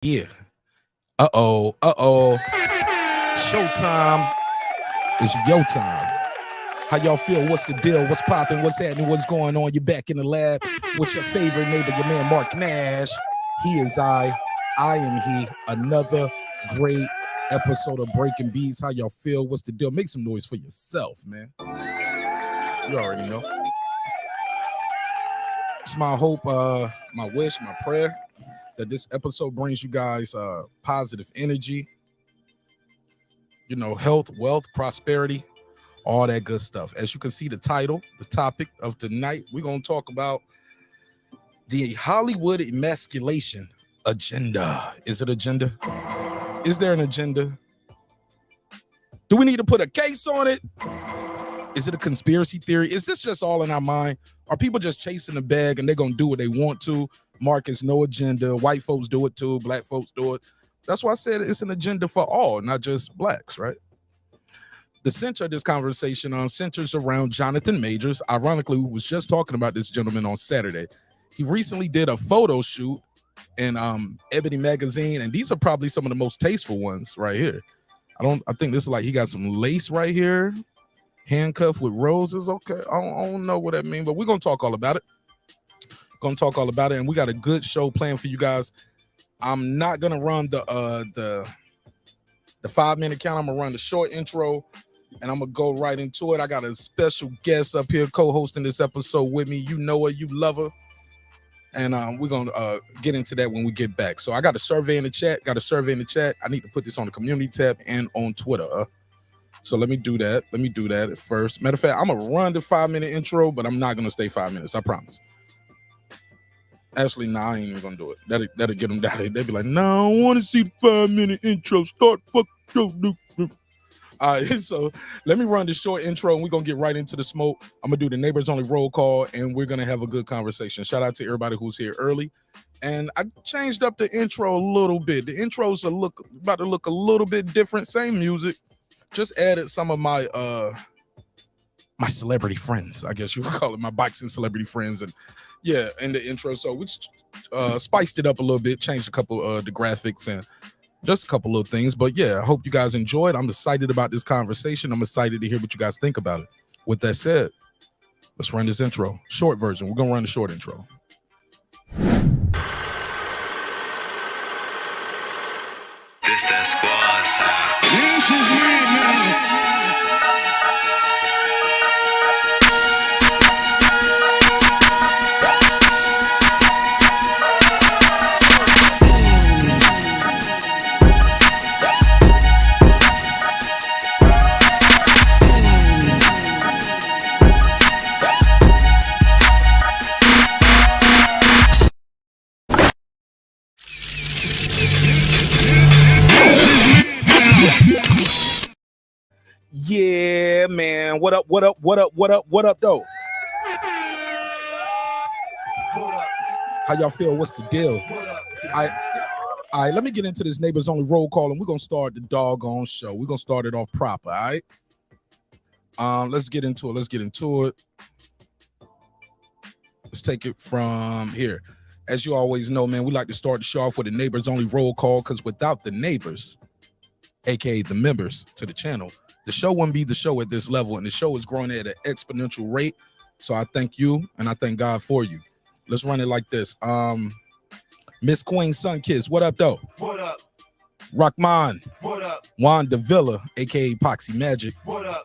Yeah. Uh-oh. Uh-oh. Showtime. It's your time. How y'all feel? What's the deal? What's popping? What's happening? What's going on? You're back in the lab with your favorite neighbor, your man Mark Nash. He is I am he. Another great episode of Breaking Beats. How y'all feel? What's the deal? Make some noise for yourself, man. You already know. It's my hope, my wish, my prayer that this episode brings you guys positive energy, health, wealth, prosperity, all that good stuff. As you can see, the title, the topic of tonight, we're going to talk about the Hollywood emasculation agenda. Is it agenda? Is there an agenda? Do we need to put a case on it? Is it a conspiracy theory? Is this just all in our mind? Are people just chasing the bag and they're going to do what they want to? Marcus, no agenda. White folks do it too. Black folks do it. That's why I said it's an agenda for all, not just blacks, right? The center of this conversation centers around Jonathan Majors. Ironically, we was just talking about this gentleman on Saturday. He recently did a photo shoot in Ebony magazine, and these are probably some of the most tasteful ones right here. I think this is like he got some lace right here. Handcuffed with roses. Okay, I don't know what that means, but we're gonna talk all about it. And we got a good show planned for you guys. I'm not gonna run the 5-minute count. I'm gonna run the short intro, and I'm gonna go right into it. I got a special guest up here co-hosting this episode with me. You know her, you love her, and we're gonna get into that when we get back. So I got a survey in the chat. I need to put this on the community tab and on Twitter. So let me do that. At first. Matter of fact, I'm going to run the 5-minute intro, but I'm not going to stay 5 minutes. I promise. Actually, I ain't even going to do it. That'll get them down there. They'll be like, no, I don't want to see the 5-minute intro. Start fucking show. All right, so let me run the short intro, and we're going to get right into the smoke. I'm going to do the neighbors only roll call, and we're going to have a good conversation. Shout out to everybody who's here early. And I changed up the intro a little bit. The intros are about to look a little bit different. Same music. Just added some of my my celebrity friends, I guess you would call it, my boxing celebrity friends, and yeah, in the intro. So we spiced it up a little bit, changed a couple of the graphics and just a couple of things. But yeah, I hope you guys enjoyed. I'm excited about this conversation. I'm excited to hear what you guys think about it. With that said, let's run this intro. Short version. We're gonna run the short intro. This that squad sound. Yeah, man. What up, though? How y'all feel? What's the deal? All right, let me get into this neighbors only roll call, and we're gonna start the doggone show. We're gonna start it off proper, all right? Let's get into it. Let's take it from here. As you always know, man, we like to start the show off with a neighbors only roll call, because without the neighbors, aka the members to the channel, the show wouldn't be the show at this level, and the show is growing at an exponential rate. So I thank you, and I thank God for you. Let's run it like this. Miss Queen Sunkiss, what up, though? What up? Rockman. What up? Juan Davila, aka Poxy Magic. What up?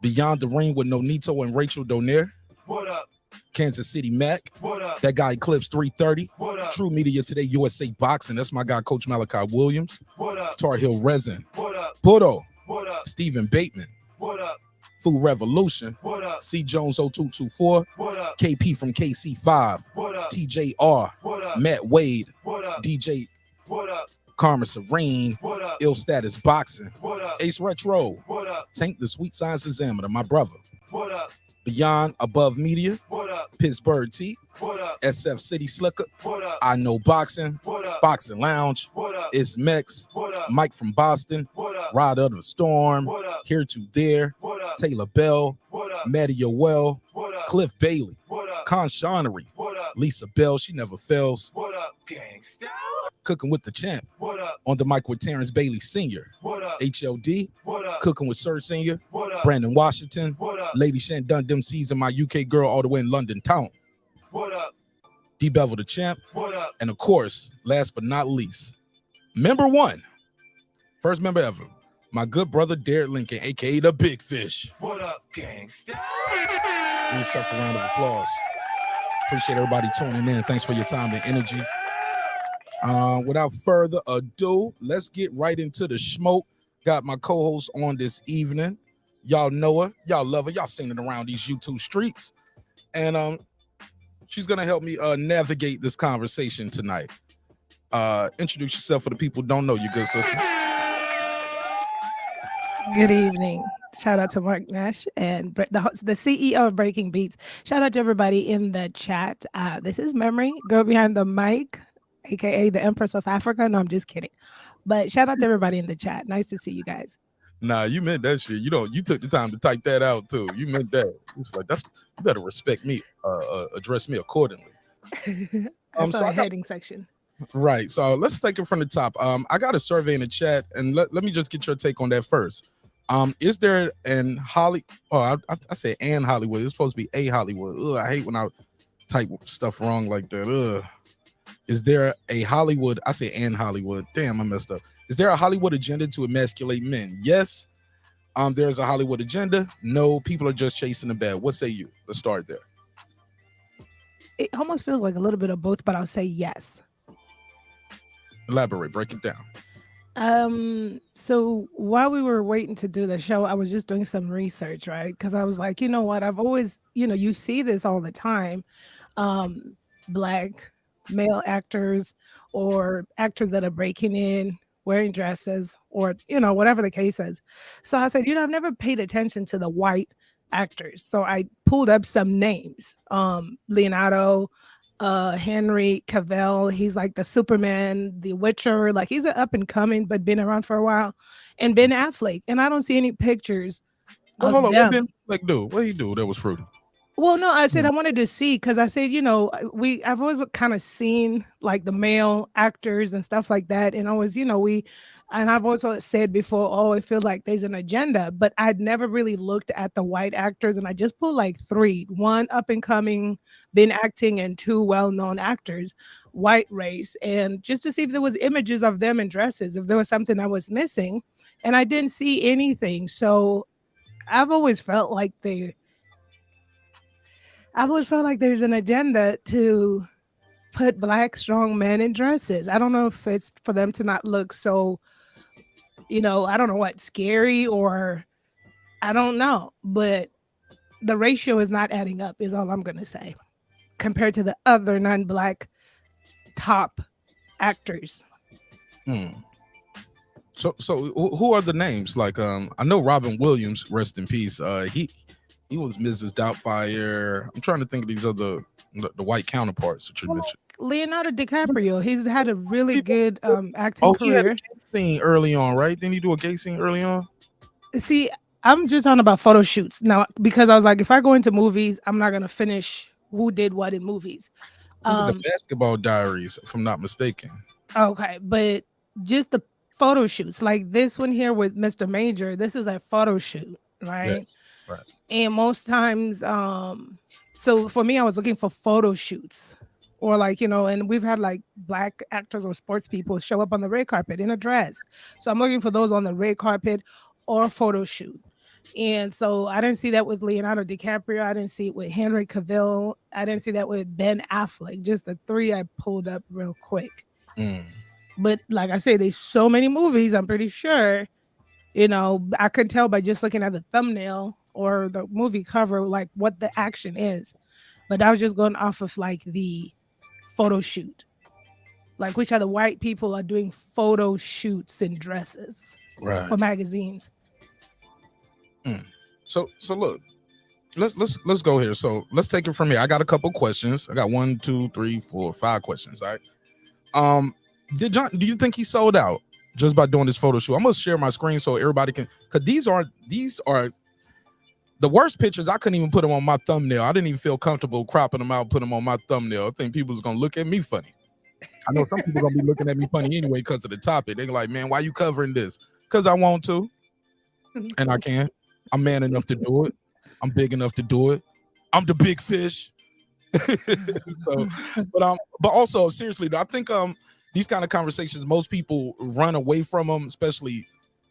Beyond the Ring with Nonito and Rachel Donaire. What up? Kansas City Mac. What up? That guy Eclipse 330. What up? True Media Today USA Boxing. That's my guy, Coach Malachi Williams. What up? Tar Heel Resin. What up? Puto. What up? Stephen Bateman. What up? Food Revolution. What up? C Jones 0224. What up? KP from KC5. What up? TJR. What up? Matt Wade. What up? DJ What up? Karma Serene. What up? Ill Status Boxing. What up? Ace Retro. What up? Tank the Sweet Science Examiner, my brother. What up? Beyond Above Media. What up? Pittsburgh T. What up? SF City Slicker. What up? I Know Boxing. What up? Boxing Lounge. What up? It's Mex. What up? Mike from Boston. What up? Rod of the Storm. What up? Here to There. What up? Taylor Bell. What up? Maddie Yoel. What up? Cliff Bailey. What up? Con Shonery. What up? Lisa Bell. She never fails. What up? Gangsta. Cooking with the Champ. What up? On the mic with Terrence Bailey Sr. What up? HLD. What up? Cooking with Sir Sr. What up? Brandon Washington. What up? Lady Shan Dun Them Seas and my UK girl all the way in London town. What up? D Bevel the Champ. What up? And of course, last but not least, member one, first member ever, my good brother Derek Lincoln, aka the Big Fish. What up, gangsta? Give yourself a round of applause. Appreciate everybody tuning in. Thanks for your time and energy. Without further ado, let's get right into the smoke. Got my co-host on this evening. Y'all know her, y'all love her, y'all seen it around these YouTube streets, and she's gonna help me navigate this conversation tonight. Introduce yourself for the people who don't know you, good sister. Good evening. Shout out to Mark Nash and the CEO of Breaking Beats. Shout out to everybody in the chat. This is Memory, girl behind the mic, aka the Empress of Africa. No, I'm just kidding. But shout out to everybody in the chat. Nice to see you guys. Nah, you meant that shit. You took the time to type that out too. You meant that. It's like you better respect me, address me accordingly. So a heading section. Right. So let's take it from the top. I got a survey in the chat, and let me just get your take on that first. Is there an Hollywood? Oh, I said an Hollywood. It's supposed to be a Hollywood. Ugh, I hate when I type stuff wrong like that. Ugh. Is there a Hollywood? I say an Hollywood. Damn, I messed up. Is there a Hollywood agenda to emasculate men? Yes. There's a Hollywood agenda. No, people are just chasing the bag. What say you? Let's start there. It almost feels like a little bit of both, but I'll say yes. Elaborate, break it down. So while we were waiting to do the show, I was just doing some research, right? Because I was like, you know what? I've always, you see this all the time. Black male actors or actors that are breaking in, wearing dresses, or, whatever the case is. So I said, I've never paid attention to the white actors. So I pulled up some names. Leonardo, Henry Cavill, he's like the Superman, the Witcher, like he's an up and coming, but been around for a while, and Ben Affleck. And I don't see any pictures. Well, hold on, what Ben Affleck do? What he do that was fruity? Well, no, I said I wanted to see because I said, I've always kind of seen like the male actors and stuff like that, and always, and I've also said before, oh, it feels like there's an agenda, but I'd never really looked at the white actors, and I just pulled like 3, 1 up and coming, been acting, and 2 well-known actors, white race, and just to see if there was images of them in dresses, if there was something I was missing, and I didn't see anything. So I've always felt like there's an agenda to put Black strong men in dresses. I don't know if it's for them to not look so, I don't know what, scary, or I don't know, but the ratio is not adding up is all I'm going to say compared to the other non-Black top actors. So who are the names? Like, I know Robin Williams, rest in peace. He was Mrs. Doubtfire. I'm trying to think of these other the white counterparts that you mentioned. Leonardo DiCaprio, he's had a really good acting career. He had a gay scene early on, right? Didn't he do a gay scene early on? See, I'm just talking about photo shoots now because I was like, if I go into movies, I'm not gonna finish who did what in movies. The Basketball Diaries, if I'm not mistaken. Okay, but just the photo shoots, like this one here with Mr. Major, this is a photo shoot, right? Yes, right. And most times, so for me, I was looking for photo shoots, or like, and we've had like Black actors or sports people show up on the red carpet in a dress. So I'm looking for those on the red carpet or photo shoot. And so I didn't see that with Leonardo DiCaprio. I didn't see it with Henry Cavill. I didn't see that with Ben Affleck. Just the 3 I pulled up real quick. But like I say, there's so many movies, I'm pretty sure, I could tell by just looking at the thumbnail or the movie cover, like what the action is. But I was just going off of like the photo shoot, like which other white people are doing photo shoots in dresses for magazines. So look, let's go here. So let's take it from here. I got a couple questions. I got 1, 2, 3, 4, 5 questions. All right. Do you think he sold out just by doing this photo shoot? I'm gonna share my screen so everybody can, because these are the worst pictures. I couldn't even put them on my thumbnail. I didn't even feel comfortable cropping them out, putting them on my thumbnail. I think people was gonna look at me funny. I know some people gonna be looking at me funny anyway because of the topic. They're like, man, why you covering this? Because I want to, and I can. I'm man enough to do it. I'm big enough to do it. I'm the big fish. So, but also seriously, though, I think these kind of conversations, most people run away from them, especially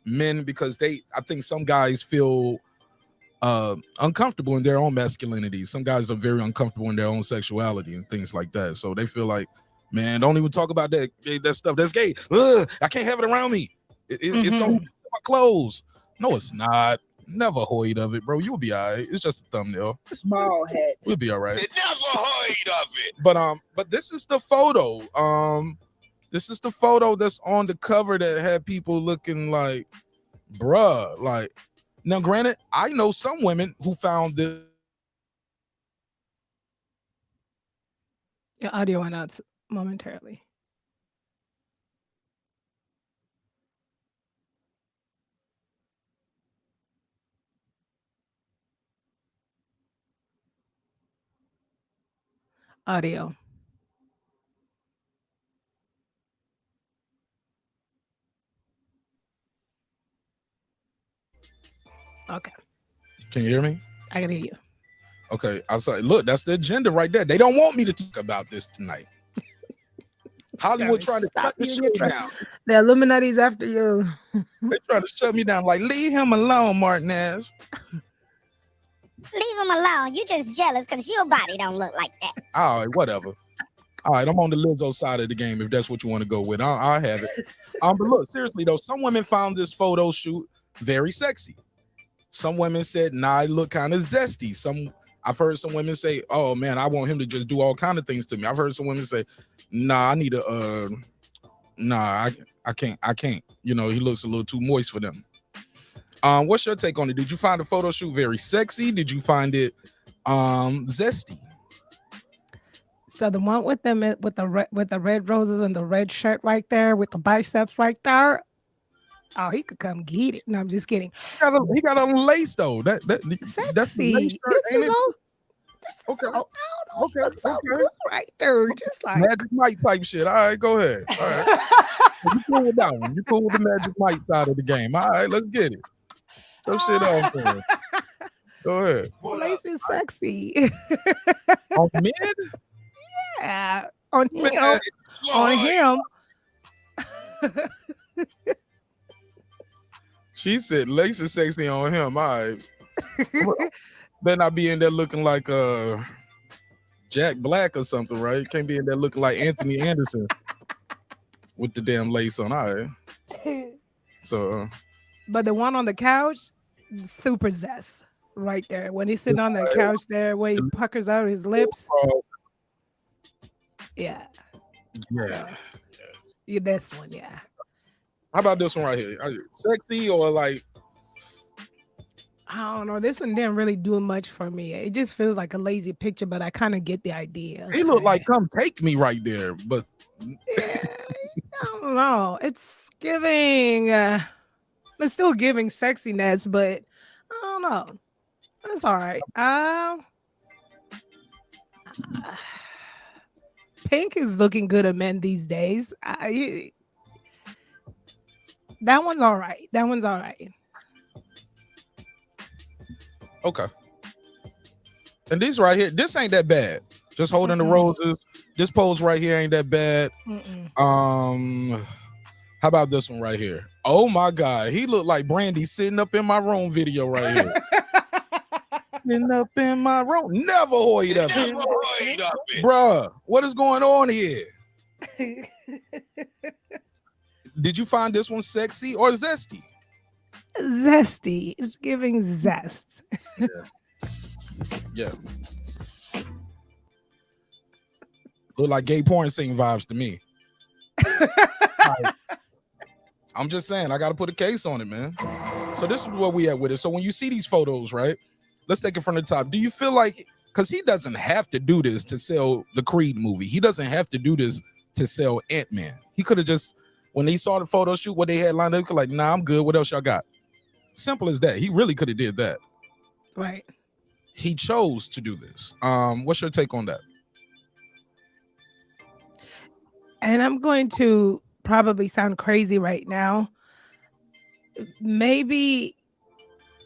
men, because I think some guys feel uncomfortable in their own masculinity. Some guys are very uncomfortable in their own sexuality and things like that. So they feel like, man, don't even talk about that stuff. That's gay. Ugh, I can't have it around me. It's gonna be my clothes. No, it's not. Never hoid of it, bro. You'll be all right. It's just a thumbnail. Small head. We'll be all right. Never heard of it. But this is the photo. This is the photo that's on the cover that had people looking like, bruh. Like, now, granted, I know some women who found this. Your audio went out momentarily. Audio. Okay. Can you hear me? I can hear you. Okay. I was like, look, that's the agenda right there. They don't want me to talk about this tonight. Hollywood trying to shut the show down. The Illuminati's after you. They trying to shut me down. Like, leave him alone, Martinez. Leave him alone. You just jealous because your body don't look like that. All right, whatever. All right, I'm on the Lizzo side of the game if that's what you want to go with. I'll have it. But look, seriously though, some women found this photo shoot very sexy. Some women said, nah, it looked kind of zesty. I've heard some women say, oh man, I want him to just do all kind of things to me. I've heard some women say, nah, I need a I can't. You know, he looks a little too moist for them. What's your take on it? Did you find the photo shoot very sexy? Did you find it zesty? So the one with them with the red roses and the red shirt right there with the biceps right there. Oh, he could come get it. No, I'm just kidding. He got on lace though. That's the lace shirt, ain't it? Okay. I don't know. Okay. Looks so good right there. Just like Magic Mike type shit. All right, go ahead. All right. You cool with that one. You cool with the Magic Mike side of the game. All right, let's get it. So shit off there. Go ahead. Lace is sexy. On men? Yeah. On him. On him. She said lace is sexy on him. All right. Better not be in there looking like Jack Black or something, right? Can't be in there looking like Anthony Anderson with the damn lace on. All right. So but the one on the couch, super zest right there. When he's sitting on the couch there, where he puckers out his lips. Yeah. Yeah. Yeah, this one, yeah. How about this one right here? Sexy or like? I don't know. This one didn't really do much for me. It just feels like a lazy picture, but I kind of get the idea. He looked like come take me right there, but yeah, I don't know. It's giving. It's still giving sexiness, but I don't know. It's all right. Pink is looking good on men these days. That one's all right. That one's all right. Okay. And these right here, this ain't that bad. Just holding the roses. This pose right here ain't that bad. How about this one right here? Oh my God, he looked like Brandy sitting up in my room video right here. Sitting up in my room. Never hoid up it. Bruh, what is going on here? Did you find this one sexy or zesty? Zesty. It's giving zest. Yeah. Look like gay porn scene vibes to me. I'm just saying, I got to put a case on it, man. So this is where we at with it. So when you see these photos, right? Let's take it from the top. Do you feel like, because he doesn't have to do this to sell the Creed movie. He doesn't have to do this to sell Ant-Man. He could have just, when they saw the photo shoot, what they had lined up, like, nah, I'm good. What else y'all got? Simple as that. He really could have did that. Right. He chose to do this. What's your take on that? And I'm going to probably sound crazy right now. Maybe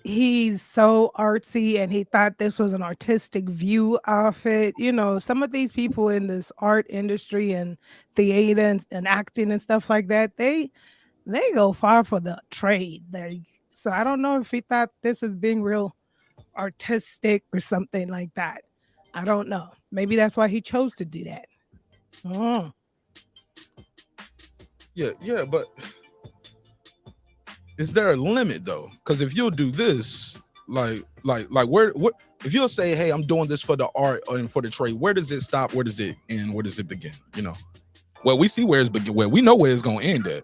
he's so artsy and he thought this was an artistic view of it. You know, some of these people in this art industry and theater and acting and stuff like that, they go far for the trade. So I don't know if he thought this was being real artistic or something like that. I don't know. Maybe that's why he chose to do that. Oh. Yeah, but is there a limit though? Because if you'll do this, like where what if you'll say, hey, I'm doing this for the art and for the trade, where does it stop? Where does it end? Where does it begin? You know, well, we see where it's begin. Well, we know where it's gonna end at.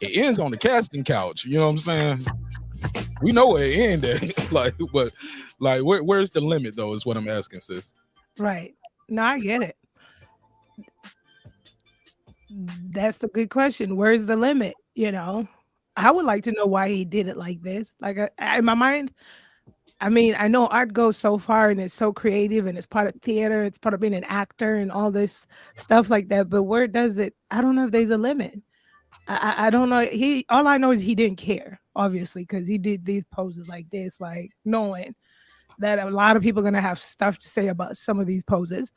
It ends on the casting couch. You know what I'm saying? We know where it ends at. but where's the limit though? Is what I'm asking, sis. Right. No, I get it. That's the good question. Where's the limit? You know, I would like to know why he did it like this. Like in my mind, I mean, I know art goes so far and it's so creative and it's part of theater, it's part of being an actor and all this stuff like that. But where does it? I don't know if there's a limit. I don't know. All I know is he didn't care, obviously, because he did these poses like this, like knowing that a lot of people are gonna have stuff to say about some of these poses.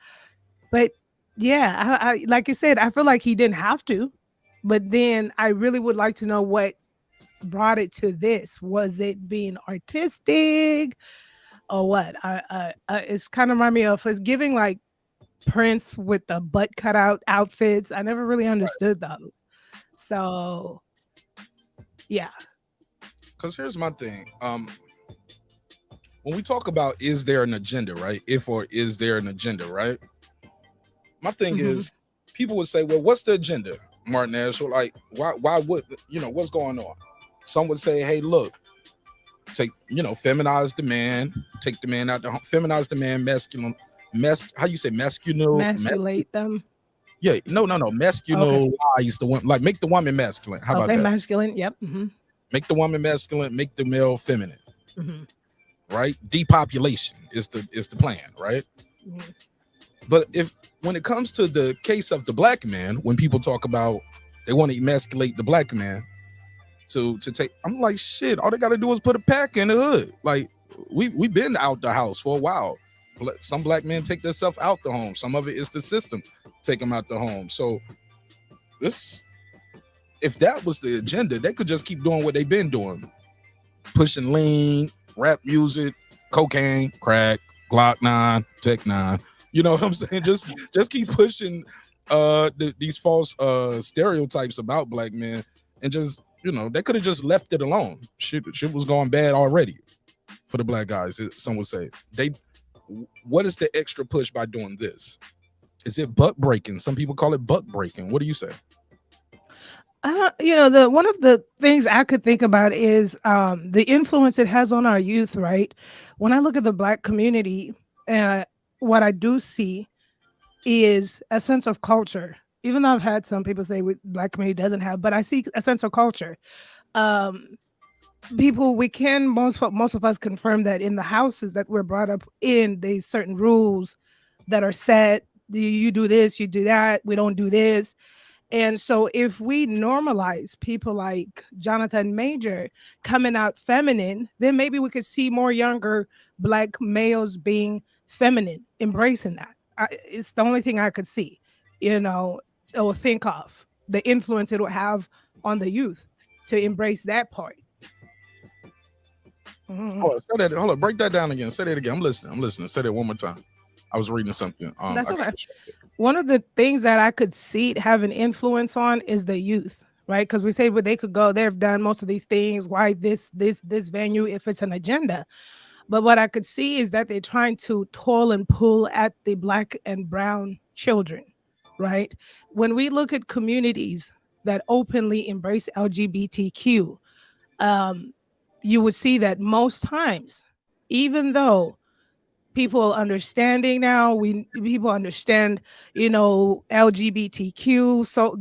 But yeah, I like you said, I feel like he didn't have to. But then I really would like to know what brought it to this. Was it being artistic or what? It's kind of remind me of it's giving like Prince with the butt cutout outfits. I never really understood those. So yeah. Because here's my thing. When we talk about is there an agenda, right? If or is there an agenda, right? My thing is, people would say, well, what's the agenda, Martin Ash? Or like, why would, what's going on? Some would say, hey, look, take, feminize the man, take the man out the home, feminize the man, how you say masculine? Emasculate them. Yeah, no, masculinize the woman, like make the woman masculine. How about that? Masculine, yep. Make the woman masculine, make the male feminine. Right? Depopulation is the plan, right? But when it comes to the case of the black man, when people talk about they want to emasculate the black man to take, I'm like, shit, all they got to do is put a pack in the hood. Like we've been out the house for a while. Some black men take themselves out the home. Some of it is the system take them out the home. So if that was the agenda, they could just keep doing what they've been doing, pushing lean, rap music, cocaine, crack, Glock 9, Tech 9. You know what I'm saying? Just keep pushing these false stereotypes about black men, and just they could have just left it alone. Shit was going bad already for the black guys. Some would say what is the extra push by doing this? Is it buck breaking? Some people call it buck breaking. What do you say? The one of the things I could think about is the influence it has on our youth, right? When I look at the black community, what I do see is a sense of culture. Even though I've had some people say black community doesn't have, but I see a sense of culture. People, we can most of us confirm that in the houses that we're brought up in, there's certain rules that are set. You do this, you do that. We don't do this. And so if we normalize people like Jonathan Major coming out feminine, then maybe we could see more younger black males being feminine, embracing that. It's the only thing I could see, or think of the influence it will have on the youth to embrace that part. Hold on, break that down again. Say that again. I'm listening. Say that one more time. I was reading something. That's okay. One of the things that I could see it have an influence on is the youth, right? Because we say where they could go, they've done most of these things. Why this venue if it's an agenda? But what I could see is that they're trying to toil and pull at the black and brown children, right? When we look at communities that openly embrace LGBTQ, you would see that most times, even though people understanding now, people understand, LGBTQ. So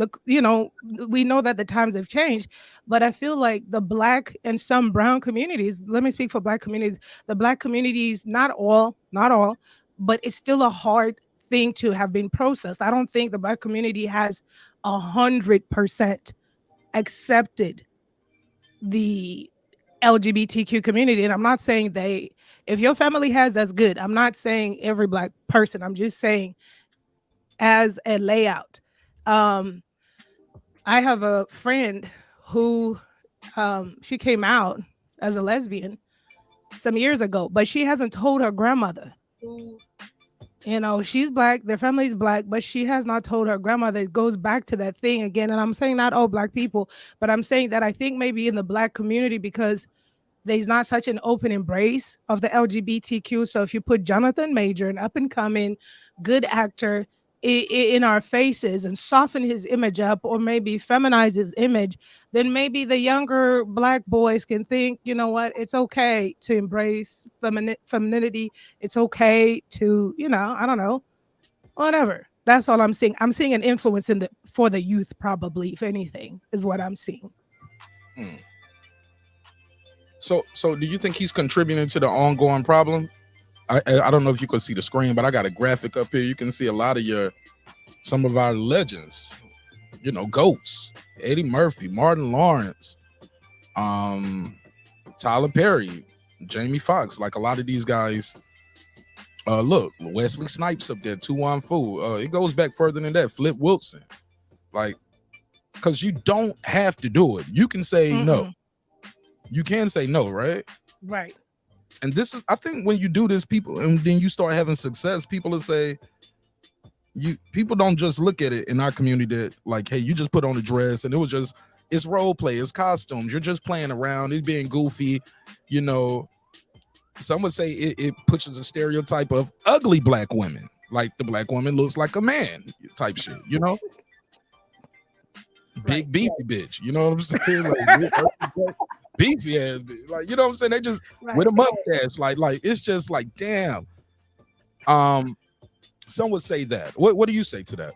we know that the times have changed, but I feel like the black and some brown communities, let me speak for black communities, the black communities, not all, but it's still a hard thing to have been processed. I don't think the black community has 100% accepted the LGBTQ community. And I'm not saying if your family has, that's good. I'm not saying every Black person. I'm just saying as a layout. I have a friend who she came out as a lesbian some years ago, but she hasn't told her grandmother. She's Black, their family's Black, but she has not told her grandmother. It goes back to that thing again. And I'm saying not all Black people, but I'm saying that I think maybe in the Black community, because there's not such an open embrace of the LGBTQ. So if you put Jonathan Major, an up and coming good actor, in our faces and soften his image up, or maybe feminize his image, then maybe the younger Black boys can think, you know what, it's okay to embrace femininity. It's okay to, I don't know, whatever. That's all I'm seeing. I'm seeing an influence for the youth, probably, if anything, is what I'm seeing. So do you think he's contributing to the ongoing problem? I don't know if you can see the screen, but I got a graphic up here. You can see a lot of some of our legends, GOATs, Eddie Murphy, Martin Lawrence, Tyler Perry, Jamie Foxx. Like a lot of these guys, look, Wesley Snipes up there, Tu-Wan Fu. It goes back further than that. Flip Wilson. Like, because you don't have to do it. You can say no. You can say no, right? Right. And this is, I think, when you do this, people, and then you start having success, people will say, people don't just look at it in our community that, like, hey, you just put on a dress and it's role play, it's costumes, you're just playing around, it's being goofy, Some would say it pushes a stereotype of ugly Black women, like the Black woman looks like a man type shit, Big beefy bitch, you know what I'm saying? Like, beefy ass bitch. Like, you know what I'm saying? They just with a mustache, like it's just like, damn. Some would say that. What do you say to that?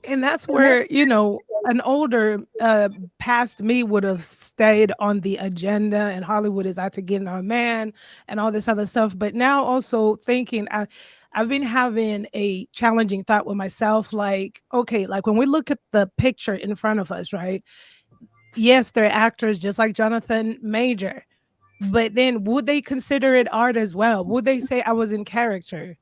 And that's where, an older past me would have stayed on the agenda, and Hollywood is out to get our man and all this other stuff. But now also thinking, I've been having a challenging thought with myself, like, okay, like when we look at the picture in front of us, right? Yes, they're actors just like Jonathan Major, but then would they consider it art as well? Would they say I was in character?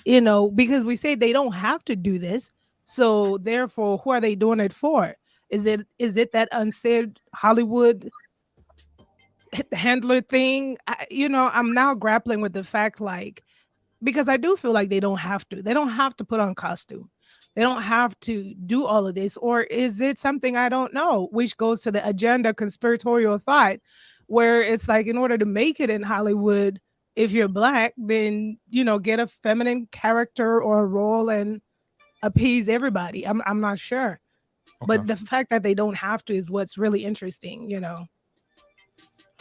Because we say they don't have to do this. So therefore, who are they doing it for? Is it that unsaid Hollywood handler thing? I'm now grappling with the fact, like, because I do feel like they don't have to. They don't have to put on costume. They don't have to do all of this. Or is it something I don't know, which goes to the agenda conspiratorial thought, where it's like, in order to make it in Hollywood, if you're Black, then, get a feminine character or a role and appease everybody. I'm not sure. Okay. But the fact that they don't have to is what's really interesting, All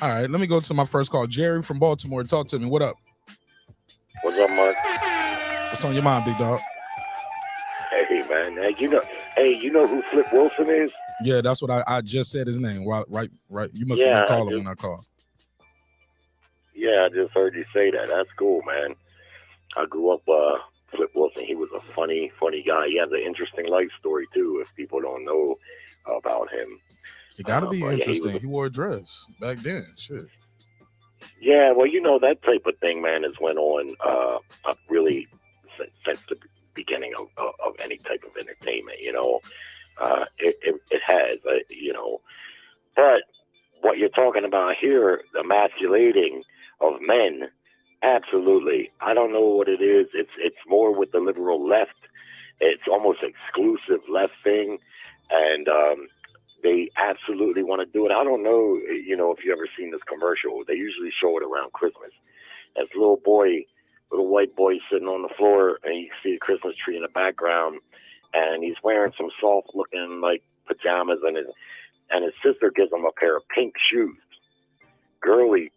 right, let me go to my first call. Jerry from Baltimore, talk to me. What up? What's up, Mark? What's on your mind, big dog? Hey, man. You know who Flip Wilson is? Yeah, that's what I just said his name. Right. You must have been calling when I called. Yeah, I just heard you say that. That's cool, man. I grew up, Flip Wilson. He was a funny guy. He has an interesting life story, too, if people don't know about him. It got to be interesting. He wore a dress back then. Shit. Yeah, well, that type of thing, man, has went on really since the beginning of any type of entertainment, it has, But what you're talking about here, the emasculating of men, absolutely. I don't know what it is. It's more with the liberal left. It's almost exclusive left thing, and they absolutely want to do it. I don't know, if you ever seen this commercial. They usually show it around Christmas. This little white boy sitting on the floor, and you see a Christmas tree in the background, and he's wearing some soft-looking like pajamas, and his sister gives him a pair of pink shoes, girly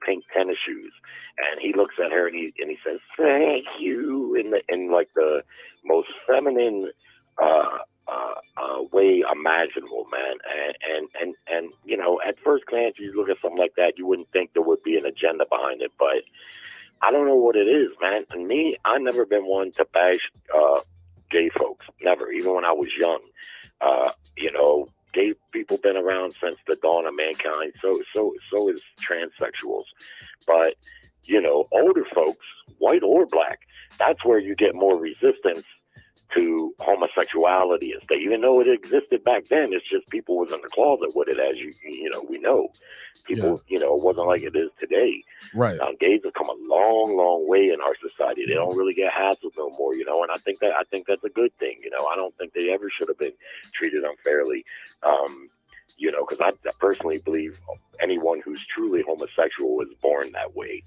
pink tennis shoes, and he looks at her and he says, "Thank you," in like the most feminine way imaginable, man. And at first glance, you look at something like that, you wouldn't think there would be an agenda behind it, but I don't know what it is, man. And me, I've never been one to bash gay folks. Never. Even when I was young. You know, gay people been around since the dawn of mankind. So is transsexuals. But, you know, older folks, white or black, that's where you get more resistance to homosexuality and stuff. Even though it existed back then, it's just people was in the closet with it, as you know, we know. People, you know, it wasn't like it is today. Right. Now, gays have come a long way in our society. They don't really get hassled no more, you know, and I think that's a good thing. You know, I don't think they ever should have been treated unfairly. You know, because I personally believe anyone who's truly homosexual was born that way.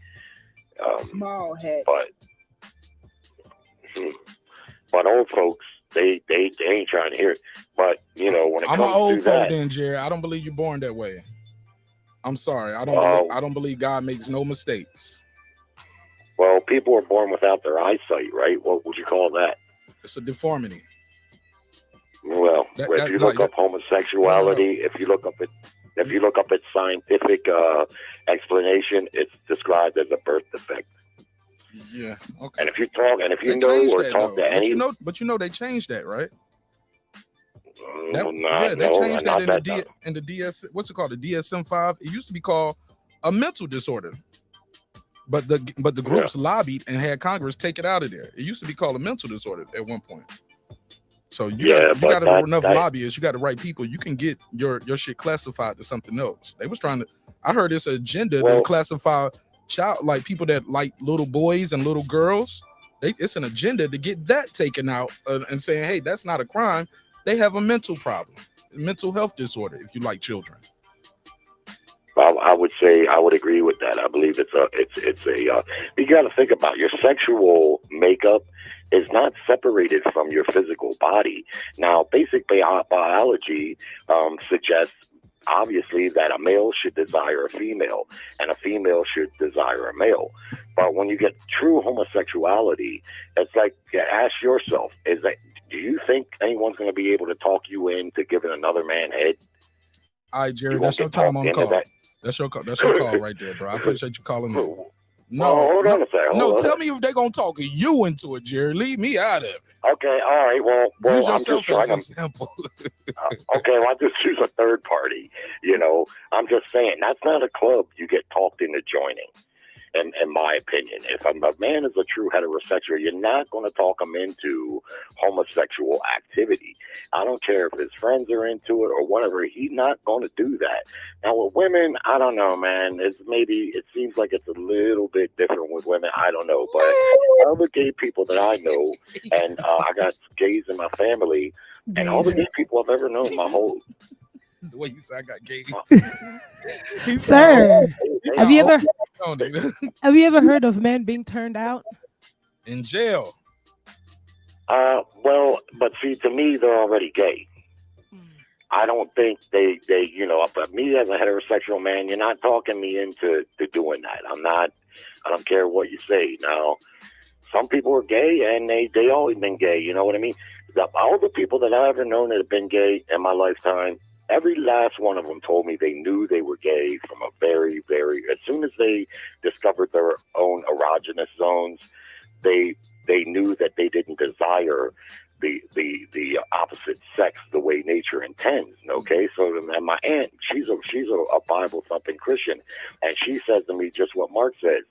Small head. But old folks, they ain't trying to hear it. But you know, when it I'm comes an old to folk that, then, Jerry. I don't believe you're born that way. I'm sorry. I don't believe God makes no mistakes. well, people are born without their eyesight, right? What would you call that? It's a deformity. Well, if you look up homosexuality, if you look up its scientific explanation, it's described as a birth defect. Yeah. Okay. And if you talk to any, but you know they changed that, right? they They changed that in the DS. What's it called? The DSM-5. It used to be called a mental disorder, but the groups lobbied and had Congress take it out of there. It used to be called a mental disorder at one point. So you got enough lobbyists, you got the right people, you can get your shit classified to something else. They was trying to. I heard this agenda to classify child, like people that like little boys and little girls. It's an agenda to get that taken out and saying, hey, that's not a crime. They have a mental problem, mental health disorder. If you like children, I would say I would agree with that. I believe it's a you got to think about your sexual makeup is not separated from your physical body. Now, basic biology suggests obviously that a male should desire a female and a female should desire a male. But when you get true homosexuality, it's like, ask yourself, do you think anyone's going to be able to talk you into giving another man head? All right, Jerry, that's your time on the call. That's your call right there, bro. I appreciate you calling in. Hold on a second. Tell me if they're gonna talk you into it, Jerry. Leave me out of it. Okay, all right. Well, use I'm yourself just trying as to. Simple. Okay, well, I just choose a third party. You know, I'm just saying that's not a club you get talked into joining. In my opinion, if a man is a true heterosexual, you're not going to talk him into homosexual activity. I don't care if his friends are into it or whatever. He's not going to do that. Now with women, I don't know, man. It seems like it's a little bit different with women. I don't know, but all the gay people that I know, and I got gays in my family, and all the gay people I've ever known, my whole. The way you said I got gays. Sir, have you ever heard of men being turned out in jail? Well, but see, to me, they're already gay. I don't think they but me as a heterosexual man, you're not talking me into doing that. I don't care what you say. Now, some people are gay and they always been gay. You know what I mean? All the people that I've ever known that have been gay in my lifetime, every last one of them told me they knew they were gay from a very, very, as soon as they discovered their own erogenous zones, they knew that they didn't desire the opposite sex the way nature intends. Okay, so and my aunt, she's a Bible thumping Christian, and she says to me just what Mark says: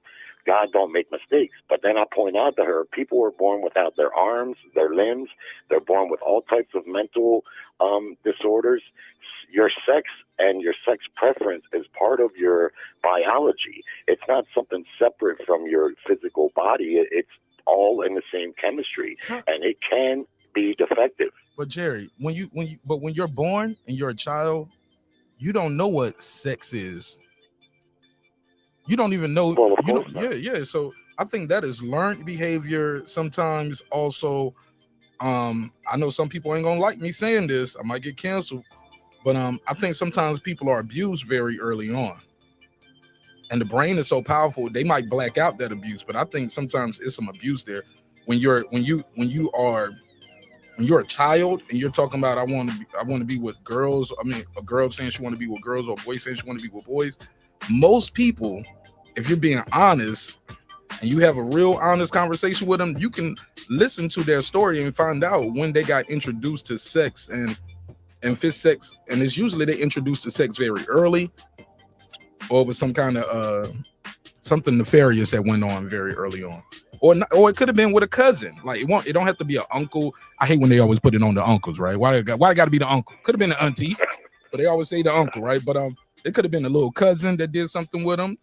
God don't make mistakes. But then I point out to her, people are born without their arms, their limbs. They're born with all types of mental disorders. Your sex and your sex preference is part of your biology. It's not something separate from your physical body. It's all in the same chemistry, and it can be defective. But Jerry, when you're born and you're a child, you don't know what sex is. You don't even know. Well, So I think that is learned behavior. Sometimes also, I know some people ain't gonna like me saying this. I might get canceled, but I think sometimes people are abused very early on, and the brain is so powerful they might black out that abuse. But I think sometimes it's some abuse there when you're a child and you're talking about I want to be with girls. I mean, a girl saying she want to be with girls or a boy saying she want to be with boys. Most people, if you're being honest, and you have a real honest conversation with them, you can listen to their story and find out when they got introduced to sex and fit sex. And it's usually they introduced to sex very early, or with some kind of something nefarious that went on very early on, or it could have been with a cousin. Like it don't have to be an uncle. I hate when they always put it on the uncles, right? Why it got to be the uncle? Could have been an auntie, but they always say the uncle, right? But it could have been a little cousin that did something with them,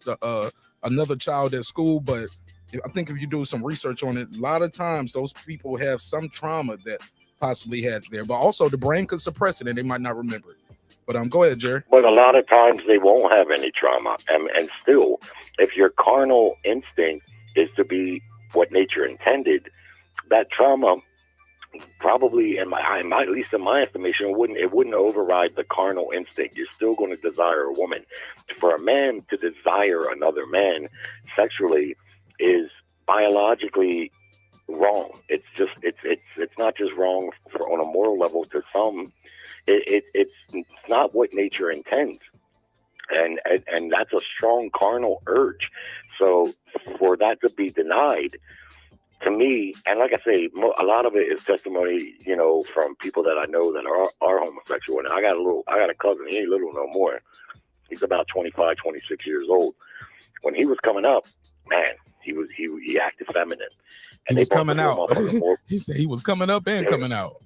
another child at school. But I think if you do some research on it, a lot of times those people have some trauma that possibly had there, but also the brain could suppress it and they might not remember it. But go ahead, Jerry. But a lot of times they won't have any trauma, and still, if your carnal instinct is to be what nature intended, that trauma probably, at least in my estimation, it wouldn't override the carnal instinct. You're still going to desire a woman. For a man to desire another man sexually is biologically wrong. It's not just wrong on a moral level to some. It's not what nature intends, and that's a strong carnal urge. So for that to be denied, to me, and like I say, a lot of it is testimony, from people that I know that are homosexual. And I got a cousin. He ain't little no more. He's about 25, 26 years old. When he was coming up, man, he acted feminine. And he was coming out. He said he was coming up and coming out.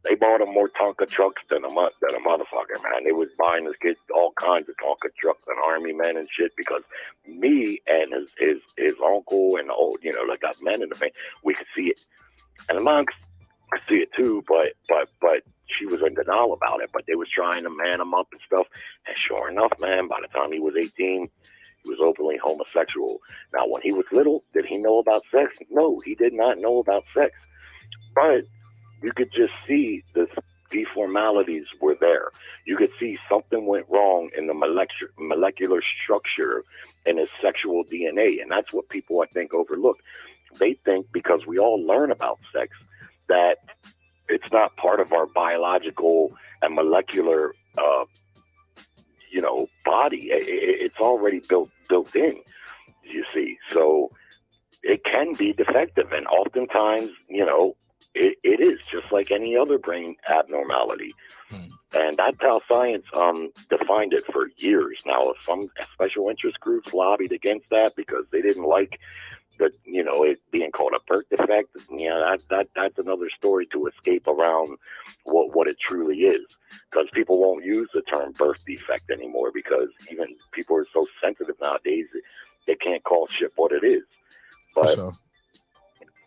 They bought him more Tonka trucks than a motherfucker, man. They was buying this kid all kinds of Tonka trucks and army men and shit, because me and his uncle and like got men in the family, we could see it. And the mom could see it too, but she was in denial about it. But they was trying to man him up and stuff. And sure enough, man, by the time he was 18, he was openly homosexual. Now, when he was little, did he know about sex? No, he did not know about sex. But you could just see the deformalities were there. You could see something went wrong in the molecular structure in his sexual DNA. And that's what people, I think, overlook. They think because we all learn about sex that it's not part of our biological and molecular body. It's already built in, you see. So it can be defective, and oftentimes, it is just like any other brain abnormality. And that's how science defined it for years. Now, some special interest groups lobbied against that because they didn't like it being called a birth defect. That's another story to escape around what it truly is, because people won't use the term birth defect anymore, because even people are so sensitive nowadays, they can't call shit what it is. But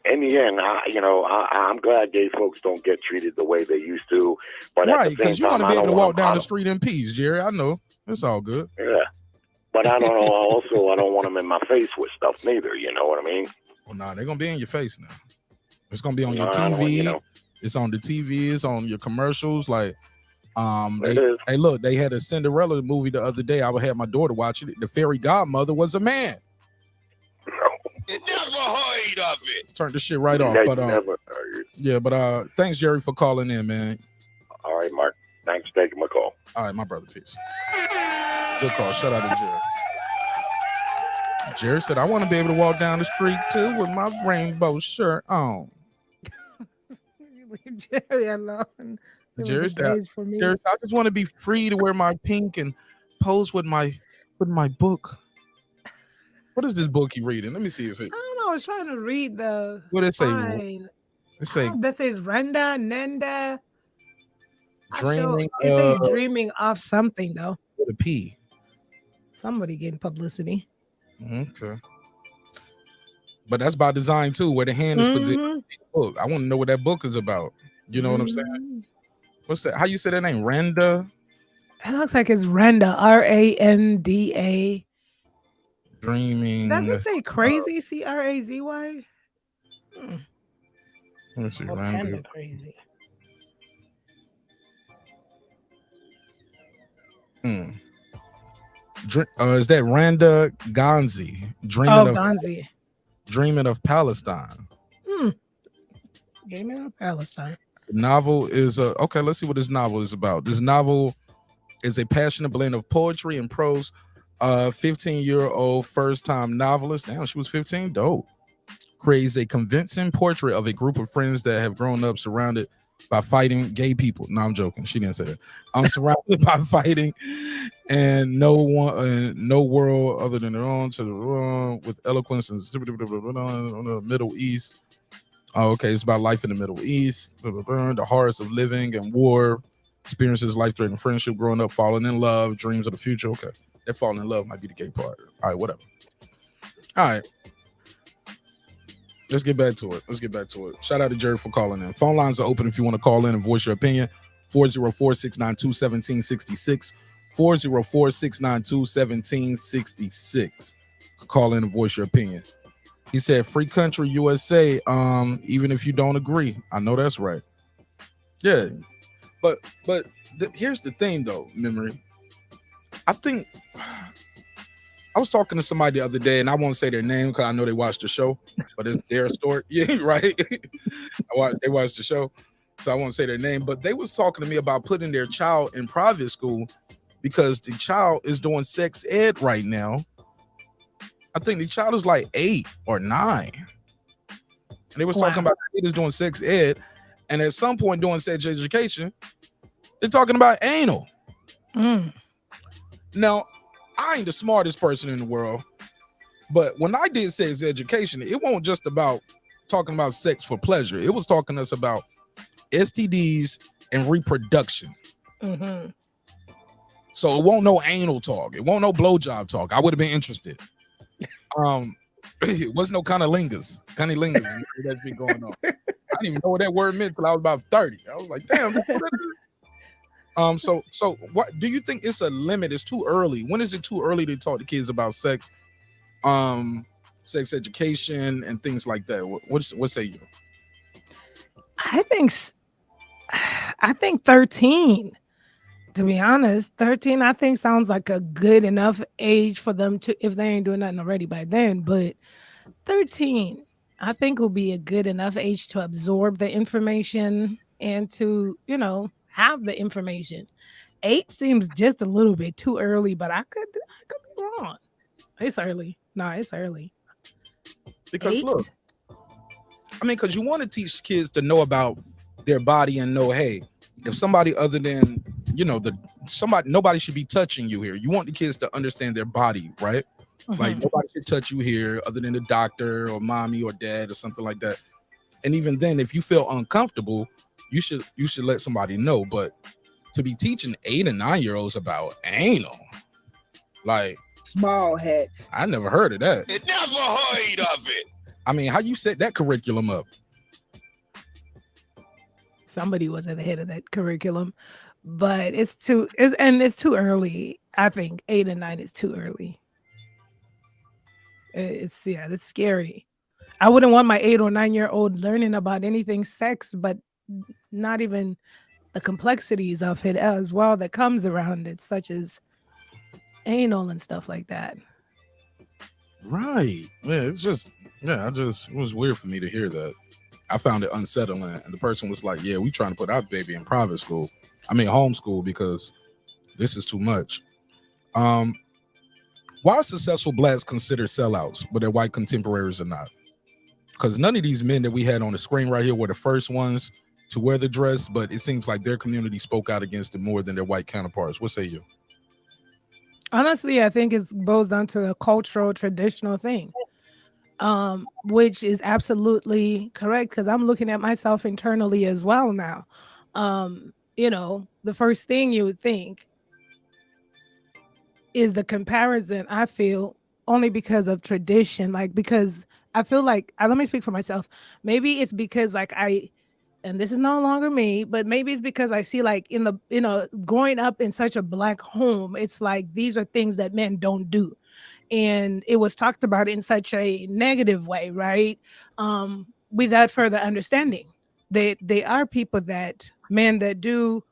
in the end, I'm glad gay folks don't get treated the way they used to. But right, because you want to be able to walk down the street in peace, Jerry. I know. It's all good. Yeah. But I don't know. Also, I don't want them in my face with stuff neither. You know what I mean? Well, nah, they're going to be in your face now. It's going to be on your TV. It's on the TV. It's on your commercials. Like, hey, look, they had a Cinderella movie the other day. I had my daughter watch it. The fairy godmother was a man. You never heard of it. Turned the shit right off. But never heard. Yeah, but thanks, Jerry, for calling in, man. All right, Mark. Thanks for taking my call. All right, my brother. Peace. Good call. Shout out to Jerry. Jerry said, I want to be able to walk down the street too with my rainbow shirt on. Leave Jerry alone. Jerry said, I just want to be free to wear my pink and pose with my book. What is this book you reading? Let me see if it. I don't know. I was trying to read the. What did it say? It say that says Nenda. Dreaming. It says dreaming of something though. With a P. Somebody getting publicity. Okay. But that's by design too, where the hand is positioned. Book. I want to know what that book is about. You know what I'm saying? What's that? How you say that name? Randa? It looks like it's Randa. Randa. Dreaming. Does it say crazy? Crazy? Let me see. Randa. Crazy. Is that Randa Ganzi? Dreaming of Palestine. Dreaming of Palestine. The novel is okay. Let's see what this novel is about. This novel is a passionate blend of poetry and prose, 15-year-old first-time novelist. Damn, she was 15. Dope. Creates a convincing portrait of a group of friends that have grown up surrounded by fighting gay people. No, I'm joking. She didn't say that. I'm surrounded by fighting and no world other than their own to the wrong with eloquence and the Middle East. Oh, okay, it's about life in the Middle East, the horrors of living and war, experiences life-threatening friendship, growing up, falling in love, dreams of the future. Okay, that falling in love might be the gay part. All right, whatever. All right. Let's get back to it. Shout out to Jerry for calling in. Phone lines are open if you want to call in and voice your opinion. 404-692-1766. 404-692-1766. Call in and voice your opinion. He said, free country USA, even if you don't agree. I know that's right. Yeah. But here's the thing, though, Memory. I think I was talking to somebody the other day, and I won't say their name because I know they watched the show, but it's their story. Yeah, right. They watched the show, so I won't say their name. But they was talking to me about putting their child in private school because the child is doing sex ed right now. I think the child is like 8 or 9. And they was talking about the kid is doing sex ed, and at some point doing sex education, they're talking about anal. Now, I ain't the smartest person in the world, but when I did sex education, it wasn't just about talking about sex for pleasure. It was talking to us about STDs and reproduction. Mm-hmm. So it won't no anal talk. It won't no blowjob talk. I would have been interested. It was no cunnilingus that's been going on. I didn't even know what that word meant till I was about 30. I was like, damn. So what do you think it's a limit? It's too early. When is it too early to talk to kids about sex, sex education and things like that? What say you? I think 13. To be honest, 13 I think sounds like a good enough age for them to, if they ain't doing nothing already by then. But 13, I think will be a good enough age to absorb the information and to, have the information. 8 seems just a little bit too early, but I could be wrong. It's early. No, it's early. Because 8? look, I mean, because you want to teach kids to know about their body and know, hey, if somebody other than nobody should be touching you here. You want the kids to understand their body, right? Like nobody should touch you here other than the doctor or mommy or dad or something like that. And even then, if you feel uncomfortable, you should let somebody know. But to be teaching 8 and 9-year-olds about anal, like small hats, I never heard of that. You never heard of it. I mean, how you set that curriculum up? Somebody was at the head of that curriculum, but it's too early. I think 8 and 9 is too early. It's scary. I wouldn't want my 8 or 9-year-old learning about anything sex, but not even the complexities of it as well that comes around it, such as anal and stuff like that. Right. Yeah, it was weird for me to hear that. I found it unsettling. And the person was like, yeah, we trying to put our baby in private school. I mean, homeschool, because this is too much. Why are successful blacks considered sellouts, but their white contemporaries are not? Because none of these men that we had on the screen right here were the first ones to wear the dress, but it seems like their community spoke out against it more than their white counterparts. What say you? Honestly, I think it boils down to a cultural, traditional thing. Which is absolutely correct, because I'm looking at myself internally as well now. The first thing you would think is the comparison. I feel only because of tradition, because I feel like, let me speak for myself. Maybe it's because and this is no longer me, but maybe it's because I see growing up in such a black home, it's like these are things that men don't do. And it was talked about in such a negative way, right? Without further understanding. They are people men that do,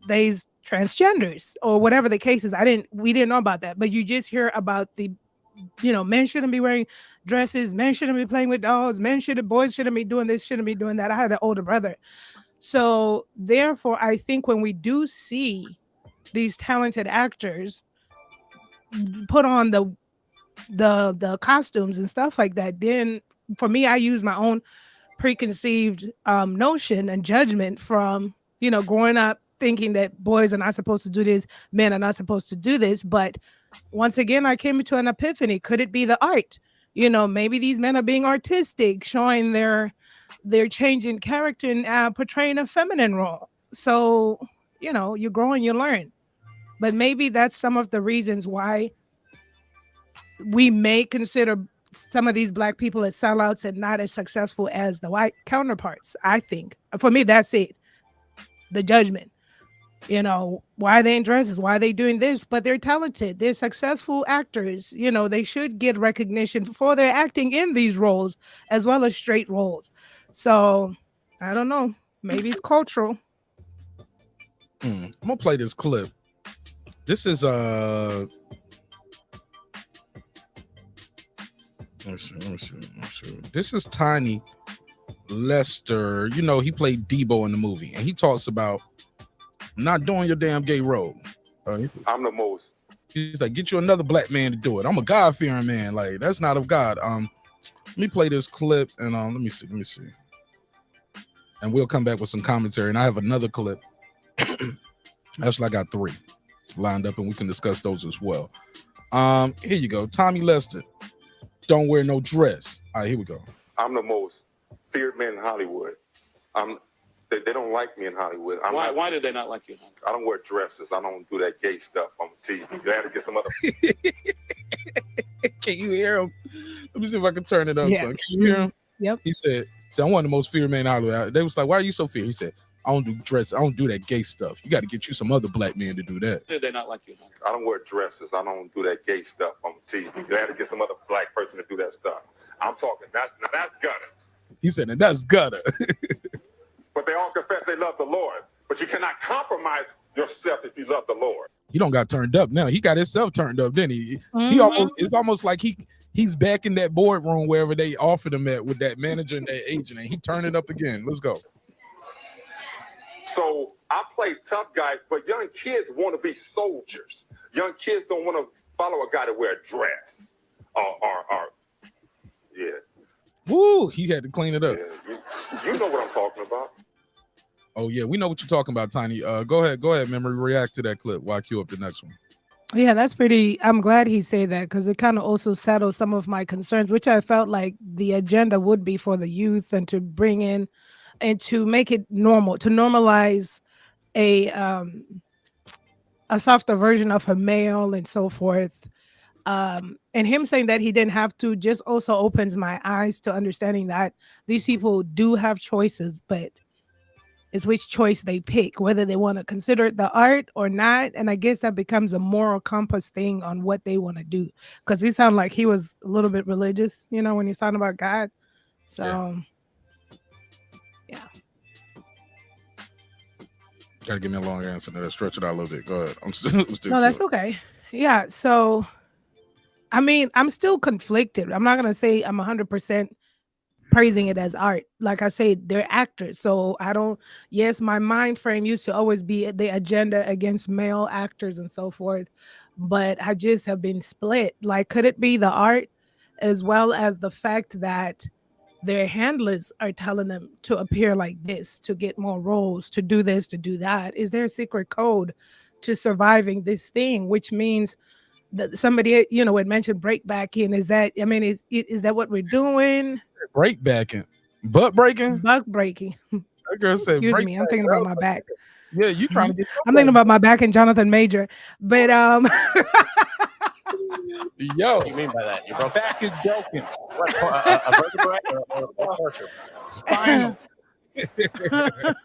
these transgenders or whatever the case is. We didn't know about that, but you just hear about men shouldn't be wearing dresses, men shouldn't be playing with dolls, boys shouldn't be doing this, shouldn't be doing that. I had an older brother. So therefore, I think when we do see these talented actors, put on the costumes and stuff like that, then for me, I use my own preconceived notion and judgment from, you know, growing up thinking that boys are not supposed to do this, men are not supposed to do this. But once again, I came into an epiphany. Could it be the art? You know, maybe these men are being artistic, showing their changing character and portraying a feminine role. So, you know, you grow and you learn. But maybe that's some of the reasons why we may consider some of these black people as sellouts and not as successful as the white counterparts. I think for me, that's it. The judgment, you know, why are they in dresses? Why are they doing this? But they're talented. They're successful actors. You know, they should get recognition for their acting in these roles as well as straight roles. So I don't know. Maybe it's cultural. I'm gonna play this clip. This is let me see. This is Tiny Lester. You know, he played Debo in the movie, and he talks about not doing your damn gay role. I'm the most. He's like, get you another black man to do it. I'm a God-fearing man. Like, that's not of God. Let me play this clip, and let me see. And we'll come back with some commentary. And I have another clip. Actually, I got 3 lined up, and we can discuss those as well. Here you go. Tommy Lester. Don't wear no dress. All right, here we go. I'm the most feared man in Hollywood. They don't like me in Hollywood. Why do they not like you? I don't wear dresses. I don't do that gay stuff on TV. You had to get some other. Can you hear him? Let me see if I can turn it up. Yeah. Son. Can you hear him? Yep. He said, I'm one of the most feared men in Hollywood. They was like, why are you so feared? He said, I don't do dress. I don't do that gay stuff. You got to get you some other black men to do that. Why do they not like you? I don't wear dresses. I don't do that gay stuff on TV. You had to get some other black person to do that stuff. I'm talking. That's gutter. He said, and that's gutter. But they all confess they love the Lord. But you cannot compromise yourself if you love the Lord. He don't got turned up now. He got himself turned up, didn't he? It's almost like he's back in that boardroom wherever they offered him at with that manager and that agent, and he turned it up again. Let's go. So I play tough guys, but young kids want to be soldiers. Young kids don't want to follow a guy to wear a dress. Yeah. Woo, he had to clean it up. Yeah, you know what I'm talking about. Oh yeah, we know what you're talking about, Tiny. Go ahead, Memory. React to that clip while I queue up the next one. Yeah, that's pretty. I'm glad he said that because it kind of also settles some of my concerns, which I felt like the agenda would be for the youth and to bring in and to make it normal, to normalize a softer version of a male and so forth. And him saying that he didn't have to just also opens my eyes to understanding that these people do have choices, but it's which choice they pick, whether they want to consider it the art or not. And I guess that becomes a moral compass thing on what they want to do. Because he sounded like he was a little bit religious, you know, when he's talking about God. So, yeah. Gotta give me a long answer to that. Stretch it out a little bit. Go ahead. I'm still no, that's okay. Yeah. So, I mean, I'm still conflicted. I'm not going to say I'm 100% praising it as art. Like I said, they're actors. So yes, my mind frame used to always be the agenda against male actors and so forth. But I just have been split. Like, could it be the art as well as the fact that their handlers are telling them to appear like this, to get more roles, to do this, to do that? Is there a secret code to surviving this thing? Which means that somebody, you know, had mentioned breakbacking. Is that, I mean, is that what we're doing? Breakbacking, butt breaking, buck breaking. That girl said, excuse me, I'm thinking about my back. Yeah, you trying to get? I'm thinking about my back and Jonathan Major, but Yo, What do you mean by that? Your Back is broken. What, a vertebrae or torture? Spinal. She said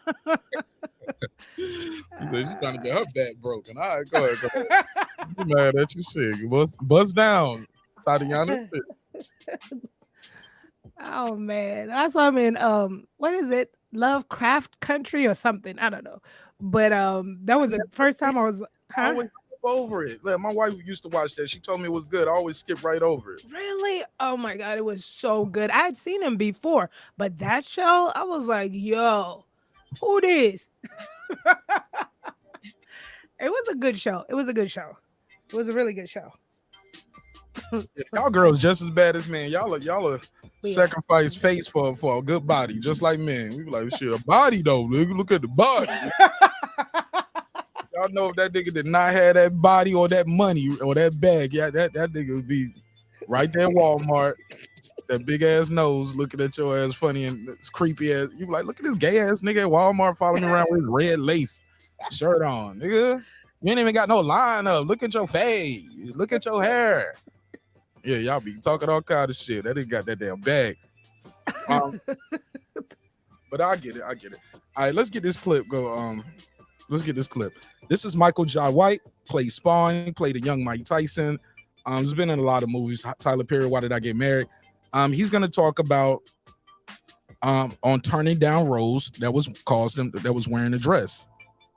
she's trying to get her back broken. All right, go ahead. You mad at your shit? Bust down, Tatiana. Oh man, that's what I'm in. What is it? Lovecraft Country or something? I don't know. But that was the first time I was. I always skip over it. Like, my wife used to watch that. She told me it was good. I always skip right over it. Really? Oh my god, it was so good. I had seen him before, but that show, I was like, yo, who this? It was a good show. It was a good show. It was a really good show. Y'all girls just as bad as men. Y'all are We are. sacrifice face for a good body, just like men. We be like, shit, a body though. Nigga, look at the body. Y'all know if that nigga did not have that body or that money or that bag, yeah, that nigga would be right there at Walmart. That big ass nose looking at your ass funny and it's creepy ass. You be like, look at this gay ass nigga at Walmart following me around with his red lace shirt on, nigga. You ain't even got no line up. Look at your face. Look at your hair. Yeah, y'all be talking all kind of shit. That nigga got that damn bag. But I get it. All right, let's get this clip go. Let's get this clip. This is Michael Jai White, played Spawn, played a young Mike Tyson. He's been in a lot of movies. Tyler Perry, Why Did I Get Married? He's gonna talk about on turning down roles that was wearing a dress.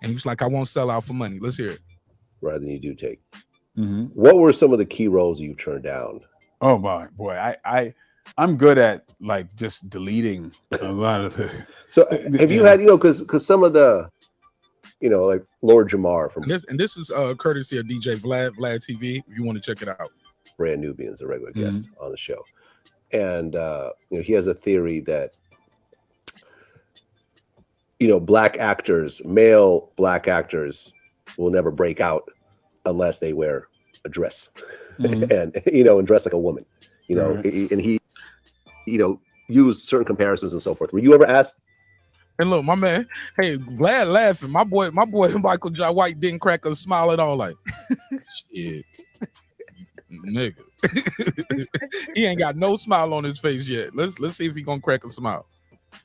And he was like, I won't sell out for money. Let's hear it. Rather than you do take. Mm-hmm. What were some of the key roles you turned down? Oh my boy, I'm good at like just deleting a lot of the. So have you had, because some of the, like Lord Jamar from and this is courtesy of DJ Vlad TV. If you want to check it out, brand new being a regular guest on the show, and he has a theory that male black actors will never break out unless they wear a dress and dress like a woman, and he used certain comparisons and so forth. Were you ever asked? And look, my man, hey, Vlad laughing. My boy Michael Jai White didn't crack a smile at all. Like, shit, nigga. He ain't got no smile on his face yet. Let's see if he gonna crack a smile.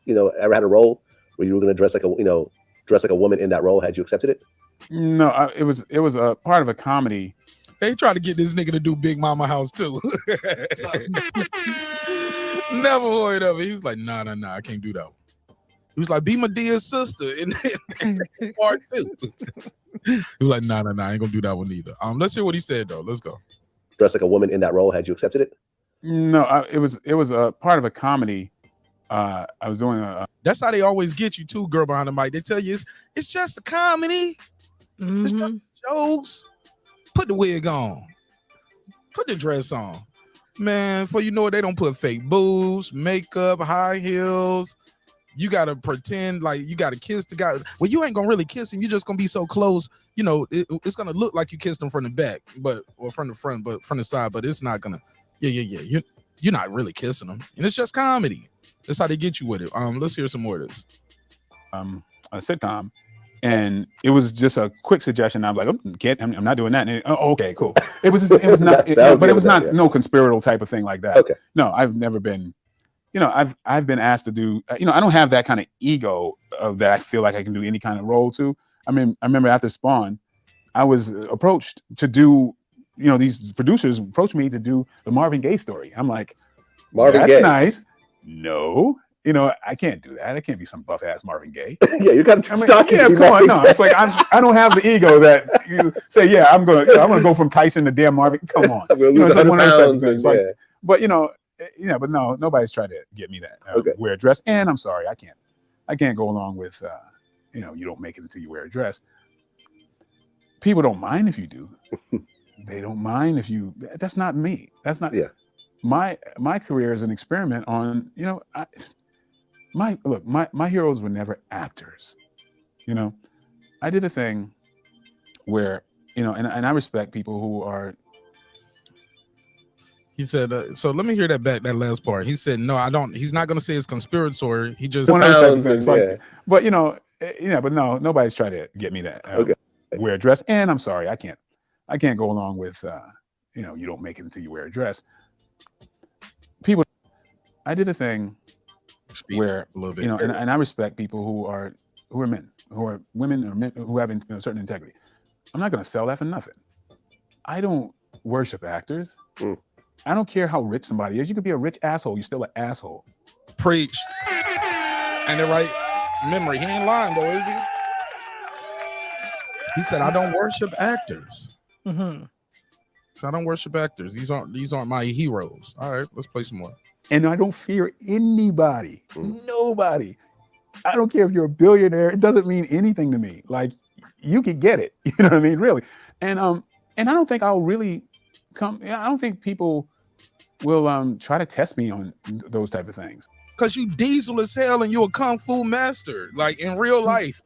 Ever had a role where you were gonna dress like a woman in that role? Had you accepted it? No, it was a part of a comedy. They tried to get this nigga to do Big Mama House too. Never worried of it. He was like, nah, I can't do that one. He was like, be Medea's sister in part 2. He was like, nah, I ain't gonna do that one either. Let's hear what he said though. Let's go. Dress like a woman in that role. Had you accepted it? No, it was a part of a comedy. I was doing That's how they always get you too, girl behind the mic. They tell you it's just a comedy. It's just jokes. Put the wig on. Put the dress on. Man, for you know it, they don't put fake boobs, makeup, high heels. You gotta pretend like you gotta kiss the guy. Well, you ain't gonna really kiss him. You're just gonna be so close. It's gonna look like you kissed him from the back, or from the front, but from the side. But it's not gonna. Yeah. You're not really kissing him, and it's just comedy. That's how they get you with it. Let's hear some more of this. A sitcom, and it was just a quick suggestion. I'm like, I'm not doing that. And okay, cool. It was not no conspiratorial type of thing like that. Okay. No, I've never been. I've been asked to do. I don't have that kind of ego of that. I feel like I can do any kind of role too. I mean, I remember after Spawn, I was approached to do. These producers approached me to do the Marvin Gaye story. I'm like, Marvin that's Gaye. Nice. No, I can't do that. I can't be some buff ass Marvin Gaye. Yeah, you're kind of stalking. Yeah, come on. No, it's like I don't have the ego that you say. Yeah, I'm gonna go from Tyson to damn Marvin. Come on. I'm gonna lose 100 pounds. But but no, nobody's tried to get me that wear a dress. And I'm sorry, I can't go along with you don't make it until you wear a dress. People don't mind if you do. They don't mind if you. That's not me. That's not. Yeah. My career is an experiment on, my heroes were never actors. I did a thing where, and I respect people who are. He said, so let me hear that last part. He said, no, I don't. He's not going to say it's conspiratorial. He just. But no, nobody's tried to get me that wear a dress. And I'm sorry, I can't go along with, you don't make it until you wear a dress. People, I did a thing where, and I respect people who are men, who are women or men who have a certain integrity. I'm not going to sell that for nothing. I don't worship actors. I don't care how rich somebody is. You could be a rich asshole. You're still an asshole. Preach. And the right memory. He ain't lying though, is he? He said, I don't worship actors. So I don't worship actors. These aren't my heroes. All right, let's play some more. And I don't fear anybody. Nobody. I don't care if you're a billionaire. It doesn't mean anything to me. Like, you can get it. You know what I mean? Really. And I don't think I'll really come. I don't think people will try to test me on those type of things. Cause you diesel as hell and you a kung fu master, like in real life.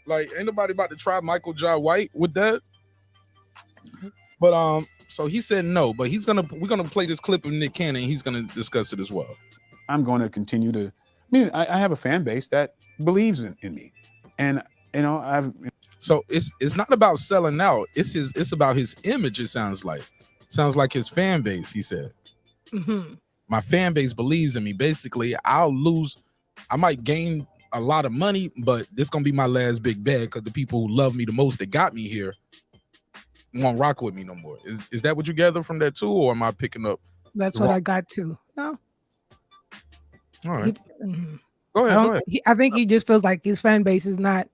Like ain't nobody about to try Michael Jai White with that. But so he said no, but we're gonna play this clip of Nick Cannon. He's gonna discuss it as well. I'm going to continue to. I mean, I have a fan base that believes in me, and you know So it's not about selling out. It's about his image. It sounds like his fan base. He said. Mm-hmm. My fan base believes in me. Basically, I might gain a lot of money, but this gonna be my last big bag because the people who love me the most that got me here won't rock with me no more. Is that what you gather from that too, or am I picking up? That's what I got too. No. All right. Go ahead. Go ahead. I think he just feels like his fan base is not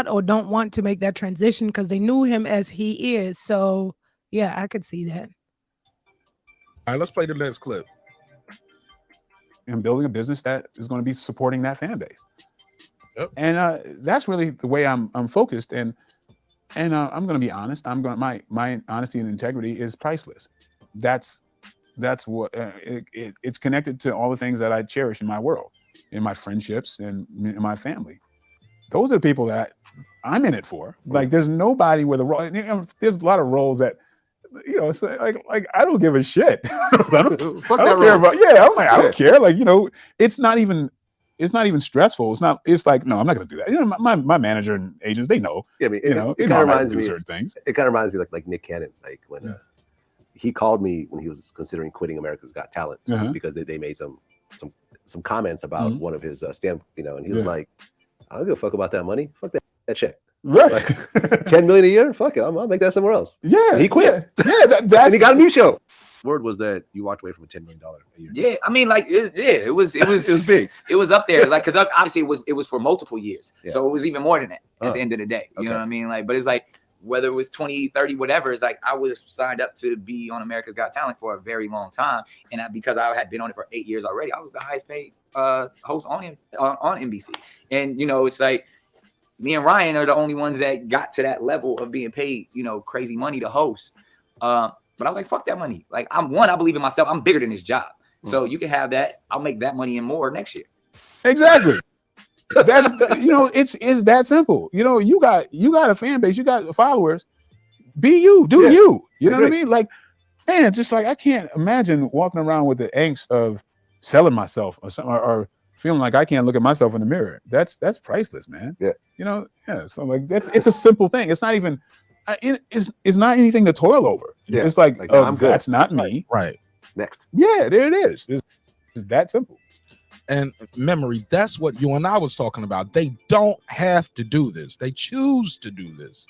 or don't want to make that transition because they knew him as he is. So yeah, I could see that. All right, let's play the next clip. And building a business that is going to be supporting that fan base. Yep. And that's really the way I'm focused. And I'm going to be honest. My honesty and integrity is priceless. That's what it's connected to all the things that I cherish in my world, in my friendships, and in my family. Those are the people that I'm in it for. Like, there's nobody with a role. There's a lot of roles that. It's like I don't give a shit. I don't care about. Yeah, I'm like I don't care. Like it's not even stressful. It's like no, I'm not gonna do that. My manager and agents, they know. Yeah, I mean, it kind of reminds me certain things. It kind of reminds me like Nick Cannon, like when he called me when he was considering quitting America's Got Talent because they made some comments about one of his and he was like, I don't give a fuck about that money. Fuck that check. Right, like, $10 million a year. Fuck it, I'll make that somewhere else. Yeah, and he quit. Yeah, that's and he got a new show. Word was that you walked away from a $10 million a year. Yeah, I mean, like, it was it was big. It was up there, like, because obviously it was for multiple years, Yeah. so it was even more than that at the end of the day. You know what I mean? Like, but it's like whether it was 20, 30, whatever. It's like I was signed up to be on America's Got Talent for a very long time, and because I had been on it for 8 years already, I was the highest paid host on NBC, and it's like. Me and Ryan are the only ones that got to that level of being paid, crazy money to host. But I was like, fuck that money. Like I believe in myself. I'm bigger than this job. So you can have that. I'll make that money and more next year. Exactly. That's it's that simple. You got a fan base, you got followers. Be you, do you. You know what I mean? Like, man, just like I can't imagine walking around with the angst of selling myself or something or feeling like I can't look at myself in the mirror. That's priceless, man. Yeah. So like it's a simple thing. It's not even it's not anything to toil over. Yeah. It's like no, I'm good. That's not me. Right. Next. Yeah, there it is. It's that simple. And memory, that's what you and I was talking about. They don't have to do this. They choose to do this.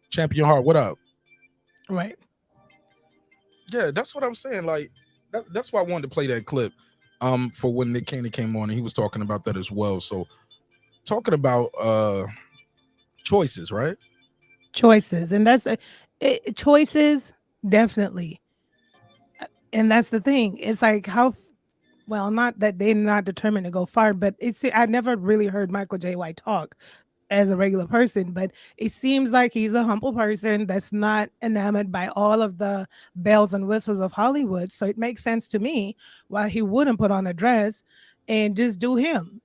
Champion Heart, what up? Right. Yeah, that's what I'm saying. Like that's why I wanted to play that clip for when Nick Cannon came on and he was talking about that as well. So talking about choices, right? Choices. And that's choices, definitely. And that's the thing. It's like not that they're not determined to go far, but I never really heard Michael Jai White talk as a regular person, but it seems like he's a humble person that's not enamored by all of the bells and whistles of Hollywood. So it makes sense to me why he wouldn't put on a dress and just do him,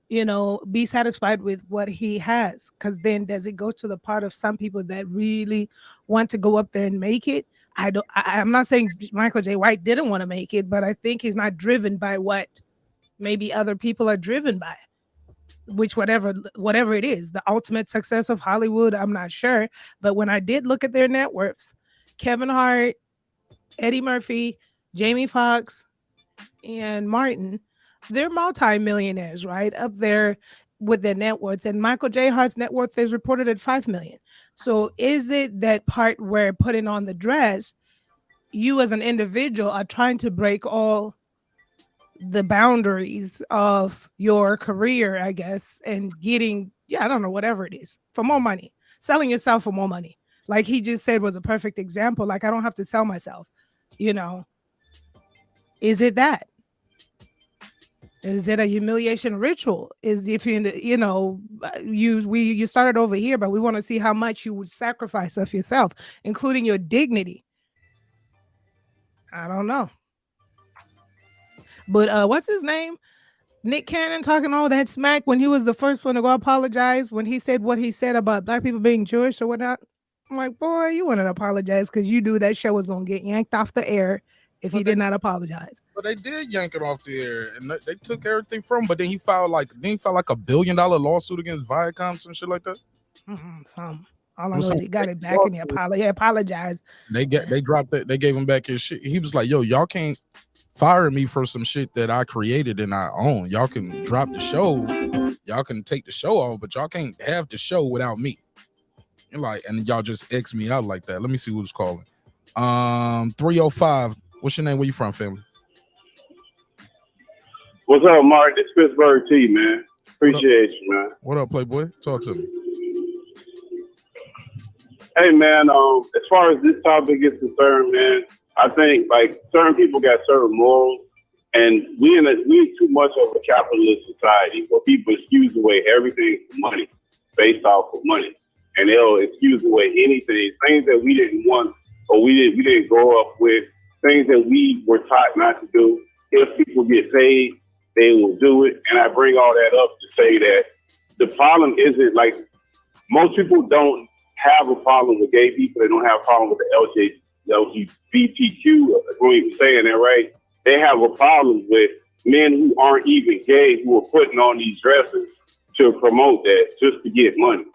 be satisfied with what he has. Because then does it go to the part of some people that really want to go up there and make it? I'm not saying Michael Jai White didn't want to make it, but I think he's not driven by what maybe other people are driven by. Which whatever it is, the ultimate success of Hollywood, I'm not sure. But when I did look at their net worths, Kevin Hart, Eddie Murphy, Jamie Foxx, and Martin, they're multi-millionaires, right? Up there with their net worths. And Michael J. Hart's net worth is reported at $5 million. So is it that part where putting on the dress, you as an individual are trying to break all the boundaries of your career, I guess, and getting, I don't know, whatever it is, for more money, selling yourself for more money. Like he just said was a perfect example. Like, I don't have to sell myself, Is it that? Is it a humiliation ritual? Is if you started over here, but we want to see how much you would sacrifice of yourself, including your dignity. I don't know. But what's his name? Nick Cannon talking all that smack when he was the first one to go apologize when he said what he said about black people being Jewish or whatnot. I'm like, boy, you want to apologize because you knew that show was going to get yanked off the air if he did not apologize. But they did yank it off the air, and they took everything from him. But then he filed like $1 billion lawsuit against Viacom, some shit like that. All I know is he got it back and he apologized. They dropped it. They gave him back his shit. He was like, "Yo, y'all can't fire me for some shit that I created and I own. Y'all can drop the show, y'all can take the show off, but y'all can't have the show without me." And y'all just X me out like that. Let me see who's calling. 305. What's your name? Where you from, family? What's up, Mark? It's Pittsburgh T, man. Appreciate you, man. What up, Playboy? Talk to me. Hey, man. As far as this topic is concerned, man, I think like certain people got certain morals, and we too much of a capitalist society where people excuse away everything for money, based off of money, and they'll excuse away anything, things that we didn't want or we didn't grow up with, things that we were taught not to do. If people get paid, they will do it. And I bring all that up to say that the problem isn't like most people don't have a problem with gay people. They don't have a problem with the LGBTQ, who even saying that right. They have a problem with men who aren't even gay who are putting on these dresses to promote that just to get money.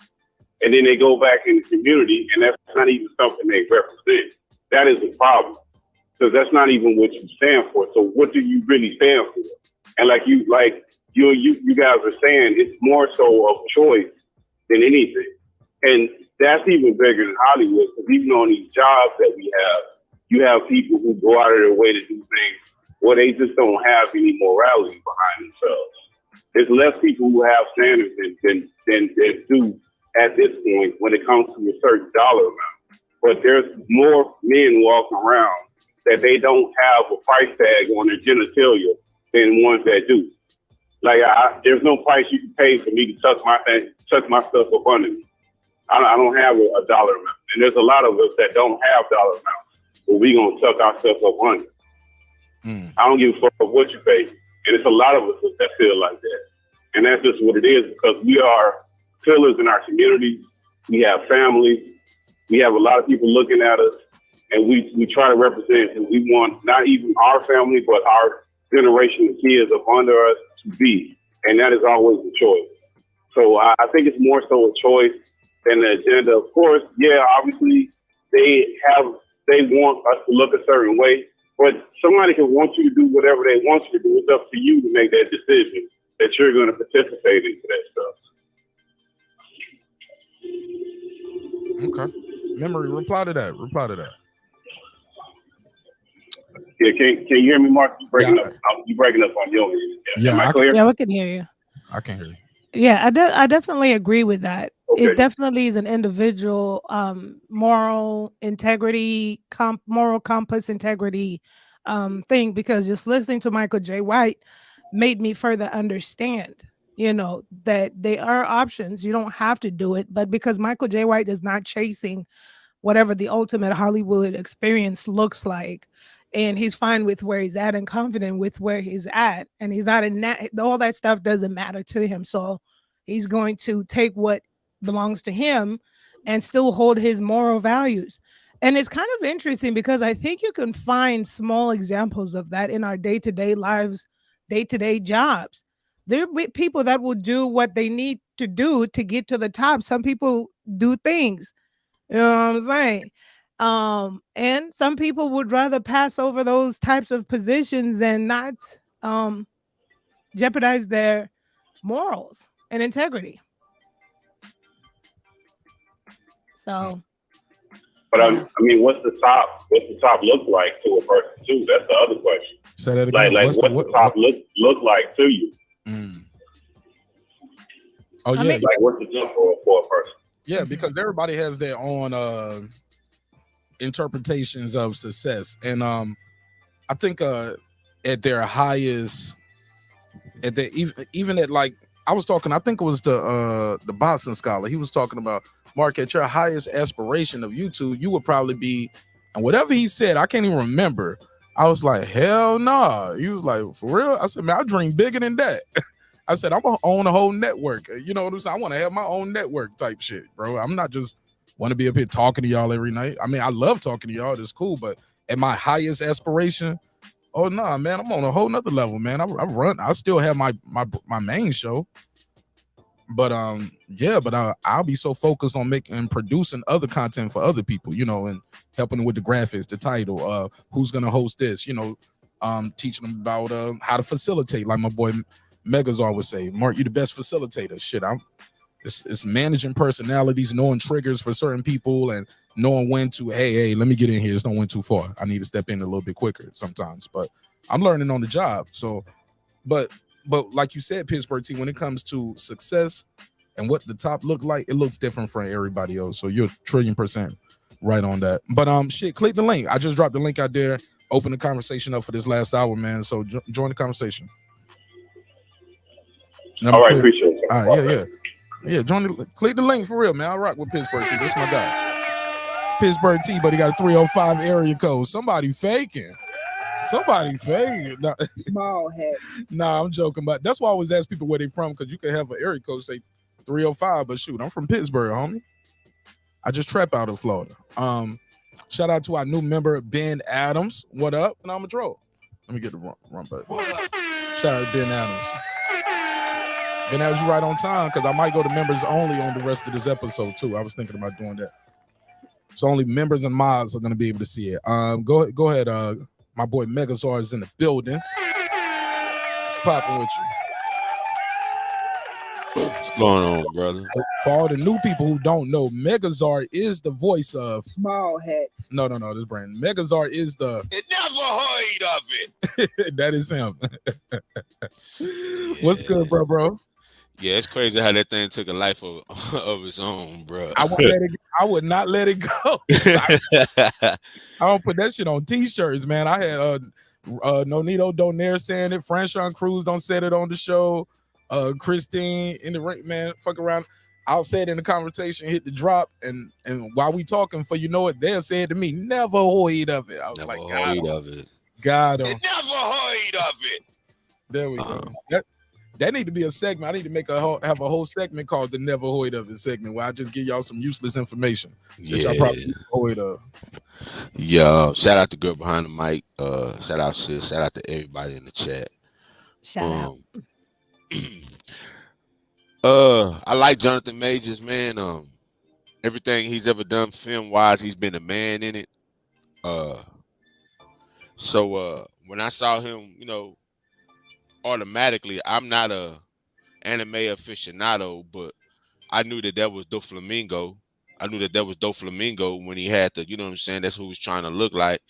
And then they go back in the community and that's not even something they represent. That is a problem because that's not even what you stand for. So what do you really stand for? And like you guys are saying, it's more so of choice than anything. And that's even bigger than Hollywood because even on these jobs that we have, you have people who go out of their way to do things where they just don't have any morality behind themselves. There's less people who have standards than do at this point when it comes to a certain dollar amount. But there's more men walking around that they don't have a price tag on their genitalia than ones that do. Like there's no price you can pay for me to tuck my stuff up under me. I don't have a dollar amount. And there's a lot of us that don't have dollar amounts, but we gonna tuck our stuff up under. I don't give a fuck what you pay. And it's a lot of us that feel like that. And that's just what it is because we are pillars in our communities. We have families. We have a lot of people looking at us and we try to represent who we want, not even our family, but our generation of kids up under us to be. And that is always a choice. So I think it's more so a choice than the agenda. Of course, yeah, obviously they want us to look a certain way, but somebody can want you to do whatever they want you to do. It's up to you to make that decision that you're going to participate into that stuff. Okay. Memory, reply to that. Yeah, can you hear me, Mark? You breaking up? You breaking up on your end? Yeah, am I clear? Yeah, we can hear you. I can hear you. Yeah, I definitely agree with that. Okay. It definitely is an individual moral integrity, moral compass integrity thing, because just listening to Michael J. White made me further understand, that there are options. You don't have to do it, but because Michael J. White is not chasing whatever the ultimate Hollywood experience looks like, and he's fine with where he's at and confident with where he's at, and he's not in that, all that stuff doesn't matter to him. So he's going to take what belongs to him and still hold his moral values. And it's kind of interesting because I think you can find small examples of that in our day-to-day lives, day-to-day jobs. There are people that will do what they need to do to get to the top. Some people do things, you know what I'm saying? And some people would rather pass over those types of positions and not jeopardize their morals and integrity. So, but I mean, what's the top look like to a person too? That's the other question. Say that again. Like what's the top look like to you? Oh yeah, like what's the jump for a person? Yeah, because everybody has their own interpretations of success, and I think at their highest, even at like I was talking, I think it was the Boston scholar. He was talking about, Mark, at your highest aspiration of YouTube, you would probably be, and whatever he said, I can't even remember. I was like, hell nah. He was like, for real? I said, man, I dream bigger than that. I said, I'm gonna own a whole network. You know what I'm saying? I want to have my own network type shit, bro. I'm not just want to be up here talking to y'all every night. I mean, I love talking to y'all. It's cool, but at my highest aspiration, oh nah, man, I'm on a whole nother level, man. I still have my main show. But yeah, but I'll be so focused on making and producing other content for other people, you know, and helping them with the graphics, the title, who's gonna host this, you know, teaching them about how to facilitate, like my boy Megazar would say. Mark, you the best facilitator. Shit, it's managing personalities, knowing triggers for certain people, and knowing when to, hey, let me get in here. It's not went too far. I need to step in a little bit quicker sometimes. But I'm learning on the job. So, but like you said, Pittsburgh T, when it comes to success and what the top look like, it looks different from everybody else. So you're 1,000,000,000% right on that. But shit, click the link. I just dropped the link out there. Open the conversation up for this last hour, man. So join the conversation. All right, appreciate it. All right, yeah. Click the link for real, man. I rock with Pittsburgh T. This is my guy. Pittsburgh T, but he got a 305 area code. Somebody faking. Nah. Small hat. Nah, I'm joking, but that's why I always ask people where they from, because you can have an area code say 305, but shoot, I'm from Pittsburgh, homie. I just trap out of Florida. Shout out to our new member, Ben Adams. What up? And I'm a troll. Let me get the run button. Shout out to Ben Adams. Ben Adams, you right on time, because I might go to members only on the rest of this episode too. I was thinking about doing that. So only members and mods are gonna be able to see it. Go ahead. My boy Megazar is in the building. What's popping with you? What's going on, brother? For all the new people who don't know, Megazar is the voice of Small hats. No, this brand. Megazar is the. You never heard of it. That is him. What's good, bro? Yeah, it's crazy how that thing took a life of its own, bro. I would not let it go. I don't put that shit on t-shirts, man. I had Nonito Donaire saying it. Franchon Cruz don't said it on the show. Christine in the ring, man. Fuck around. I'll say it in the conversation, hit the drop, and while we talking, for you know what, they'll say it to me. Never heard of it. I was never like, heard of it. God, You never heard of it. There we go. That need to be a segment. I need to have a whole segment called the Never Heard of It segment, where I just give y'all some useless information that y'all probably never heard of. Yeah, shout out to girl behind the mic. Shout out sis. Shout out to everybody in the chat. Shout out. I like Jonathan Majors, man. Everything he's ever done film wise, he's been a man in it. So when I saw him, you know, automatically, I'm not a anime aficionado, but I knew that was Doflamingo. I knew that was Doflamingo when he had the, you know what I'm saying? That's who he was trying to look like.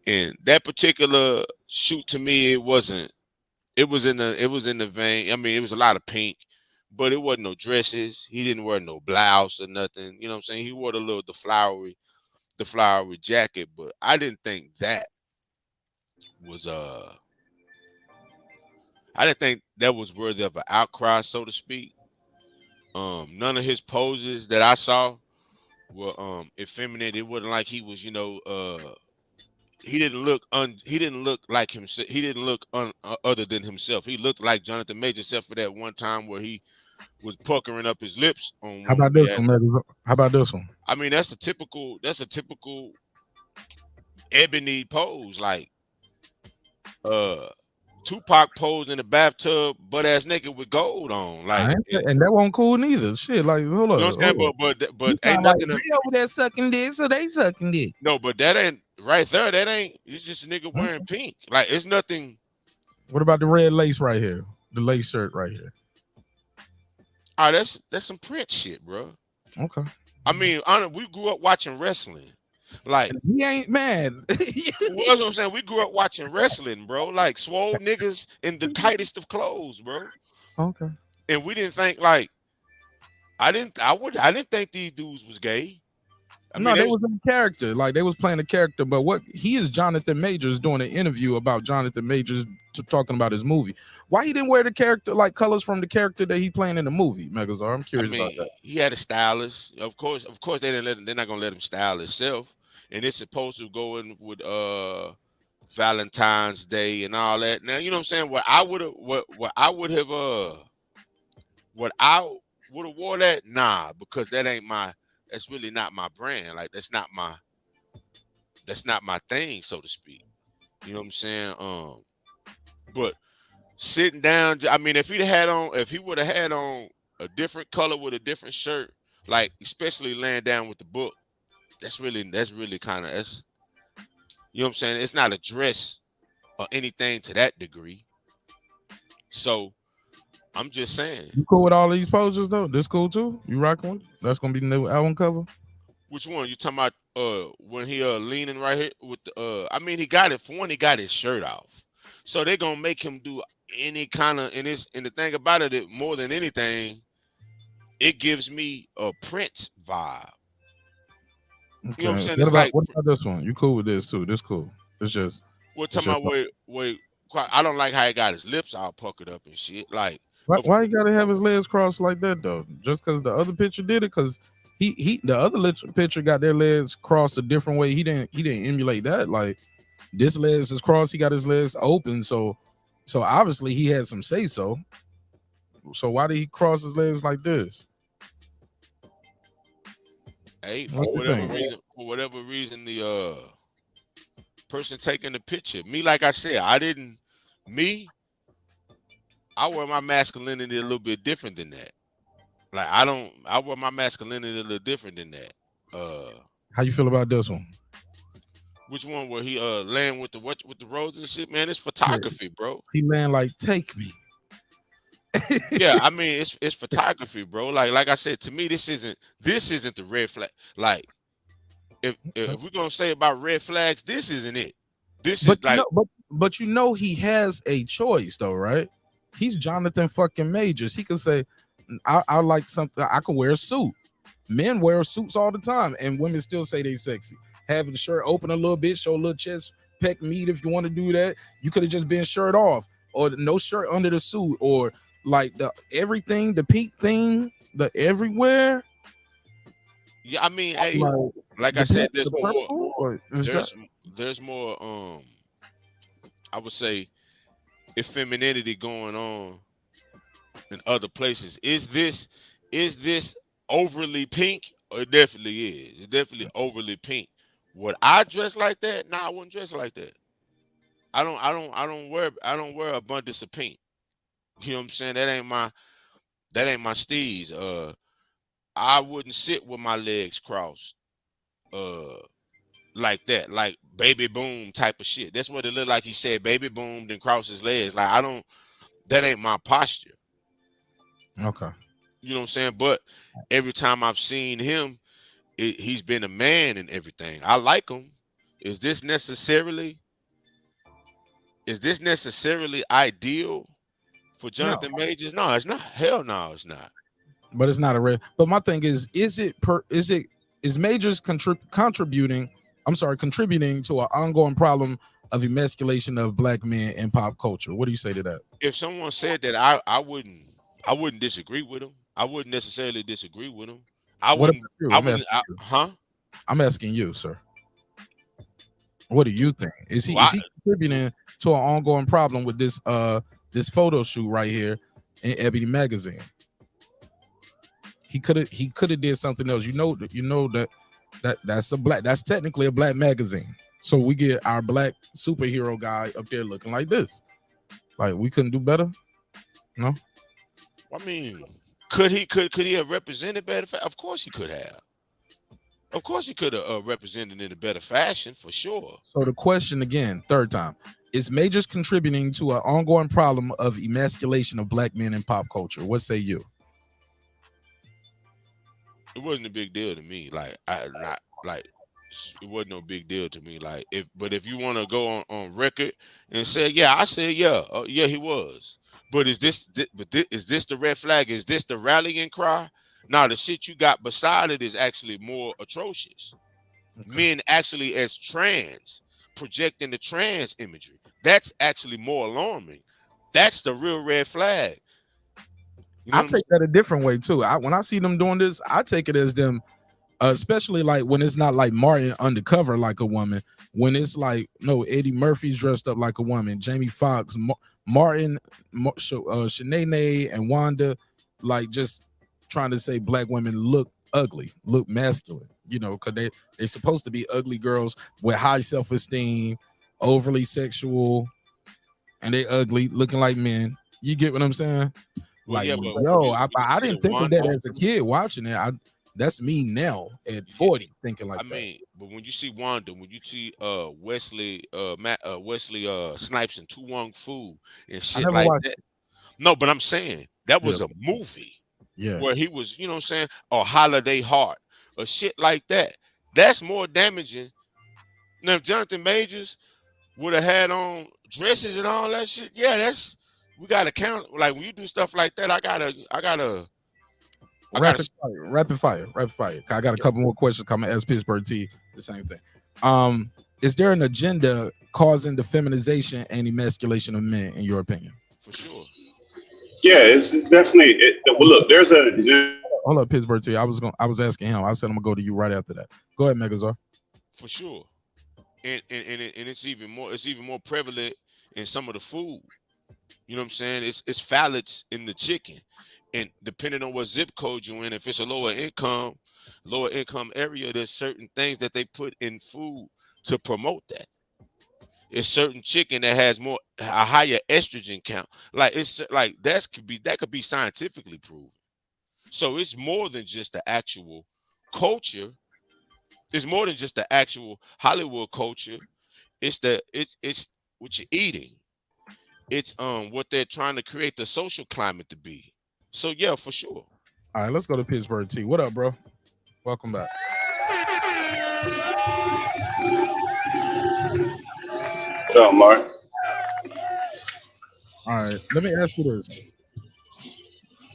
And that particular shoot, to me, it was in the vein. I mean, it was a lot of pink, but it wasn't no dresses. He didn't wear no blouse or nothing. You know what I'm saying? He wore the flowery jacket, but I didn't think that was I didn't think that was worthy of an outcry, so to speak. None of his poses that I saw were effeminate. It wasn't like he was, you know, he didn't look like himself. He didn't look other than himself. He looked like Jonathan Major, except for that one time where he was puckering up his lips on. How about this one, man? How about this one? I mean, that's a typical Ebony pose, like Tupac pose in the bathtub, butt ass naked with gold on, like, and that wasn't cool neither. Shit, like, hold on. You know what I'm saying? But ain't nothing. Like, over there sucking dick, so they sucking dick. No, but that ain't right there. That ain't. It's just a nigga wearing pink. Like, it's nothing. What about the red lace right here? The lace shirt right here. Oh, that's some Prince shit, bro. Okay. I mean, we grew up watching wrestling. Like, he ain't mad. That's what I'm saying. We grew up watching wrestling, bro. Like, swole niggas in the tightest of clothes, bro. Okay. And we didn't think, like, I didn't think these dudes was gay. No, they was in character. Like, they was playing a character. But what he is, Jonathan Majors, doing an interview about Jonathan Majors talking about his movie. Why he didn't wear the character, like colors from the character that he playing in the movie, Megazar? I'm curious about that. He had a stylist. Of course, they didn't let him. They're not gonna let him style himself. And it's supposed to go in with Valentine's Day and all that. Now, you know what I'm saying? What I would have wore that? Nah, because that's really not my brand. Like that's not my thing, so to speak. You know what I'm saying? But sitting down, I mean, if he would have had on a different color with a different shirt, like especially laying down with the book, that's really kind of, that's, you know what I'm saying? It's not a dress or anything to that degree. So I'm just saying. You cool with all these poses though? This cool too? You rocking with? That's gonna be the new album cover. Which one you talking about? When he leaning right here with the I mean, he got his shirt off, so they're gonna make him do any kind of, and the thing about it, more than anything, it gives me a Prince vibe. Okay. You know what I'm saying? What about this one? You cool with this too? This cool. It's just. What talking about? Wait. I don't like how he got his lips all puckered up and shit. Like, Why you gotta have his legs crossed like that though? Just because the other picture did it? Because the other picture got their legs crossed a different way. He didn't emulate that. Like this legs is crossed. He got his legs open. So obviously he had some say so. So why did he cross his legs like this? Hey, for whatever reason, the person taking the picture, me, like I said, I wear my masculinity a little bit different than that. Like I wear my masculinity a little different than that. How you feel about this one? Which one where he laying with the rose and shit, man? It's photography, bro. He laying like, take me. Yeah, I mean it's photography, bro. Like I said, to me, this isn't the red flag. Like if we're gonna say about red flags, this isn't it. But you know he has a choice though, right? He's Jonathan fucking Majors. He could say, I like something. I could wear a suit. Men wear suits all the time, and women still say they sexy. Having the shirt open a little bit, show a little chest, peck meat if you want to do that. You could have just been shirt off, or no shirt under the suit, or like the everything, the pink thing, the everywhere. Yeah, I mean, hey, like I said, there's more. I would say, femininity going on in other places. Is this overly pink? It definitely is. It's definitely overly pink. Would I dress like that? Nah, I wouldn't dress like that. I don't wear abundance of pink. You know what I'm saying? That ain't my steez. I wouldn't sit with my legs crossed like that, like baby boom type of shit. That's what it looked like. He said baby boom, then cross his legs. Like that ain't my posture. Okay. You know what I'm saying? But every time I've seen him, he's been a man and everything. I like him. Is this necessarily ideal for Jonathan Majors? No, it's not. Hell no, it's not. But it's not a red. But my thing is Majors contributing to an ongoing problem of emasculation of black men in pop culture? What do you say to that? If someone said that, I wouldn't disagree with him. I wouldn't necessarily disagree with him. I'm asking you, sir. What do you think? Is he contributing to an ongoing problem with this photo shoot right here in Ebony magazine? He could have did something else. You know that's technically a black magazine. So we get our black superhero guy up there looking like this. Like we couldn't do better? No. I mean, could he have represented better? Of course he could have. Of course he could have represented in a better fashion, for sure. So the question again, third time, is Majors contributing to an ongoing problem of emasculation of black men in pop culture? What say you? It wasn't a big deal to me. It wasn't no big deal to me. If you want to go on record and say, yeah, I said, yeah, he was. But is this the red flag? Is this the rallying cry? Now the shit you got beside it is actually more atrocious. Okay. Men actually as trans projecting the trans imagery. That's actually more alarming. That's the real red flag. I take that a different way too. When I see them doing this, I take it as them especially like when it's not like Martin undercover like a woman. When it's like no, Eddie Murphy's dressed up like a woman, Jamie Foxx, Martin, Shanae, and Wanda, like just trying to say black women look ugly, look masculine. You know, because they're supposed to be ugly girls with high self-esteem, overly sexual, and they ugly, looking like men. You get what I'm saying? Well, Like, yeah, but yo, you I didn't think of Wanda, that as a kid watching it. That's me now at 40 thinking like I mean, but when you see Wanda, when you see Wesley Snipes and Tu Wong Fu and I shit never like watched that. No, but I'm saying that was Yeah. a movie Yeah. where he was, you know what I'm saying, or Holiday Heart or shit like that. That's more damaging. Now, if Jonathan Majors would have had on dresses and all that shit, yeah, we gotta count. Like when you do stuff like that, I gotta. Rapid fire. I got a couple more questions coming as Pittsburgh T. The same thing. Is there an agenda causing the feminization and emasculation of men, in your opinion? For sure. Yeah, it's definitely. Well, look, there's a. Hold up, Pittsburgh T. I was asking him. I said I'm gonna go to you right after that. Go ahead, Megazar. For sure. And it's even more prevalent in some of the food. You know what I'm saying? It's phthalates in the chicken. And depending on what zip code you're in, if it's a lower income area, there's certain things that they put in food to promote that. It's certain chicken that has a higher estrogen count. Like it's like that could be scientifically proven. So it's more than just the actual culture. It's more than just the actual Hollywood culture. It's what you're eating. It's what they're trying to create the social climate to be. So yeah, for sure. All right, let's go to Pittsburgh T. What up, bro? Welcome back. What up, Mark? All right, let me ask you this.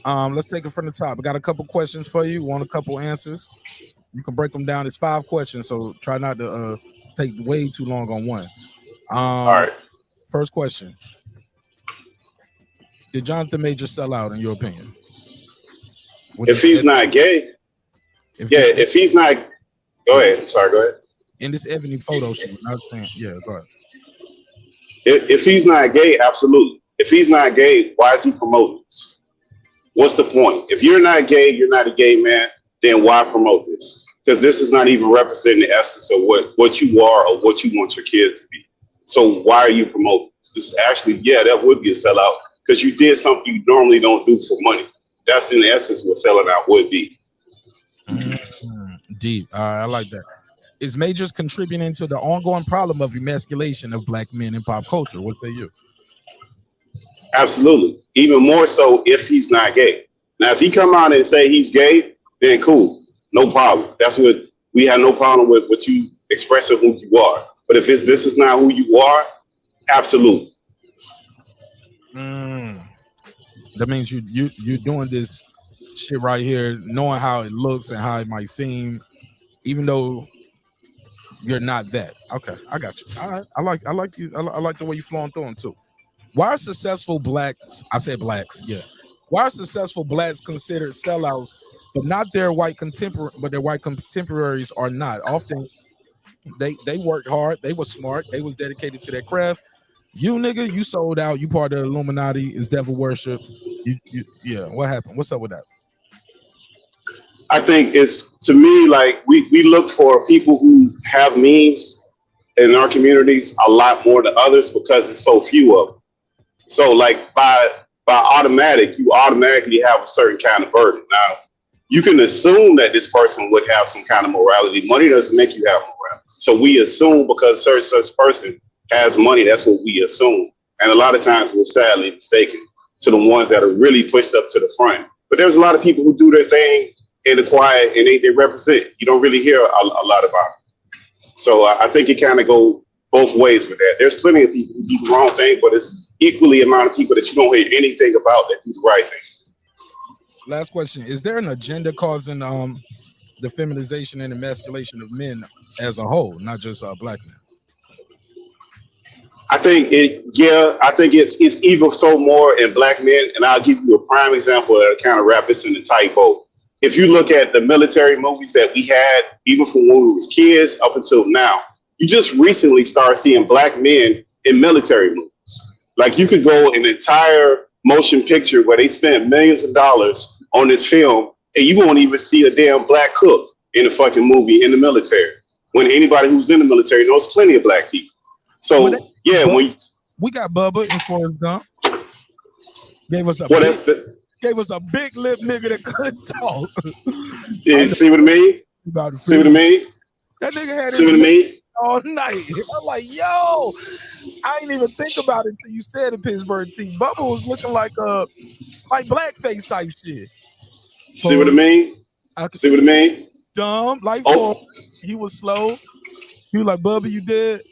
Let's take it from the top. I got a couple questions for you. Want a couple answers? You can break them down. It's 5 questions, so try not to take way too long on one. All right. First question. Did Jonathan Majors sell out, in your opinion? If he's not gay, if he's not, go ahead. Sorry, go ahead. In this Ebony photo shoot, not saying, yeah, go ahead. If he's not gay, absolutely. If he's not gay, why is he promoting this? What's the point? If you're not gay, you're not a gay man, then why promote this? Because this is not even representing the essence of what you are or what you want your kids to be. So why are you promoting this? This is actually, that would be a sellout because you did something you normally don't do for money. That's in essence what selling out would be. Deep. I like that. Is Majors contributing to the ongoing problem of emasculation of black men in pop culture? What say you? Absolutely. Even more so if he's not gay. Now, if he come out and say he's gay, then cool. No problem. That's what we have no problem with what you expressing who you are. But if this is not who you are, absolutely. That means you're doing this shit right here, knowing how it looks and how it might seem, even though you're not that. Okay, I got you. All right, I like you. I like the way you flowing through them too. Why are successful blacks? I said blacks. Yeah. Why are successful blacks considered sellouts, but not their white contemporaries are not? Often they worked hard. They were smart. They was dedicated to their craft. You nigga, you sold out. You part of the Illuminati. Is devil worship. Yeah. What happened? What's up with that? I think it's, to me, like we look for people who have means in our communities a lot more than others because there's so few of them. So like by automatic, you automatically have a certain kind of burden. Now, you can assume that this person would have some kind of morality. Money doesn't make you have morality. So we assume because such person has money, that's what we assume. And a lot of times we're sadly mistaken to the ones that are really pushed up to the front. But there's a lot of people who do their thing in the quiet and they represent. You don't really hear a lot about it. So I think it kind of go both ways with that. There's plenty of people who do the wrong thing, but it's equally amount of people that you don't hear anything about that do the right thing. Last question. Is there an agenda causing the feminization and emasculation of men as a whole, not just black men? I think it's even so more in black men, and I'll give you a prime example that'll kind of wrap this in a tight bow. if you look at the military movies that we had, even from when we was kids up until now, you just recently start seeing black men in military movies. Like you could go an entire motion picture where they spent millions of dollars on this film, and you won't even see a damn black cook in a fucking movie in the military. When anybody who's in the military knows plenty of black people. So yeah, when we got Bubba in Forrest Gump, gave us a big lip nigga that couldn't talk. Yeah, see what I mean? See what I mean? That nigga had see what I mean? All night. I'm like, yo, I didn't even think about it until you said it, Pittsburgh T. Bubba was looking like blackface type shit. See what I mean? See what I mean? Dumb, like Forrest. He was slow. He was like, Bubba, you dead?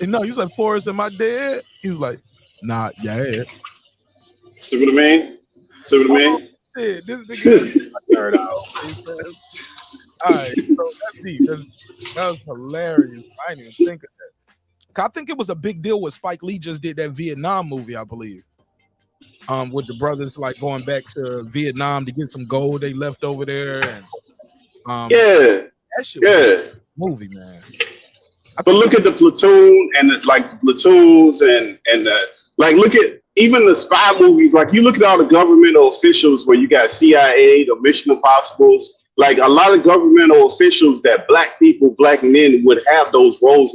And no, he was like, Forrest, am I dead? He was like, nah, yeah. See what I mean? See what I mean? Shit, this nigga third out. All right, so that's deep. That was hilarious. I didn't even think of that. I think it was a big deal when Spike Lee just did that Vietnam movie, I believe. With the brothers like going back to Vietnam to get some gold they left over there, and that shit was a movie, man. But look at the platoon and the platoons and like look at even the spy movies. Like you look at all the governmental officials where you got CIA, the Mission Impossibles. Like a lot of governmental officials that black people, black men would have those roles,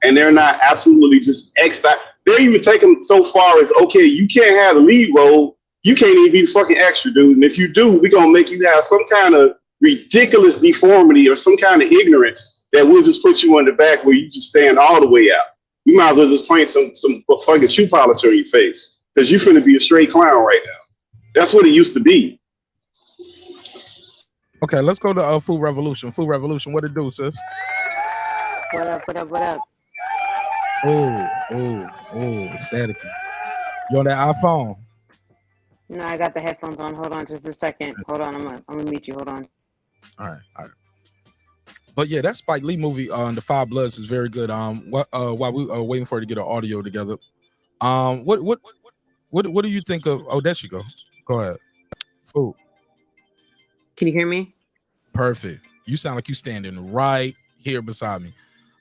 and they're not absolutely just X'd out. They're even taking so far as, okay, you can't have the lead role. You can't even be the fucking extra dude. And if you do, we're going to make you have some kind of ridiculous deformity or some kind of ignorance that we'll just put you on the back where you just stand all the way out. You might as well just paint some fucking shoe polish on your face because you're finna be a straight clown right now. That's what it used to be. Okay, let's go to Food Revolution. Food Revolution, what it do, sis? What up, what up, what up? Oh, staticky. You on that iPhone? No, I got the headphones on. Hold on just a second. Hold on, I'm gonna meet you. Hold on. All right. But yeah, that Spike Lee movie on The Five Bloods is very good. While we are waiting for it to get an audio together. What do you think of? Oh, there she go. Go ahead. Food. Can you hear me? Perfect. You sound like you standing right here beside me.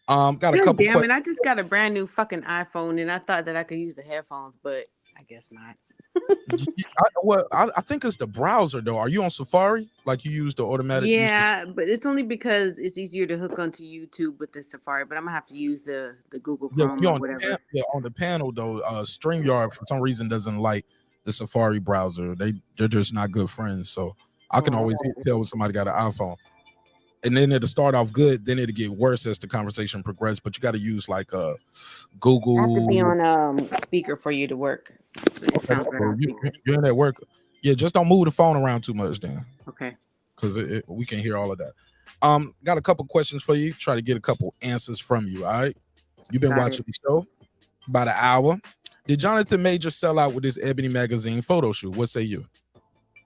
Got a God couple. Damn it! I just got a brand new fucking iPhone, and I thought that I could use the headphones, but I guess not. I think it's the browser though. Are you on Safari? Like you use the automatic? Yeah, but it's only because it's easier to hook onto YouTube with the Safari. But I'm gonna have to use the Google Chrome or whatever. On the panel though, StreamYard for some reason doesn't like the Safari browser. They're just not good friends. So I can always tell when somebody got an iPhone. And then it'll start off good, then it'll get worse as the conversation progresses. But you got to use like Google. I have to be on speaker for you to work. It sounds better. You're in that work. Yeah, just don't move the phone around too much, then. Okay. Because we can hear all of that. Got a couple questions for you. Try to get a couple answers from you. All right. You've been watching the show about an hour. Did Jonathan Major sell out with his Ebony magazine photo shoot? What say you?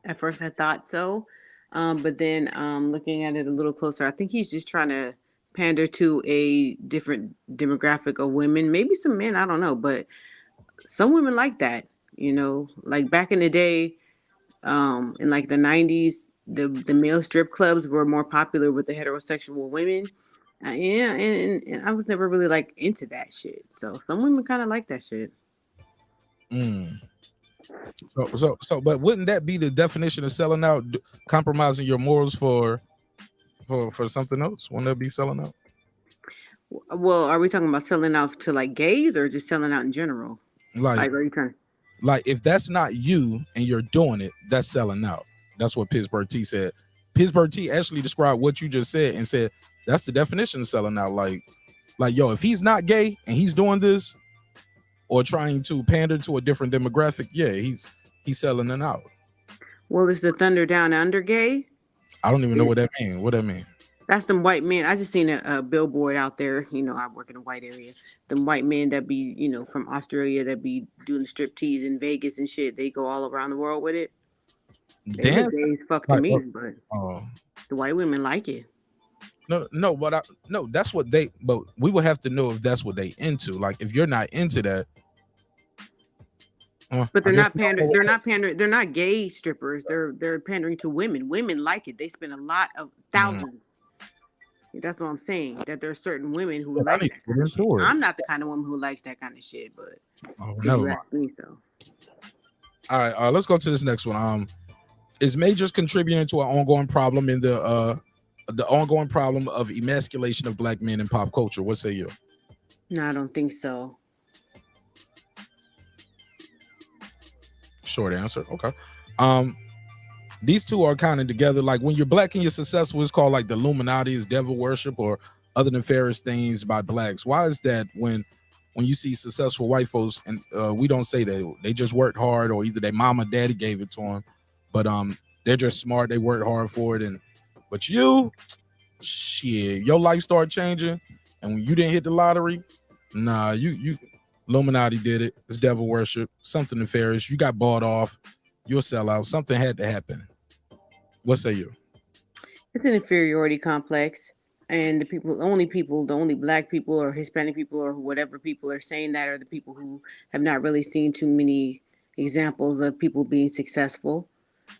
At first, I thought so. But then looking at it a little closer, I think he's just trying to pander to a different demographic of women, maybe some men, I don't know, but some women like that, like back in the day, in like the 90s, the male strip clubs were more popular with the heterosexual women. And I was never really like into that shit. So some women kind of like that shit. So, but wouldn't that be the definition of selling out? Compromising your morals for something else? Wouldn't that be selling out? Well, are we talking about selling out to like gays or just selling out in general? Like are you trying? Like if that's not you and you're doing it, that's selling out. That's what Pittsburgh T said. Pittsburgh T actually described what you just said and said that's the definition of selling out. Like yo, if he's not gay and he's doing this or trying to pander to a different demographic, yeah, he's selling it out. Well, is the Thunder Down Under gay? I don't even know what that means. What that mean? That's them white men. I just seen a billboard out there. I work in a white area. Them white men that be, from Australia that be doing strip tease in Vegas and shit. They go all around the world with it. They look gay as fuck to me, but the white women like it. No, but that's what but we would have to know if that's what they into. Like if you're not into that, But they're not pandering. They're not pandering. They're not gay strippers. They're pandering to women. Women like it. They spend a lot of thousands. That's what I'm saying. That there are certain women who like that kind of shit. I'm not the kind of woman who likes that kind of shit, but if never you mind. ask me, so. All right, let's go to this next one. Is majors contributing to an ongoing problem in the ongoing problem of emasculation of black men in pop culture? What say you? No, I don't think so. Short answer. Okay. These two are kind of together. Like when you're black and you're successful, it's called like the illuminati, is devil worship or other nefarious things by blacks. Why is that when you see successful white folks and we don't say that they just worked hard or either their mama, daddy gave it to them, but they're just smart, they worked hard for it, but you, shit, your life started changing, and when you didn't hit the lottery, nah, you Illuminati did it. It's devil worship, something nefarious. You got bought off. You'll sell out. Something had to happen. What say you? It's an inferiority complex, and the only black people or Hispanic people or whatever people are saying that are the people who have not really seen too many examples of people being successful,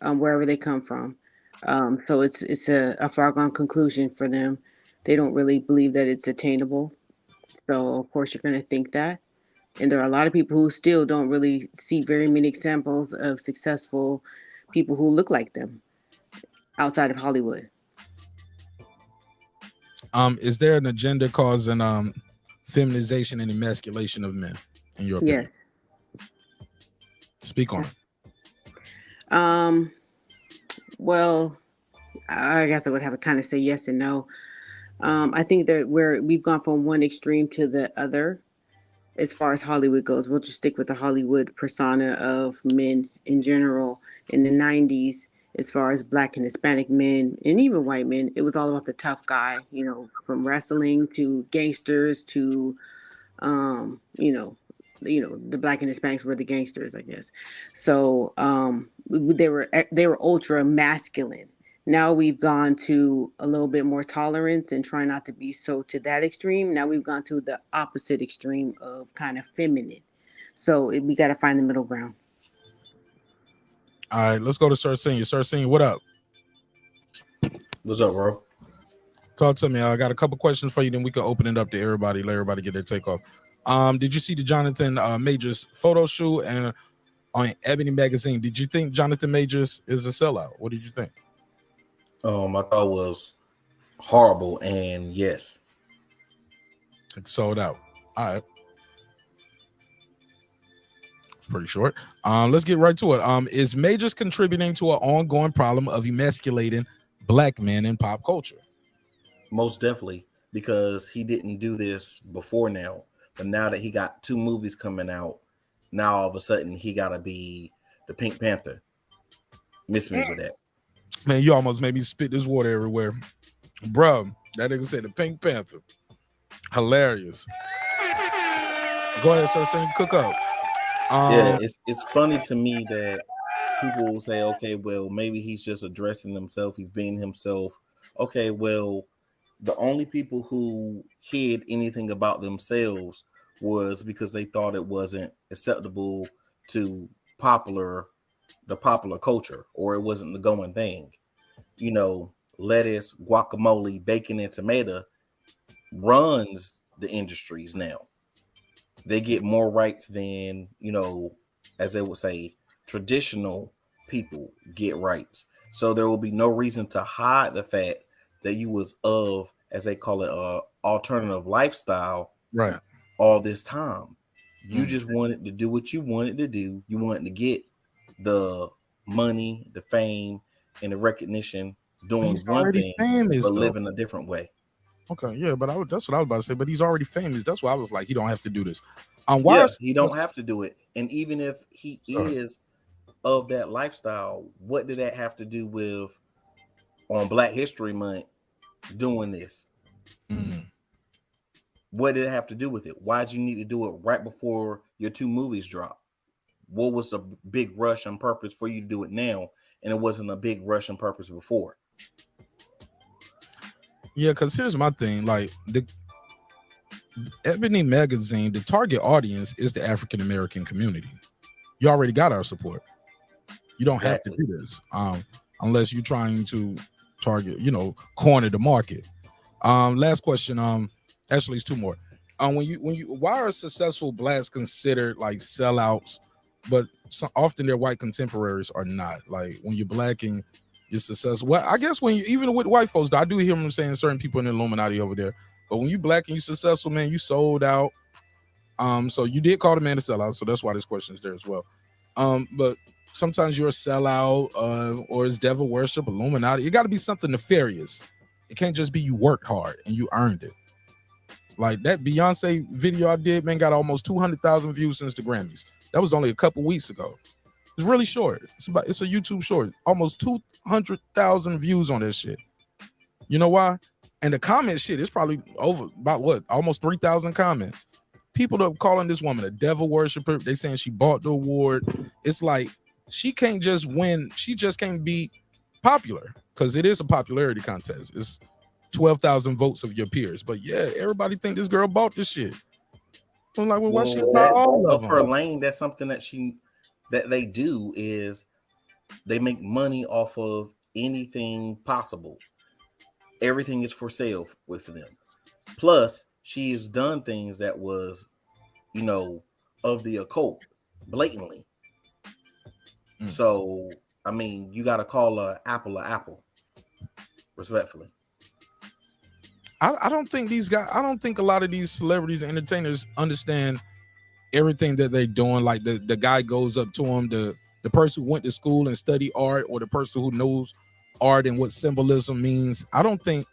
wherever they come from. So it's a foregone conclusion for them. They don't really believe that it's attainable. So of course you're going to think that. And there are a lot of people who still don't really see very many examples of successful people who look like them outside of Hollywood. Is there an agenda causing feminization and emasculation of men, in your opinion? Yes. Speak on it. Well, I guess I would have to kind of say yes and no. I think that we've gone from one extreme to the other. As far as Hollywood goes, we'll just stick with the Hollywood persona of men in general. In the 90s, as far as black and Hispanic men and even white men, it was all about the tough guy, from wrestling to gangsters to, the black and Hispanics were the gangsters, I guess. So they were ultra masculine. Now we've gone to a little bit more tolerance and try not to be so to that extreme. Now we've gone to the opposite extreme of kind of feminine. So we got to find the middle ground. All right, let's go to Sir Senior. Sir Senior, what up? What's up, bro? Talk to me. I got a couple questions for you, then we can open it up to everybody, let everybody get their take off. Did you see the Jonathan Majors photo shoot and on Ebony magazine? Did you think Jonathan Majors is a sellout? What did you think? I thought it was horrible, and yes, it's sold out. All right, it's pretty short. Let's get right to it. Is Majors contributing to an ongoing problem of emasculating black men in pop culture? Most definitely, because he didn't do this before now, but now that he got 2 movies coming out, now all of a sudden he gotta be the Pink Panther. Miss me with that. Man, you almost made me spit this water everywhere. Bro, that nigga said the Pink Panther. Hilarious. Go ahead, sir. Say cook up. Yeah, it's funny to me that people will say, okay, well, maybe he's just addressing himself. He's being himself. Okay, well, the only people who hid anything about themselves was because they thought it wasn't acceptable to the popular culture, or it wasn't the going thing. Lettuce, guacamole, bacon, and tomato runs the industries now. They get more rights than, as they would say, traditional people get rights. So there will be no reason to hide the fact that you was of, as they call it, alternative lifestyle, right? All this time, you just wanted to do what you wanted to do. You wanted to get the money, the fame, and the recognition doing one thing, famous, but living a different way. Okay, yeah, but that's what I was about to say. But he's already famous. That's why I was like, he don't have to do this. He don't have to do it. And even if he is of that lifestyle, what did that have to do with on Black History Month doing this? What did it have to do with it? Why'd you need to do it right before your 2 movies drop? What was the big rush on purpose for you to do it now, and it wasn't a big rush on purpose before? Yeah, because here's my thing. Like, the Ebony magazine, the target audience is the African American community. you already got our support. You don't have to Exactly. do this unless you're trying to target, corner the market. Last question. Actually, it's two more. Why are successful blacks considered like sellouts, but often their white contemporaries are not? Like when you're black and you're successful. Well, I guess even with white folks, I do hear them saying certain people in the Illuminati over there. But when you black and you successful, man, you sold out. So you did call the man a sellout, so that's why this question is there as well. But sometimes you're a sellout, or it's devil worship, Illuminati. It got to be something nefarious. It can't just be you worked hard and you earned it. Like that Beyonce video I did, man, got almost 200,000 views since the Grammys. That was only a couple weeks ago. It's really short. It's a YouTube short. Almost 200,000 views on this shit. You know why? And the comment shit is probably almost 3,000 comments. People are calling this woman a devil worshiper. They saying she bought the award. It's like she can't just win. She just can't be popular because it is a popularity contest. It's 12,000 votes of your peers. But yeah, everybody think this girl bought this shit. I'm like, well, why she buy all of them? Her lane. That's something that they do is they make money off of anything possible. Everything is for sale with them. Plus, she has done things that was, of the occult blatantly. So, I mean, you got to call an apple, respectfully. I don't think a lot of these celebrities and entertainers understand everything that they're doing. Like the guy goes up to him, the person who went to school and studied art, or the person who knows art and what symbolism means. I don't think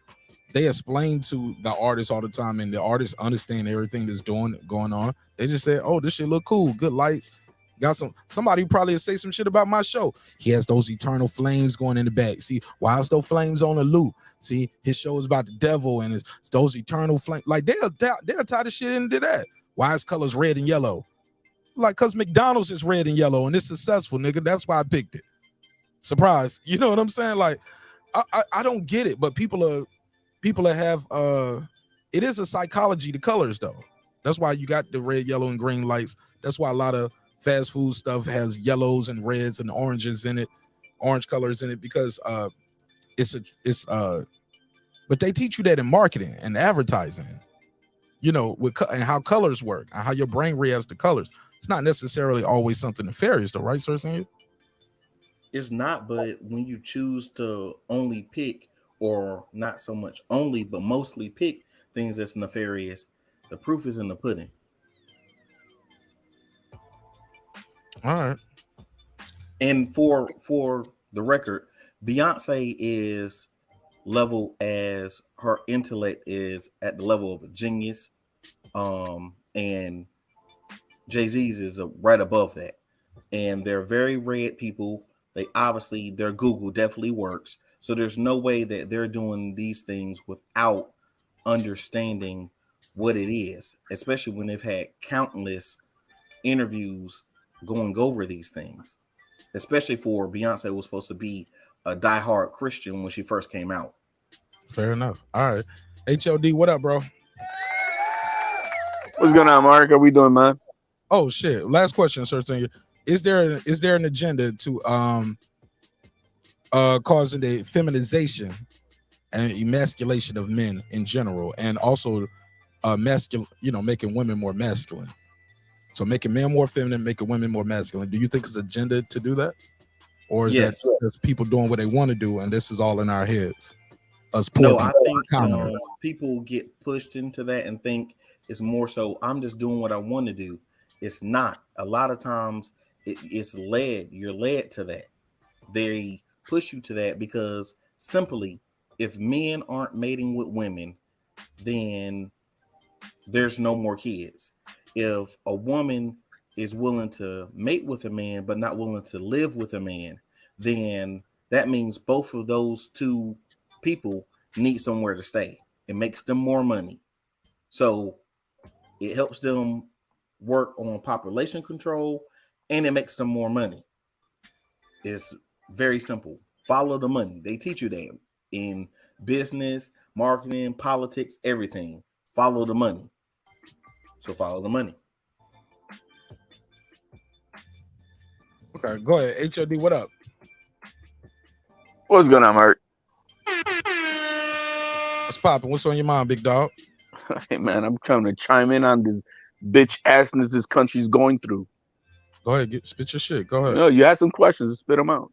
they explain to the artist all the time, and the artists understand everything that's going on. They just say, "Oh, this shit look cool, good lights." Got somebody probably say some shit about my show. He has those eternal flames going in the back. See, why is those flames on a loop? See, his show is about the devil and it's those eternal flames. Like they'll tie the shit into that. Why is colors red and yellow? Like, cause McDonald's is red and yellow and it's successful, nigga. That's why I picked it. Surprise. You know what I'm saying? Like, I don't get it, but people have it is a psychology to colors though. That's why you got the red, yellow, and green lights. That's why a lot of fast food stuff has yellows and reds and oranges in it, orange colors in it, because but they teach you that in marketing and advertising, and how colors work and how your brain reacts to colors. It's not necessarily always something nefarious though, right, Sir Senior? It's not, but when you choose to only pick, or not so much only, but mostly pick things that's nefarious, the proof is in the pudding. All right. And for the record, Beyonce is level as her intellect is at the level of a genius, and Jay-Z's is right above that. And they're very read people. Their Google definitely works. So there's no way that they're doing these things without understanding what it is, especially when they've had countless interviews going over these things, especially for Beyonce was supposed to be a diehard Christian when she first came out. Fair enough. All right. HLD, what up, bro? What's going on, Mark? How we doing, man? Oh shit. Last question, Sir Senior. Is there an agenda to causing the feminization and emasculation of men in general, and also making women more masculine? So making men more feminine, making women more masculine. Do you think it's an agenda to do that? Or is that just people doing what they want to do and this is all in our heads? Us poor No, I people, think people get pushed into that and think it's more so I'm just doing what I want to do. It's not. A lot of times you're led to that. They push you to that because simply if men aren't mating with women, then there's no more kids. If a woman is willing to mate with a man but not willing to live with a man, then that means both of those two people need somewhere to stay. It makes them more money. So it helps them work on population control and it makes them more money. It's very simple. Follow the money. They teach you that in business, marketing, politics, everything. Follow the money. So follow the money. Okay, go ahead. HOD, what up? What's going on, Mark? What's popping? What's on your mind, big dog? Hey, man, I'm trying to chime in on this bitch assness this country's going through. Go ahead, spit your shit. Go ahead. No, you had some questions, spit them out.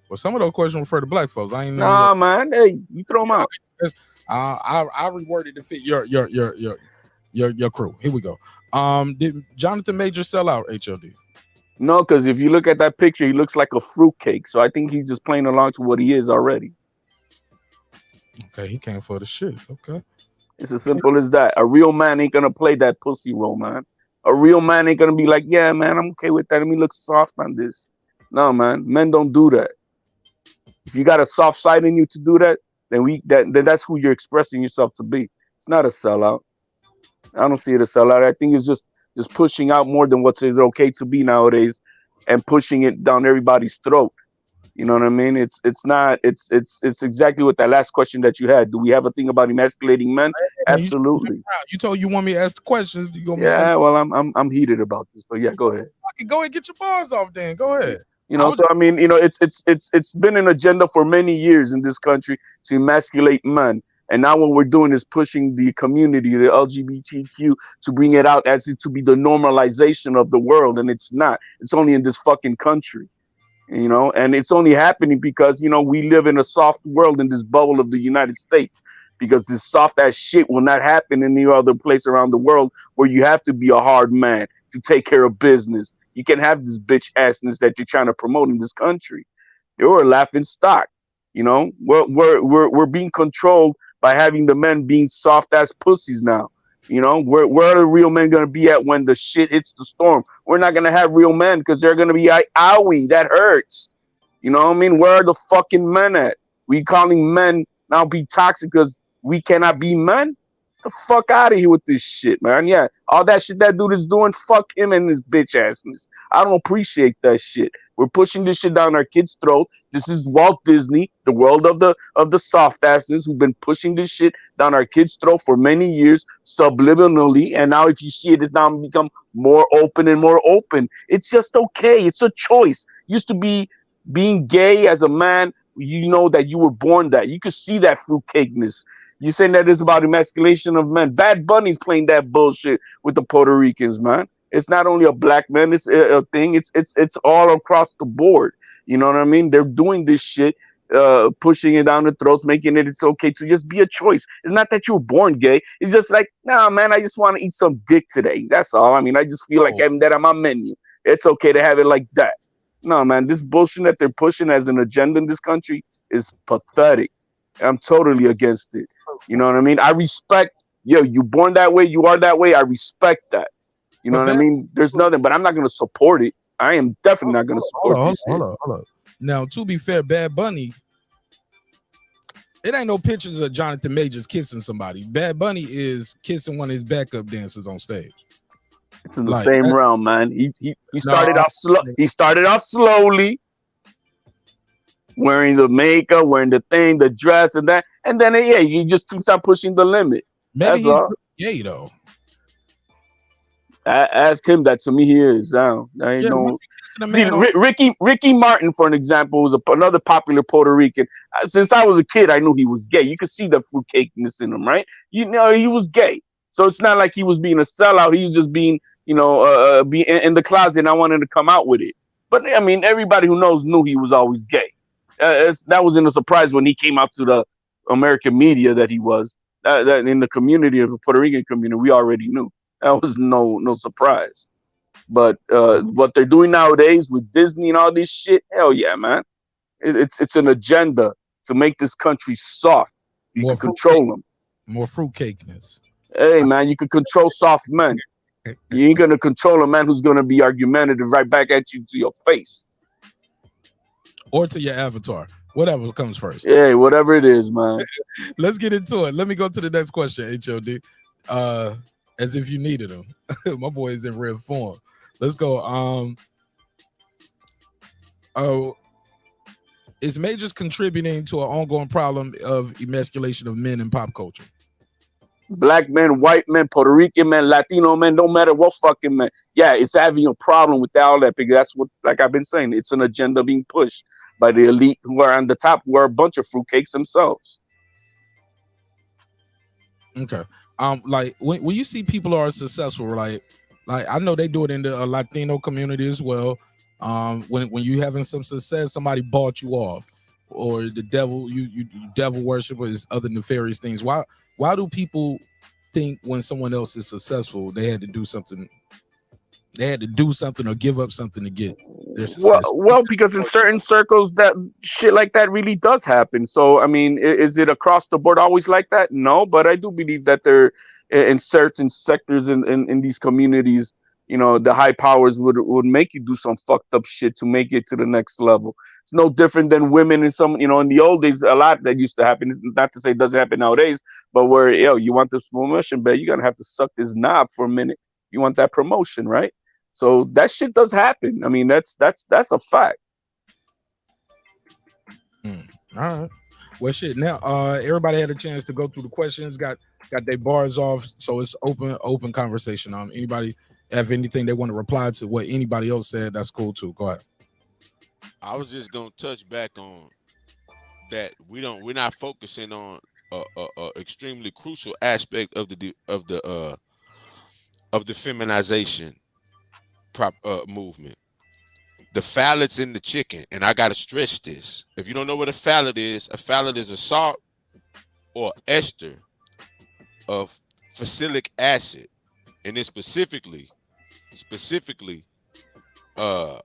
Well, some of those questions refer to black folks. I ain't know. Nah, man. Hey, you throw them out. I reworded to fit your crew. Here we go. Did Jonathan Major sell out, HOD? No, because if you look at that picture, he looks like a fruitcake. So I think he's just playing along to what he is already. Okay, he came for the shits. Okay. It's as simple as that. A real man ain't gonna play that pussy role, man. A real man ain't gonna be like, yeah, man, I'm okay with that. Let me look soft on this. No, man, men don't do that. If you got a soft side in you to do that, then that's who you're expressing yourself to be. It's not a sellout. I don't see it as a sellout. I think it's just pushing out more than what is okay to be nowadays, and pushing it down everybody's throat. You know what I mean? It's exactly what that last question that you had. Do we have a thing about emasculating men? Absolutely. You told you want me to ask the questions. Well, I'm heated about this, but yeah, go ahead. I can go ahead and get your bars off then. Go ahead. It's been an agenda for many years in this country to emasculate men. And now what we're doing is pushing the community, the LGBTQ, to bring it out as it to be the normalization of the world. And it's not. It's only in this fucking country. And it's only happening because, we live in a soft world in this bubble of the United States, because this soft ass shit will not happen in any other place around the world where you have to be a hard man to take care of business. You can't have this bitch assness that you're trying to promote in this country. You're a laughing stock. We're being controlled by having the men being soft ass pussies now. Where are the real men going to be at when the shit hits the storm? We're not going to have real men because they're going to be owie, that hurts. You know what I mean? Where are the fucking men at? We calling men now be toxic because we cannot be men? The fuck out of here with this shit, man. Yeah, all that shit that dude is doing, fuck him and his bitch assness. I don't appreciate that shit. We're pushing this shit down our kids' throat. This is Walt Disney, the world of the soft asses who've been pushing this shit down our kids' throat for many years, subliminally. And now if you see it, it's now become more open and more open. It's just okay. It's a choice. Used to be being gay as a man, that you were born that. You could see that fruitcakeness. You saying that it's about emasculation of men. Bad Bunny's playing that bullshit with the Puerto Ricans, man. It's not only a black man, it's a thing. It's all across the board. You know what I mean? They're doing this shit, pushing it down the throats, making it's okay to just be a choice. It's not that you were born gay. It's just like, nah, man, I just want to eat some dick today. That's all. I mean, I just feel like having that on my menu. It's okay to have it like that. No, man, this bullshit that they're pushing as an agenda in this country is pathetic. I'm totally against it. You know what I mean? I respect, you born that way, you are that way. I respect that. You know what I mean? There's nothing, but I'm not going to support it. I am definitely not going to support this shit. Hold on. Now, to be fair, Bad Bunny, it ain't no pictures of Jonathan Majors kissing somebody. Bad Bunny is kissing one of his backup dancers on stage. It's in the same realm, man. He started off slow. He started off slowly, wearing the makeup, wearing the thing, the dress, and that, and then he just keeps on pushing the limit. Maybe That's all. Gay though. I asked him that. To me, he is. I ain't no. Ricky Martin, for an example, was another popular Puerto Rican. Since I was a kid, I knew he was gay. You could see the fruitcakeness in him, right? He was gay. So it's not like he was being a sellout. He was just being, being in the closet, and I wanted to come out with it. But I mean, everybody who knows knew he was always gay. That wasn't a surprise when he came out to the American media that he was. That in the community of the Puerto Rican community, we already knew. That was no surprise. But what they're doing nowadays with Disney and all this shit, hell yeah, man. It's an agenda to make this country soft. You can control them. More fruitcakeness. Hey, man, you can control soft men. You ain't going to control a man who's going to be argumentative right back at you to your face. Or to your avatar. Whatever comes first. Yeah, whatever it is, man. Let's get into it. Let me go to the next question, HOD. As if you needed him. My boy is in red form. Let's go. Is Majors contributing to an ongoing problem of emasculation of men in pop culture? Black men, white men, Puerto Rican men, Latino men, no matter what fucking man. Yeah, it's having a problem with all that because that's what, like I've been saying, it's an agenda being pushed by the elite who are on the top, who are a bunch of fruitcakes themselves. Okay. Like when you see people are successful, like I know they do it in the Latino community as well. When you having some success, somebody bought you off, or the devil, you devil worship, or this other nefarious things. Why do people think when someone else is successful, they had to do something? They had to do something or give up something to get their success. Well, because in certain circles, that shit like that really does happen. So, I mean, is it across the board always like that? No, but I do believe that there, in certain sectors in these communities, you know, the high powers would make you do some fucked up shit to make it to the next level. It's no different than women in some, you know, in the old days, a lot that used to happen. Not to say it doesn't happen nowadays, but where, you want this promotion, but you're gonna have to suck this knob for a minute. You want that promotion, right? So that shit does happen. I mean, that's a fact. All right. Well, shit. Now, everybody had a chance to go through the questions. Got their bars off, so it's open conversation. Anybody have anything they want to reply to what anybody else said? That's cool too. Go ahead. I was just gonna touch back on that. We're not focusing on a extremely crucial aspect of the feminization movement. The phthalates in the chicken, and I gotta stress this. If you don't know what a phthalate is a salt or ester of physic acid, and it's specifically a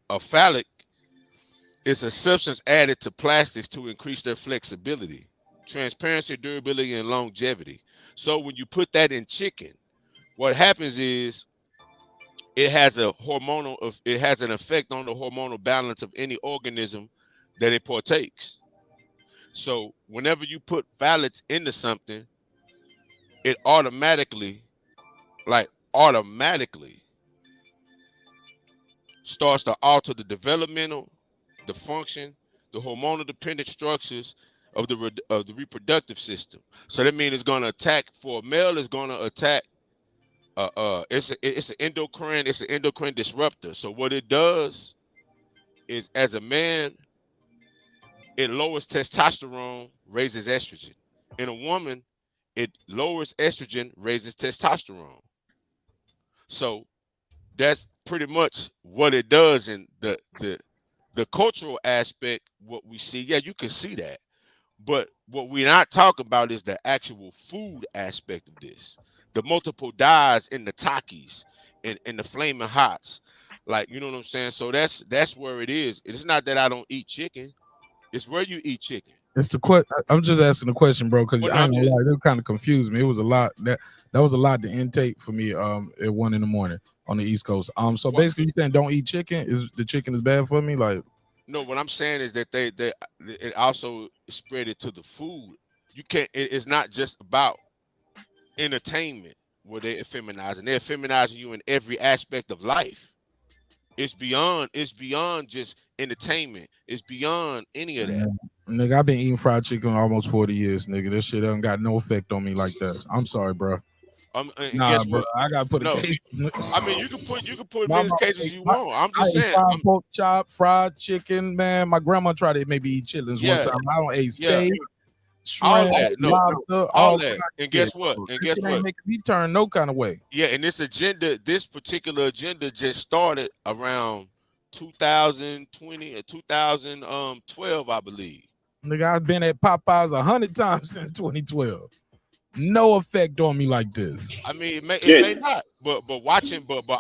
phthalate is a substance added to plastics to increase their flexibility, transparency, durability, and longevity. So when you put that in chicken, what happens is it has an effect on the hormonal balance of any organism that it partakes. So whenever you put phthalates into something, it automatically starts to alter the developmental, the function, the hormonal dependent structures of the reproductive system. So that means it's going to attack, for a male, it's going to attack. It's an endocrine disruptor. So what it does is, as a man, it lowers testosterone, raises estrogen. In a woman, it lowers estrogen, raises testosterone. So that's pretty much what it does. In the cultural aspect, what we see, yeah, you can see that. But what we're not talking about is the actual food aspect of this. The multiple dyes in the Takis and the flaming hots. Like, you know what I'm saying? So that's where it is. It's not that I don't eat chicken. It's where you eat chicken. It's the I'm just asking the question, bro, because I ain't gonna lie, it kind of confused me. It was a lot that was a lot to intake for me at 1 a.m. on the East Coast. So basically, you saying don't eat chicken? Is the chicken is bad for me? Like, no, what I'm saying is that it also spread it to the food. You can't. It's not just about entertainment where they're feminizing. They're feminizing you in every aspect of life. It's beyond just entertainment. It's beyond any of that. Nigga, I've been eating fried chicken almost 40 years, nigga. This shit hasn't got no effect on me like that. I'm sorry, bro. Nah, guess bro, I gotta put a case. I mean, you can put as many cases you want. I'm just saying. Fried pork chop, fried chicken, man. My grandma tried to maybe eat chitlins one time. I don't eat steak, shrimp, lobster, all that. And guess what? Ain't making me turn no kind of way. Yeah, and this particular agenda just started around 2020 or 2012, I believe. Nigga, I've been at Popeyes 100 times since 2012. No effect on me like this. I mean, it may not, but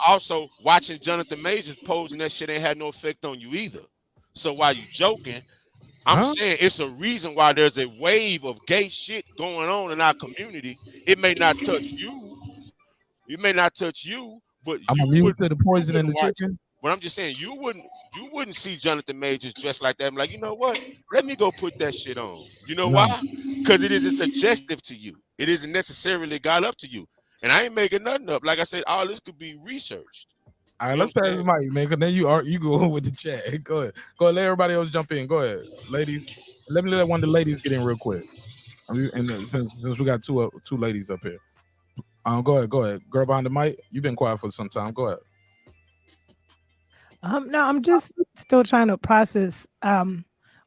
also watching Jonathan Majors posing that shit ain't had no effect on you either. So while you joking, I'm saying it's a reason why there's a wave of gay shit going on in our community. It may not touch you. It may not touch you, but I'm immune to the poison in the chicken. But I'm just saying you wouldn't see Jonathan Majors dressed like that. I'm like, you know what? Let me go put that shit on. You know why? Because it isn't suggestive to you. It isn't necessarily got up to you. And I ain't making nothing up. Like I said, all this could be researched. All right, let's pass the mic, man. Because then you go with the chat. Go ahead. Let everybody else jump in. Go ahead, ladies. Let one of the ladies get in real quick. And since we got two ladies up here, go ahead, girl behind the mic. You've been quiet for some time. Go ahead. No, I'm just still trying to process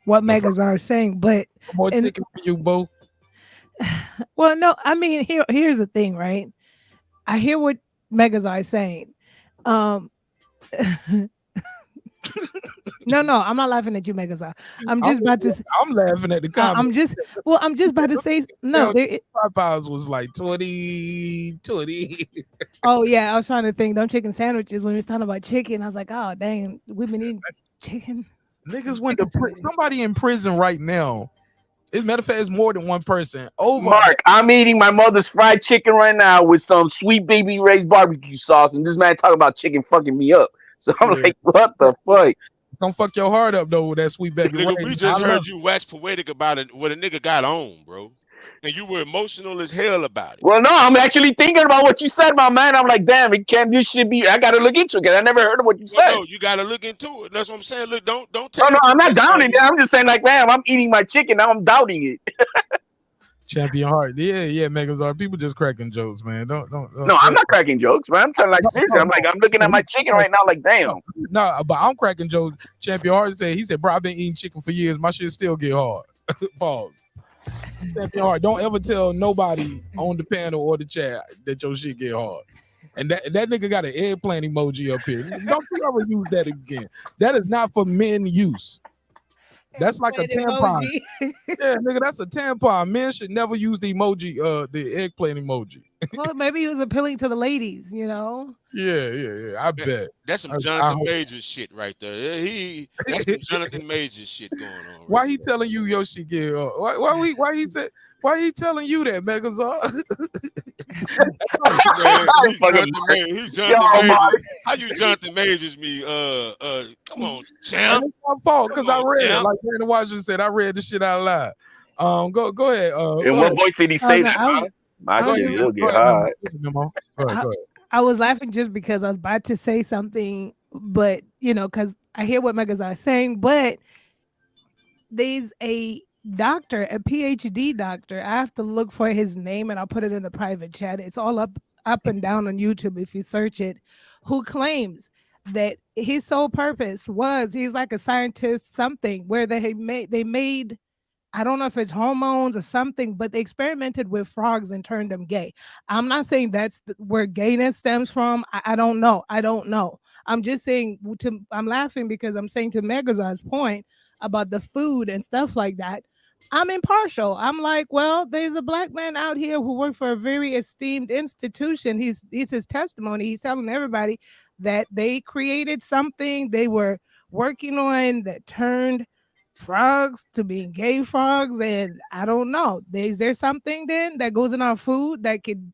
what Megas are saying, but more chicken for you, Bo. Well, no, I mean here's the thing, right? I hear what Megas are saying. No, I'm not laughing at you, Megazar. I'm just about to. I'm laughing at the comment. I'm just about to say no. Popeyes was like 20. Oh yeah, I was trying to think. Them chicken sandwiches when we was talking about chicken, I was like, oh dang, we've been eating chicken. Niggas went to somebody in prison right now. As a matter of fact, it's more than one person. Mark, I'm eating my mother's fried chicken right now with some Sweet Baby Ray's barbecue sauce, and this man talking about chicken fucking me up. So I'm like, what the fuck? Don't fuck your heart up though with that Sweet Baby Nigga, Ray. we just heard you wax poetic about it, what a nigga got on, bro. And you were emotional as hell about it. Well, no, I'm actually thinking about what you said, my man. I'm like, damn, it can't. This should be. I gotta look into it because I never heard of what you said. No, you gotta look into it. That's what I'm saying. Look, don't take. No, I'm not doubting it. I'm just saying, like, damn, I'm eating my chicken now. I'm doubting it. Champion Heart, yeah, Megazard. People just cracking jokes, man. Don't. No, I'm not cracking jokes, man. I'm telling, like, seriously. I'm like, I'm looking at my chicken right now, like, damn. No, but I'm cracking jokes. Champion Heart said, bro, I've been eating chicken for years. My shit still get hard. Pause. Champion Heart, don't ever tell nobody on the panel or the chat that your shit get hard. And that nigga got an eggplant emoji up here. Don't you ever use that again. That is not for men use. That's like a tampon. Yeah, nigga, that's a tampon. Men should never use the emoji, the eggplant emoji. Well, maybe he was appealing to the ladies, you know. Yeah. I bet that's some Jonathan Majors shit right there. That's some Jonathan Majors shit going on. Why he telling you your shit get? Why he telling you that, Megazord? He's Jonathan Majors. How you Jonathan Majors me? Come on, champ. It's my fault because I read it. Like Brandon Washington said, I read the shit out loud. Go ahead. In what voice did he say that? My shit will get hard. Go ahead. I was laughing just because I was about to say something, but you know, because I hear what Megas are saying, but there's a doctor, a PhD doctor. I have to look for his name and I'll put it in the private chat. It's all up and down on YouTube if you search it, who claims that his sole purpose was he's like a scientist, something where they made I don't know if it's hormones or something, but they experimented with frogs and turned them gay. I'm not saying that's where gayness stems from. I don't know. I'm just saying I'm laughing because I'm saying to Megazar's point about the food and stuff like that. I'm impartial. I'm like, well, there's a black man out here who worked for a very esteemed institution. It's his testimony. He's telling everybody that they created something they were working on that turned frogs to being gay frogs, and I don't know. Is there something then that goes in our food that could,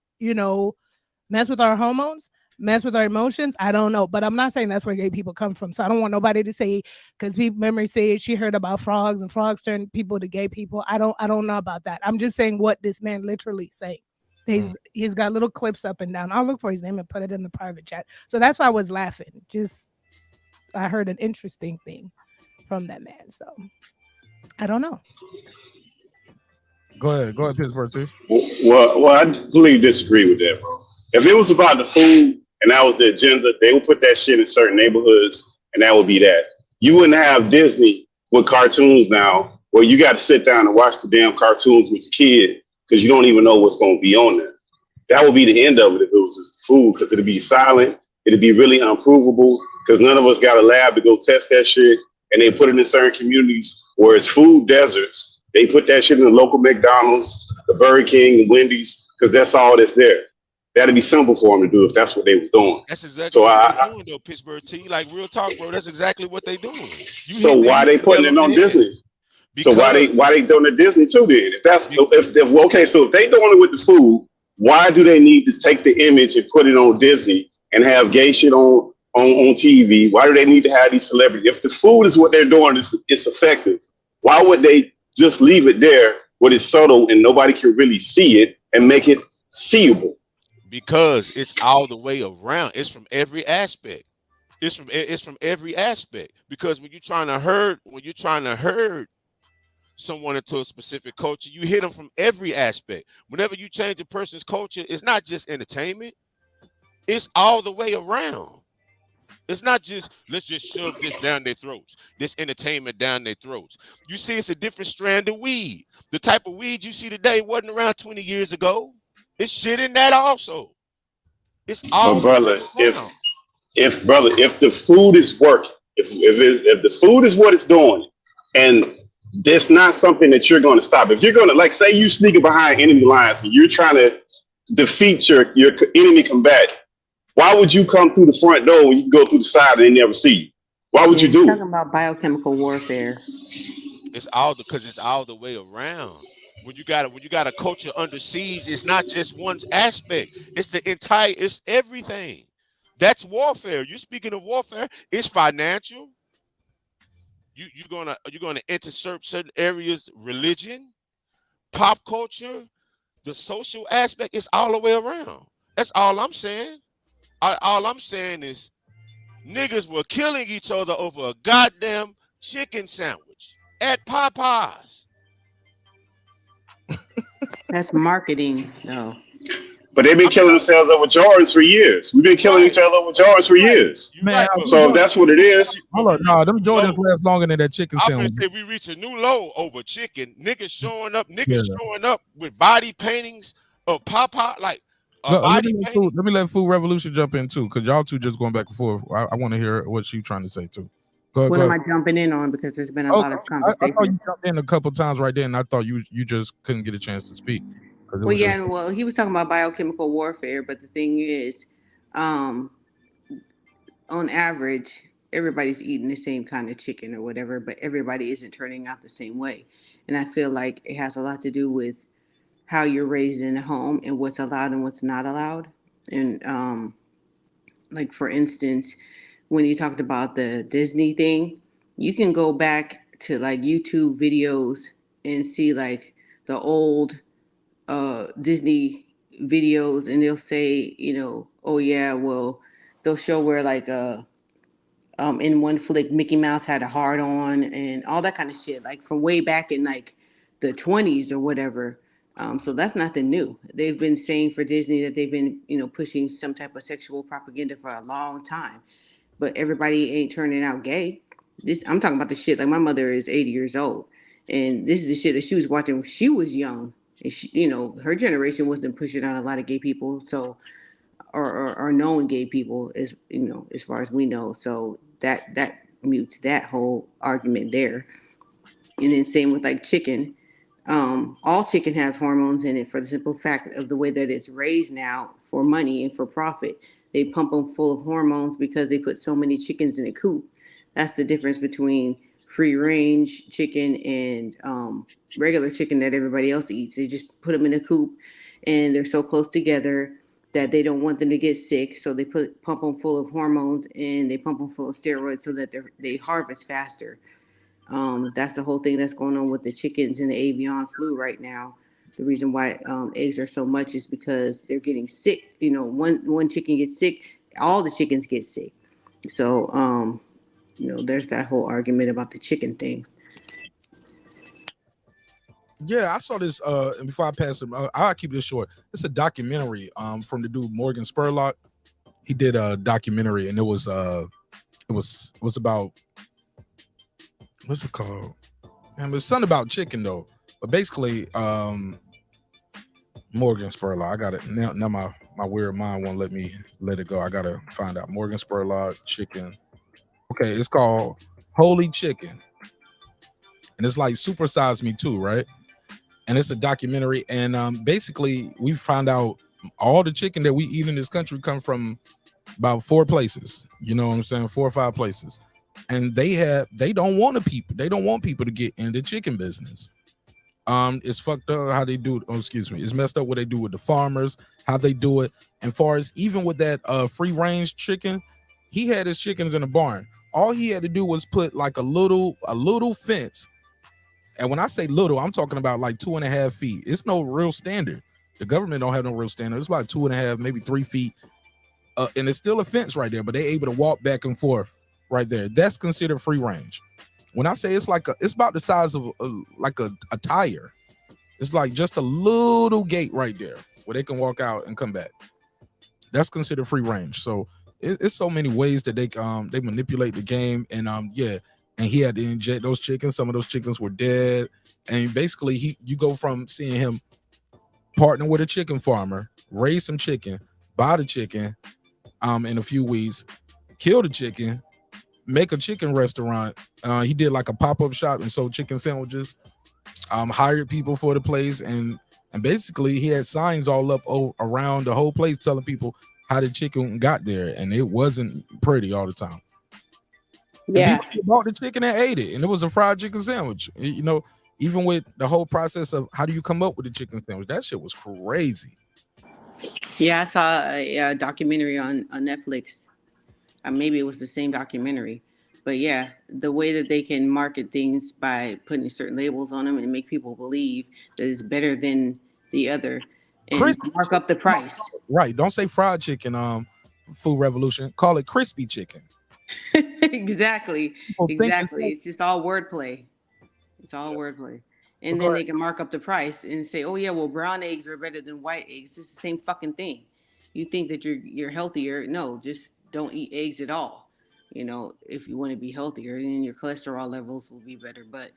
mess with our hormones, mess with our emotions? I don't know, but I'm not saying that's where gay people come from. So I don't want nobody to say because memory says she heard about frogs and frogs turn people to gay people. I don't know about that. I'm just saying what this man literally saying. He's got little clips up and down. I'll look for his name and put it in the private chat. So that's why I was laughing. Just I heard an interesting thing from that man. So I don't know. Go ahead, Pittsburgh too. Well, I completely disagree with that, bro. If it was about the food and that was the agenda, they would put that shit in certain neighborhoods and that would be that. You wouldn't have Disney with cartoons now where you got to sit down and watch the damn cartoons with your kid because you don't even know what's going to be on there. That would be the end of it if it was just the food, because it'd be silent. It'd be really unprovable because none of us got a lab to go test that shit. And they put it in certain communities where it's food deserts. They put that shit in the local McDonald's, the Burger King, the Wendy's, because that's all that's there. That'd be simple for them to do if that's what they was doing. That's exactly what they're doing, though, Pittsburgh T. Like, real talk, bro. That's exactly what they doing. So why they putting it on Disney? So why they doing it Disney too then? If they doing it with the food, why do they need to take the image and put it on Disney and have gay shit on TV? Why do they need to have these celebrities? If the food is what they're doing, it's effective. Why would they just leave it there where it's subtle and nobody can really see it and make it seeable? Because it's all the way around. It's from every aspect. It's from every aspect. Because when you're trying to herd someone into a specific culture, you hit them from every aspect. Whenever you change a person's culture, it's not just entertainment, it's all the way around. It's not just let's just shove this down their throats, this entertainment down their throats. You see, it's a different strand of weed. The type of weed you see today wasn't around 20 years ago. It's shit in that also. It's all But brother, around. if the food is working, if the food is what it's doing, and that's not something that you're going to stop. If you're going to, like, say you sneaking behind enemy lines and you're trying to defeat your enemy combatant, why would you come through the front door when you can go through the side and they never see you? Why would you do Talking about biochemical warfare. It's all because it's all the way around. When you got a culture under siege, it's not just one aspect. It's the entire. It's everything. That's warfare. You're speaking of warfare. It's financial. You're gonna intercept certain areas, religion, pop culture, the social aspect. It's all the way around. That's all I'm saying. All I'm saying is niggas were killing each other over a goddamn chicken sandwich at Popeyes. That's marketing, though. But they've been killing themselves over Jordans for years. We've been killing each other over Jordans for years. Man, so if that's what it is, hold on, no, them Jordans last longer than that chicken I'm sandwich. gonna say we reach a new low over chicken. Niggas showing up Yeah. with body paintings of Popeye, like Look, let, body me let, food, let me let Food Revolution jump in too, because y'all two just going back and forth. I want to hear what she's trying to say too. What am I jumping in on? Because there's been a lot of I conversation. thought you jumped in a couple times right there, and I thought you just couldn't get a chance to speak. Well, yeah, well, he was talking about biochemical warfare, but the thing is, on average, everybody's eating the same kind of chicken or whatever, but everybody isn't turning out the same way. And I feel like it has a lot to do with how you're raised in a home and what's allowed and what's not allowed. And like, for instance, when you talked about the Disney thing, you can go back to like YouTube videos and see like the old Disney videos, and they'll say, oh yeah, well, they'll show where like in one flick Mickey Mouse had a heart on and all that kind of shit, like from way back in like the 20s or whatever. So that's nothing new. They've been saying for Disney that they've been, pushing some type of sexual propaganda for a long time, but everybody ain't turning out gay. I'm talking about the shit, like my mother is 80 years old, and this is the shit that she was watching when she was young. And she, her generation wasn't pushing out a lot of gay people, so or known gay people, as as far as we know. So that mutes that whole argument there. And then same with like chicken. All chicken has hormones in it for the simple fact of the way that it's raised now for money and for profit. They pump them full of hormones because they put so many chickens in a coop. That's the difference between free range chicken and regular chicken that everybody else eats. They just put them in a coop, and they're so close together that they don't want them to get sick. So they pump them full of hormones, and they pump them full of steroids so that they harvest faster. That's the whole thing that's going on with the chickens and the avian flu right now. The reason why eggs are so much is because they're getting sick. One chicken gets sick, all the chickens get sick. So, there's that whole argument about the chicken thing. Yeah, I saw this. And before I pass him, I'll keep this short. It's a documentary from the dude Morgan Spurlock. He did a documentary, and it was about, what's it called? And it's something about chicken though. But basically, Morgan Spurlock. I got it now. My weird mind won't let me let it go. I gotta find out. Morgan Spurlock chicken. Okay, it's called Holy Chicken, and it's like Super Size Me Too, right? And it's a documentary, and basically we found out all the chicken that we eat in this country come from about 4 places. You know what I'm saying? 4 or 5 places. And they don't want people to get into the chicken business. It's fucked up how they do it. Oh, excuse me. It's messed up what they do with the farmers, how they do it. And far as even with that free range chicken, he had his chickens in a barn. All he had to do was put like a little fence. And when I say little, I'm talking about like 2.5 feet. It's no real standard. The government don't have no real standard. It's about 2.5, maybe 3 feet. And it's still a fence right there, but they're able to walk back and forth right there. That's considered free range. When I say it's about the size of a tire. It's like just a little gate right there where they can walk out and come back. That's considered free range. So it's so many ways that they manipulate the game. And and he had to inject those chickens. Some of those chickens were dead. And basically you go from seeing him partner with a chicken farmer, raise some chicken, buy the chicken in a few weeks, kill the chicken, make a chicken restaurant. He did like a pop-up shop and sold chicken sandwiches, hired people for the place, and basically he had signs all up around the whole place telling people how the chicken got there, and it wasn't pretty all the time. Yeah. And people bought the chicken and ate it, and it was a fried chicken sandwich. You know, even with the whole process of how do you come up with the chicken sandwich, that shit was crazy. Yeah, I saw a documentary on Netflix. Maybe it was the same documentary. But yeah, the way that they can market things by putting certain labels on them and make people believe that it's better than the other and mark up the price. Right. Don't say fried chicken, Food Revolution. Call it crispy chicken. Exactly. It's just all wordplay. It's all wordplay. And then they can mark up the price and say, oh yeah, well, brown eggs are better than white eggs. It's the same fucking thing. You think that you're healthier. No, just don't eat eggs at all. You know, if you want to be healthier, then your cholesterol levels will be better. But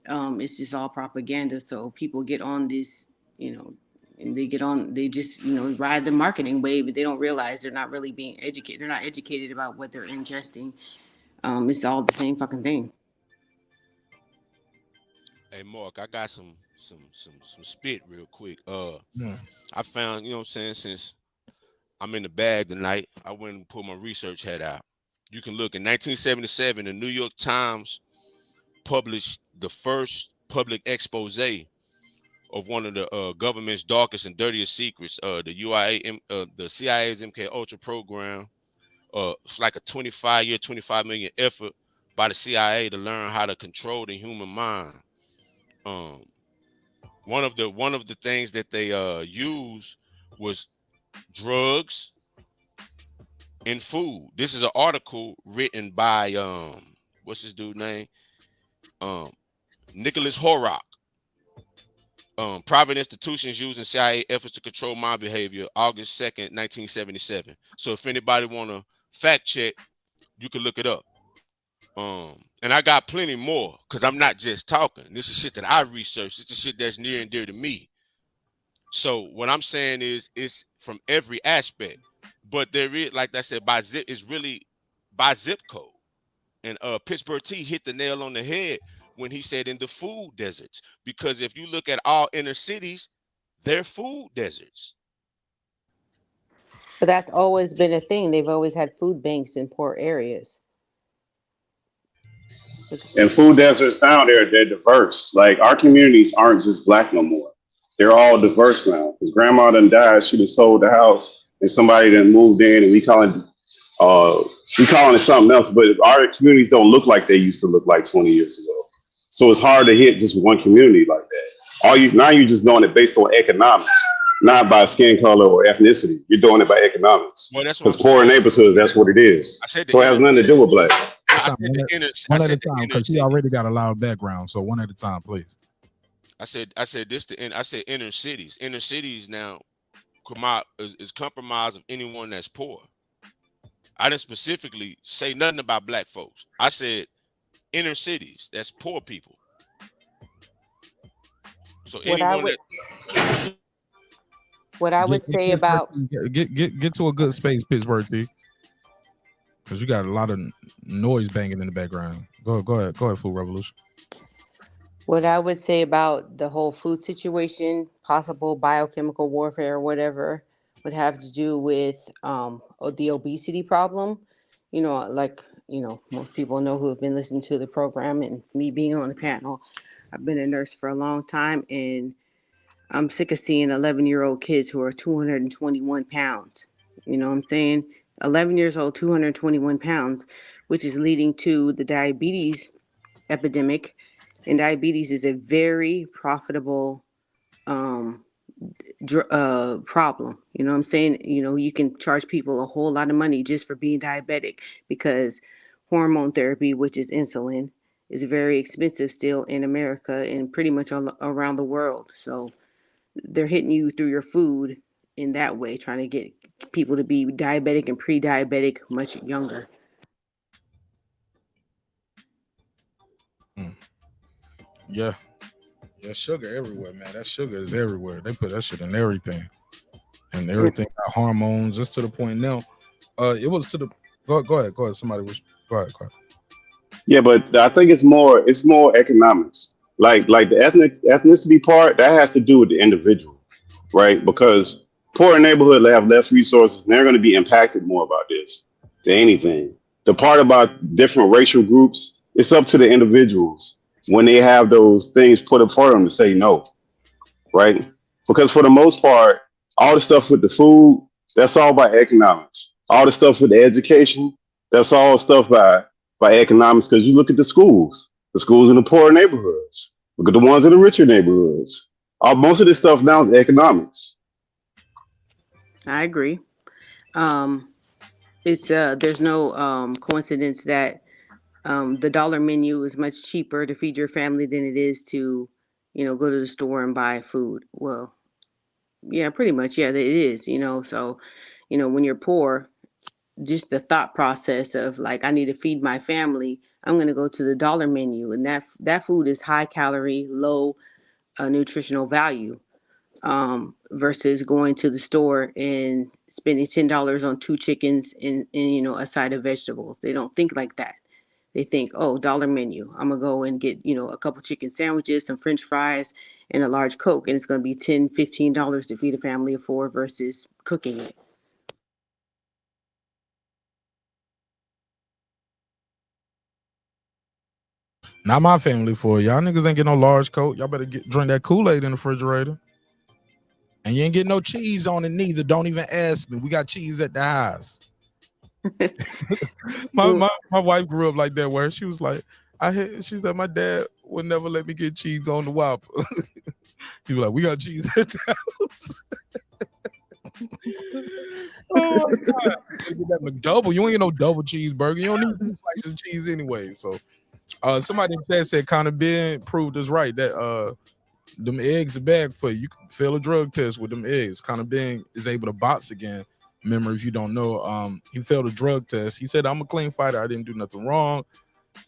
it's just all propaganda. So people get on this, you know, and they just, you know, ride the marketing wave, but they don't realize they're not really being educated. They're not educated about what they're ingesting. It's all the same fucking thing. Hey Mark, I got some spit real quick. I found, you know what I'm saying, since I'm in the bag tonight, I went and pulled my research hat out. You can look in 1977, the New York Times published the first public expose of one of the government's darkest and dirtiest secrets, the CIA's MK Ultra program. It's like a 25 million effort by the CIA to learn how to control the human mind. One of the things that they used was drugs and food. This is an article written by what's this dude's name? Nicholas Horrock. Private institutions using CIA efforts to control mind behavior, August 2nd, 1977. So if anybody want to fact check, you can look it up. And I got plenty more because I'm not just talking. This is shit that I researched. It's the shit that's near and dear to me. So what I'm saying is it's from every aspect. But there is, like I said, it's really by zip code. And Pittsburgh T hit the nail on the head when he said in the food deserts. Because if you look at all inner cities, they're food deserts. But that's always been a thing. They've always had food banks in poor areas. And food deserts down there, they're diverse. Like our communities aren't just black no more. They're all diverse now. Because grandma done died, she done sold the house, and somebody done moved in, and we calling it something else. But our communities don't look like they used to look like 20 years ago. So it's hard to hit just one community like that. Now you're just doing it based on economics, not by skin color or ethnicity. You're doing it by economics. Because poor neighborhoods, that's what it is. So it has nothing to do with black. One at a time, because he already got a loud background. So one at a time, please. I said inner cities. Inner cities now is compromised of anyone that's poor. I didn't specifically say nothing about black folks. I said inner cities, that's poor people. So what I would say about get to a good space, Pittsburgh T. Because you got a lot of noise banging in the background. Go ahead, Food Revolution. What I would say about the whole food situation, possible biochemical warfare or whatever, would have to do with the obesity problem. You know, most people know who have been listening to the program and me being on the panel. I've been a nurse for a long time, and I'm sick of seeing 11-year-old kids who are 221 pounds. You know what I'm saying? 11 years old, 221 pounds, which is leading to the diabetes epidemic. And diabetes is a very profitable problem. You know what I'm saying? You know, you can charge people a whole lot of money just for being diabetic because hormone therapy, which is insulin, is very expensive still in America and pretty much all around the world. So they're hitting you through your food in that way, trying to get people to be diabetic and pre-diabetic much younger. Yeah. Yeah, sugar everywhere, man. That sugar is everywhere. They put that shit in everything. And everything got hormones, just to the point now. It was to the go ahead. Somebody was go ahead. Yeah, but I think it's more economics. Like the ethnicity part, that has to do with the individual, right? Because poorer neighborhood they have less resources and they're going to be impacted more about this than anything. The part about different racial groups, it's up to the individuals when they have those things put up for them to say no, right? Because for the most part, all the stuff with the food, that's all by economics. All the stuff with the education, that's all stuff by economics. Because you look at the schools in the poorer neighborhoods, look at the ones in the richer neighborhoods. Most of this stuff now is economics. I agree. It's there's no coincidence that the dollar menu is much cheaper to feed your family than it is to, go to the store and buy food. Well, yeah, pretty much. Yeah, it is, so, when you're poor, just the thought process of like, I need to feed my family, I'm going to go to the dollar menu. And that food is high calorie, low nutritional value, versus going to the store and spending $10 on 2 chickens and a side of vegetables. They don't think like that. They think, oh, dollar menu. I'm going to go and get, a couple chicken sandwiches, some French fries, and a large Coke. And it's going to be $10, $15 to feed a family of 4 versus cooking it. Not my family for y'all niggas ain't get no large Coke. Y'all better drink that Kool-Aid in the refrigerator. And you ain't get no cheese on it neither. Don't even ask me. We got cheese at the house. my wife grew up like that, where she was like, she said my dad would never let me get cheese on the Whopper. He was like, we got cheese at the house. Oh my God. You get that McDouble. You ain't get no double cheeseburger. You don't need 2 slices of cheese anyway. So somebody in the chat said Connor Ben proved us right that them eggs are bad for you. You can fail a drug test with them eggs. Connor Ben is able to box again. Remember, if you don't know, he failed a drug test. He said, I'm a clean fighter. I didn't do nothing wrong.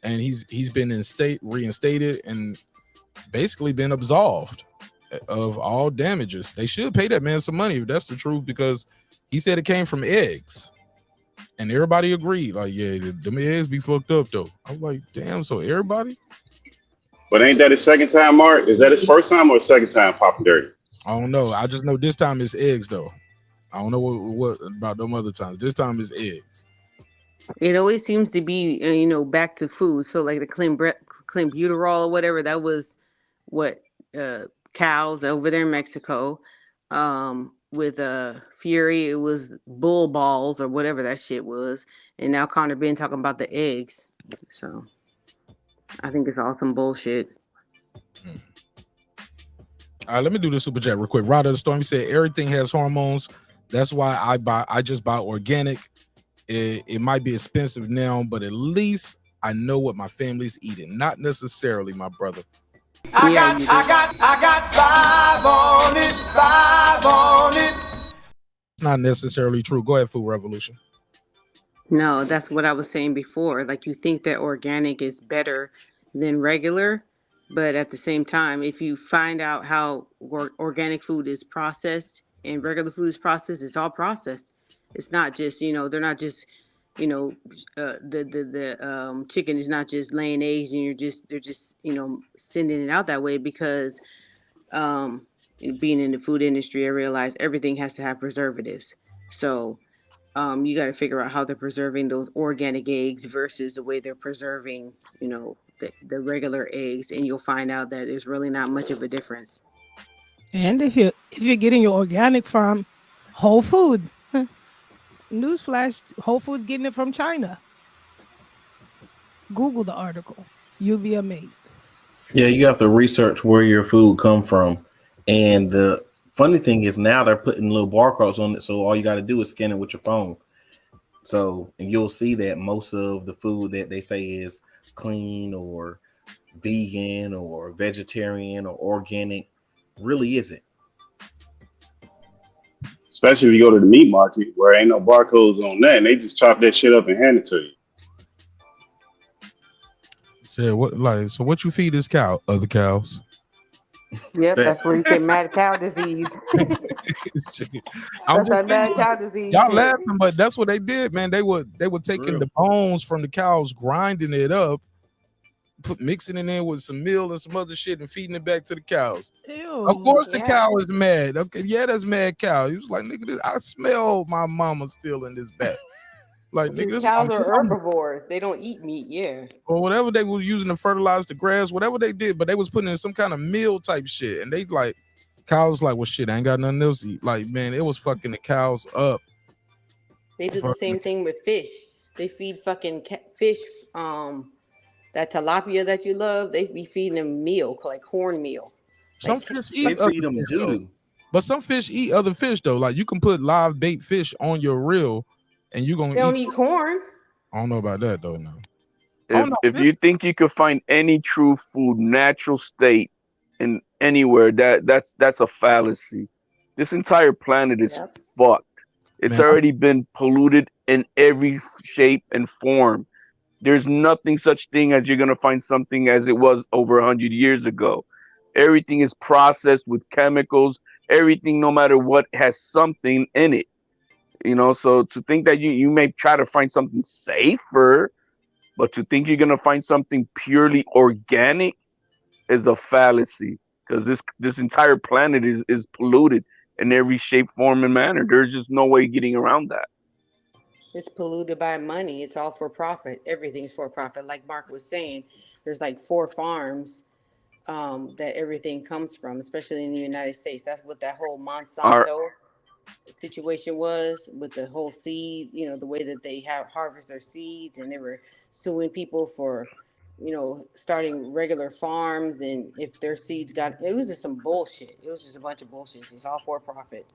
And he's been reinstated and basically been absolved of all damages. They should pay that man some money if that's the truth, because he said it came from eggs. And everybody agreed. Like, yeah, them eggs be fucked up though. I was like, damn, so everybody? But ain't that his second time, Mark? Is that his first time or second time popping dirty? I don't know. I just know this time it's eggs though. I don't know what about them other times. This time it's eggs. It always seems to be, back to food. So like the clenbuterol or whatever, that was what cows over there in Mexico. With Fury, it was bull balls or whatever that shit was. And now Connor Ben talking about the eggs. So I think it's all some bullshit. All right, let me do the super chat real quick. Rod of the Storm said everything has hormones. That's why I just buy organic. It might be expensive now, but at least I know what my family's eating. Not necessarily, my brother. I got 5 on it. It's not necessarily true. Go ahead, Food Revolution. No, that's what I was saying before. Like, you think that organic is better than regular, but at the same time, if you find out how organic food is processed and regular food is processed, it's all processed. It's not just, they're not just, the chicken is not just laying eggs and they're just, sending it out that way because being in the food industry, I realize everything has to have preservatives. So you got to figure out how they're preserving those organic eggs versus the way they're preserving, the regular eggs, and you'll find out that there's really not much of a difference. And if you're getting your organic from Whole Foods, newsflash, Whole Foods getting it from China. Google the article. You'll be amazed. Yeah, you have to research where your food come from. And the funny thing is now they're putting little barcodes on it, so all you got to do is scan it with your phone. So, and you'll see that most of the food that they say is clean or vegan or vegetarian or organic really isn't. Especially if you go to the meat market where ain't no barcodes on that, and they just chop that shit up and hand it to you. So what you feed this cow? Other cows? Yep, that's where you get mad cow disease. That's that mad cow disease. Y'all shit. laughing, but that's what they did, man. They were taking the bones from the cows, grinding it up, mixing it in with some meal and some other shit, and feeding it back to the cows. Ew. Of course, the Yeah. cow is mad. Okay, yeah, that's mad cow. He was like, nigga, I smell my mama still in this back. Like, nigga, this Cows my are mama. herbivores. They don't eat meat. Yeah. Or whatever they were using to fertilize the grass, whatever they did, but they was putting in some kind of meal type shit, and they like cows like, well, shit, I ain't got nothing else to eat. Like, man, it was fucking the cows up. They do the same thing with fish. They feed fucking fish. That tilapia that you love, they be feeding them meal, like cornmeal. Some fish eat They feed them doo-doo. but some fish eat other fish though. Like you can put live bait fish on your reel, and you're gonna They don't eat corn. I don't know about that though. No. If you think you could find any true food, natural state, in anywhere, that's a fallacy. This entire planet is fucked. It's already been polluted in every shape and form. There's nothing such thing as you're gonna find something as it was over 100 years ago. Everything is processed with chemicals. Everything, no matter what, has something in it. You know, so to think that you may try to find something safer, but to think you're gonna find something purely organic is a fallacy, because this entire planet is polluted in every shape, form, and manner. There's just no way getting around that. It's polluted by money. It's all for profit. Everything's for profit. Like Mark was saying, there's like 4 farms that everything comes from, especially in the United States. That's what that whole Monsanto situation was with the whole seed, you know, the way that they harvest their seeds, and they were suing people for, you know, starting regular farms, and if their seeds it was just some bullshit. It was just a bunch of bullshit. It's all for profit.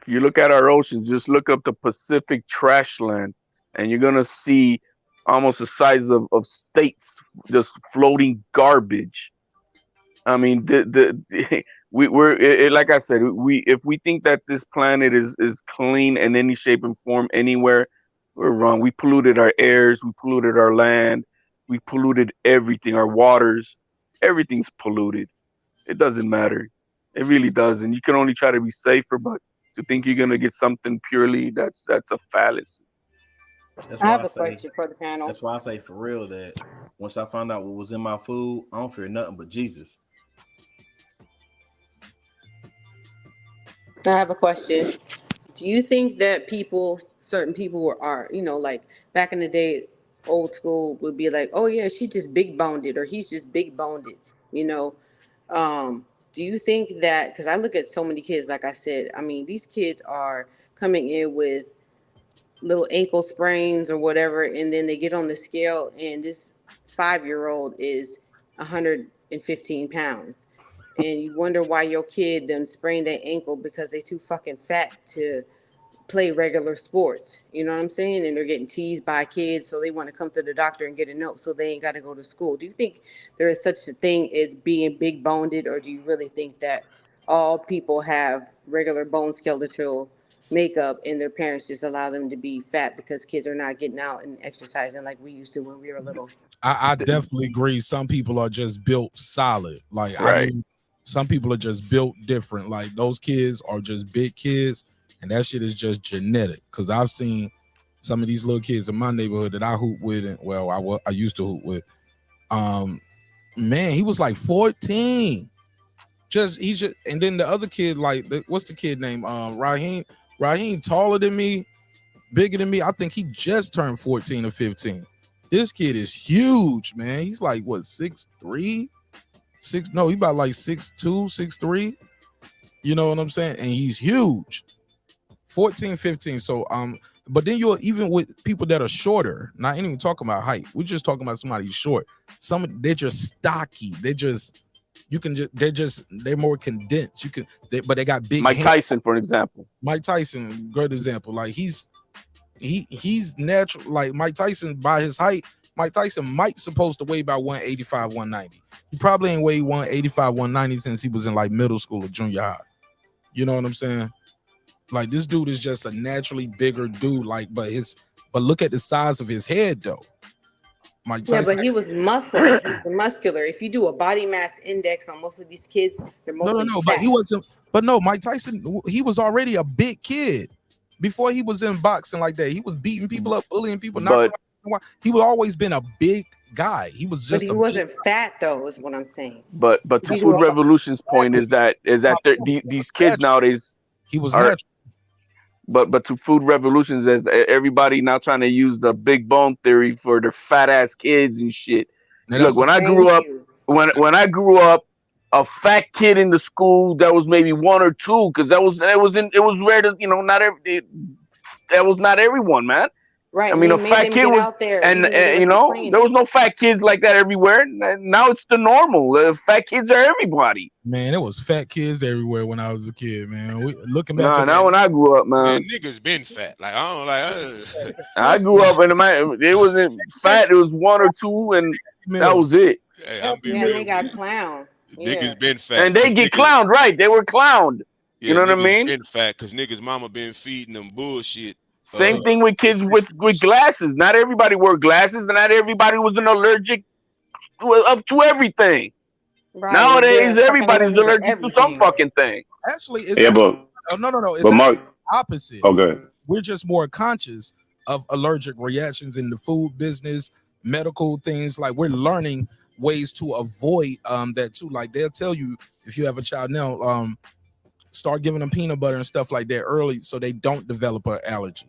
If you look at our oceans, just look up the Pacific trash land, and you're gonna see almost the size of states just floating garbage. I mean, we're like I said, if we think that this planet is clean in any shape and form anywhere, we're wrong. We polluted our airs, we polluted our land, we polluted everything, our waters, everything's polluted. It doesn't matter. It really doesn't. You can only try to be safer, but to think you're gonna get something purely, that's a fallacy. That's I why have a say, question for the panel. That's why I say for real that once I found out what was in my food, I don't fear nothing but Jesus. I have a question. Do you think that certain people are, you know, like back in the day, old school would be like, oh yeah, she just big boned it, or he's just big boned it, you know? Do you think that, because I look at so many kids, like I said, I mean, these kids are coming in with little ankle sprains or whatever, and then they get on the scale, and this 5-year-old is 115 pounds. And you wonder why your kid done sprained their ankle because they too fucking fat to play regular sports. You know what I'm saying? And they're getting teased by kids, so they want to come to the doctor and get a note so they ain't got to go to school. Do you think there is such a thing as being big boned, or do you really think that all people have regular bone skeletal makeup and their parents just allow them to be fat because kids are not getting out and exercising like we used to when we were little? I definitely agree. Some people are just built solid. Like Right. I mean, some people are just built different. Like those kids are just big kids, and that shit is just genetic. Because I've seen some of these little kids in my neighborhood that I hoop with, and well, I used to hoop with. Man, he was like 14. And then the other kid, like, what's the kid name? Raheem. Raheem, taller than me, bigger than me. I think he just turned 14 or 15. This kid is huge, man. He's like what, 6'3"? No, he about like 6'2", 6'3". You know what I'm saying? And he's huge. 14, 15. So but then you're even with people that are shorter, not even talking about height. We're just talking about somebody short. They're just stocky. They're more condensed. But they got big Mike hands. Tyson, for example. Mike Tyson, great example. Like he's natural. Like Mike Tyson, by his height, Mike Tyson might supposed to weigh about 185, 190. He probably ain't weighed 185, 190 since he was in like middle school or junior high. You know what I'm saying? Like this dude is just a naturally bigger dude. Like, but look at the size of his head though. Mike Yeah, Tyson. but he was muscular. He was muscular. If you do a body mass index on most of these kids, they're mostly No, fat. but he wasn't. But no, Mike Tyson, he was already a big kid before he was in boxing like that. He was beating people up, bullying people. He was always been a big guy. He was But just. he wasn't fat though, is what I'm saying. But to He Food was- Revolution's point is that these kids nowadays he was are, natural. But to Food Revolutions, as everybody now trying to use the big bone theory for their fat ass kids and shit. Now, Look, when I grew up, when I grew up, a fat kid in the school, that was maybe one or two, because it was rare to, you know, that was not everyone, man. Right. I mean, they a made fat them kid get was, out there, and even though they you wasn't know, training. there was no fat kids like that everywhere. Now it's the normal. Fat kids are everybody. Man, there was fat kids everywhere when I was a kid, man. Looking back at Now when I grew up, Man, man, niggas been fat. Like I don't like. I grew up and it wasn't fat. It was one or two, and that was it. Hey, I'm being Yeah, real. they got clowned. Niggas been fat. And they get clowned, right? They were clowned. Yeah, You know what I niggas mean? been fat because niggas mama been feeding them bullshit. Same thing with kids with glasses. Not everybody wore glasses, and not everybody was an allergic up to everything. Right. Nowadays, They're fucking everybody's allergic to some fucking thing. Actually, it's Yeah, actually, but no. It's but Mark, actually opposite. okay. We're just more conscious of allergic reactions in the food business, medical things. Like we're learning ways to avoid that too. Like they'll tell you if you have a child now, start giving them peanut butter and stuff like that early so they don't develop an allergy.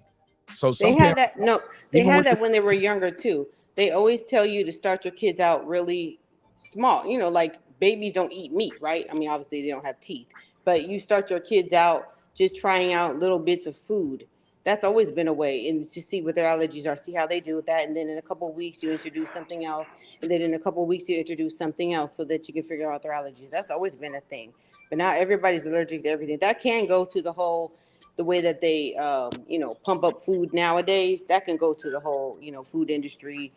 So They some had parents, that. No, they even had with that when they were younger too. They always tell you to start your kids out really small. You know, like babies don't eat meat, right? I mean, obviously they don't have teeth, but you start your kids out just trying out little bits of food. That's always been a way, and to see what their allergies are, see how they do with that, and then in a couple of weeks you introduce something else, and then in a couple of weeks you introduce something else, so that you can figure out their allergies. That's always been a thing, but now everybody's allergic to everything. That can go to the way that they, pump up food nowadays. That can go to the whole, food industry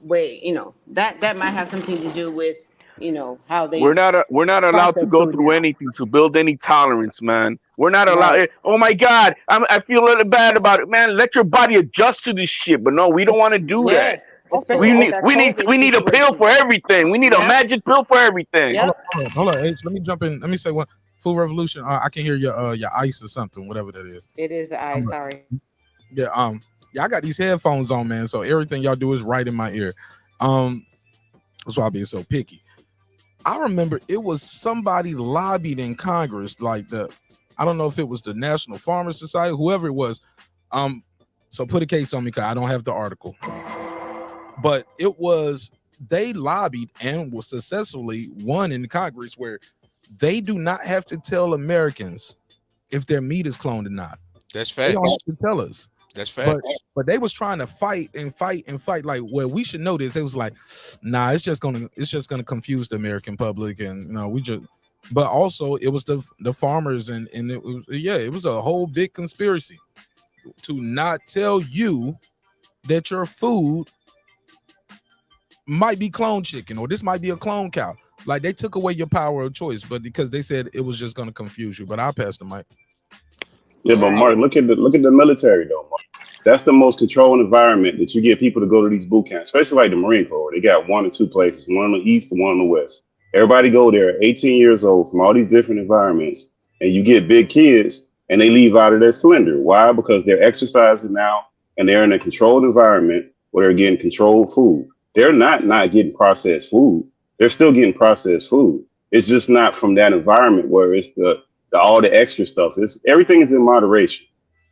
way. That might have something to do with, how they. We're not allowed to process go food through now. anything to build any tolerance, man. We're not allowed. Right. Oh my God, I feel a little bad about it, man. Let your body adjust to this shit. But no, we don't want to do that. Yes, especially with that COVID We need a pill situation. for everything. We need a Yep. magic pill for everything. hold on, H. Let me jump in. Let me say one. Food Revolution. I can hear your ice or something, whatever that is. It is the eye. Sorry. Yeah. I got these headphones on, man. So everything y'all do is right in my ear. That's why I'm being so picky. I remember it was somebody lobbied in Congress, like I don't know if it was the National Farmer Society, whoever it was. So put a case on me because I don't have the article. But they lobbied and was successfully won in Congress where they do not have to tell Americans if their meat is cloned or not. That's They facts. don't have to tell us. That's facts. But they was trying to fight. Like, well, we should know this. It was like, nah, it's just gonna confuse the American public, and but also it was the farmers, and it was a whole big conspiracy to not tell you that your food might be clone chicken or this might be a clone cow. Like they took away your power of choice, but because they said it was just gonna confuse you. But I'll pass the mic. Yeah, but Mark, look at the military though, Mark. That's the most controlled environment that you get people to go to these boot camps, especially like the Marine Corps. They got one or two places, one on the east and one on the west. Everybody go there, 18 years old, from all these different environments, and you get big kids, and they leave out of their slender. Why? Because they're exercising now, and they're in a controlled environment where they're getting controlled food. They're not getting processed food. They're still getting processed food. It's just not from that environment where it's the all the extra stuff. Everything is in moderation.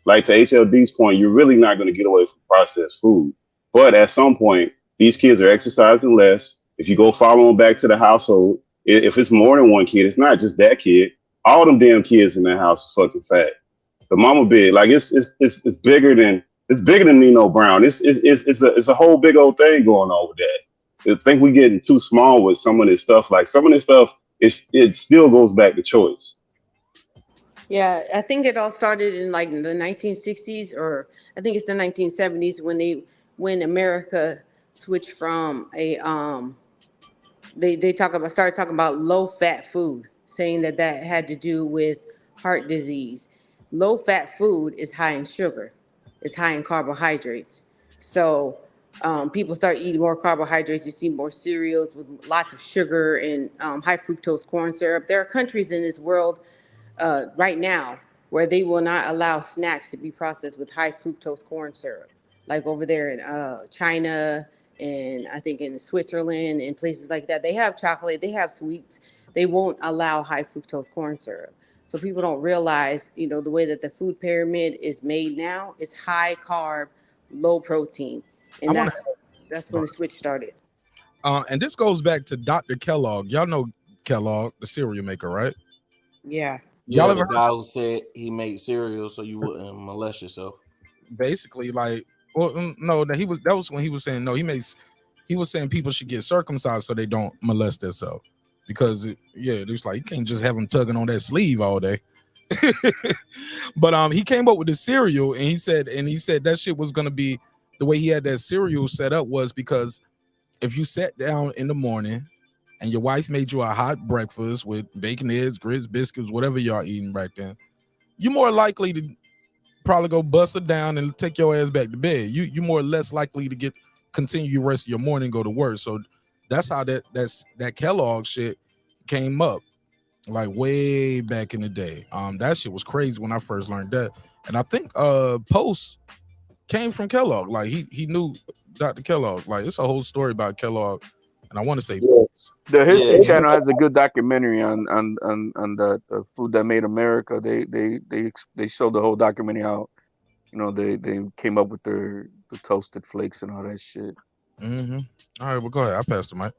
Like to HLD's point, you're really not going to get away from processed food. But at some point, these kids are exercising less. If you go follow them back to the household, if it's more than one kid, it's not just that kid. All them damn kids in that house are fucking fat. The mama big, like it's bigger than Nino Brown. It's a whole big old thing going on with that. I think we're getting too small with some of this stuff. Like some of this stuff, it still goes back to choice. Yeah, I think it all started in like the 1960s, or I think it's the 1970s when America switched from a they started talking about low fat food, saying that had to do with heart disease. Low fat food is high in sugar, it's high in carbohydrates. So people start eating more carbohydrates. You see more cereals with lots of sugar and high fructose corn syrup. There are countries in this world right now where they will not allow snacks to be processed with high fructose corn syrup, like over there in China and I think in Switzerland and places like that. They have chocolate, they have sweets. They won't allow high fructose corn syrup. So people don't realize, the way that the food pyramid is made now is high carb, low protein, I and want that's when the switch started. and this goes back to Dr. Kellogg. Y'all know Kellogg, the cereal maker, right? Yeah. Y'all Yeah, ever the heard? guy who said he made cereal so you wouldn't molest yourself. Basically, like, well, no, that was when he was saying no. He was saying people should get circumcised so they don't molest themselves, because it was like you can't just have them tugging on that sleeve all day. But he came up with the cereal, and he said that shit was gonna be the way he had that cereal set up was because if you sat down in the morning and your wife made you a hot breakfast with bacon, eggs, grits, biscuits, whatever y'all eating right then, you're more likely to probably go bust it down and take your ass back to bed. You're more or less likely to continue the rest of your morning and go to work. So that's how that Kellogg shit came up, like way back in the day. That shit was crazy when I first learned that. And I think Post came from Kellogg. Like he knew Dr. Kellogg. Like it's a whole story about Kellogg. And I want to say The History Channel has a good documentary on the food that made America. They show the whole documentary how they came up with the toasted flakes and all that shit. Mm-hmm. All right, well, go ahead. I passed the mic.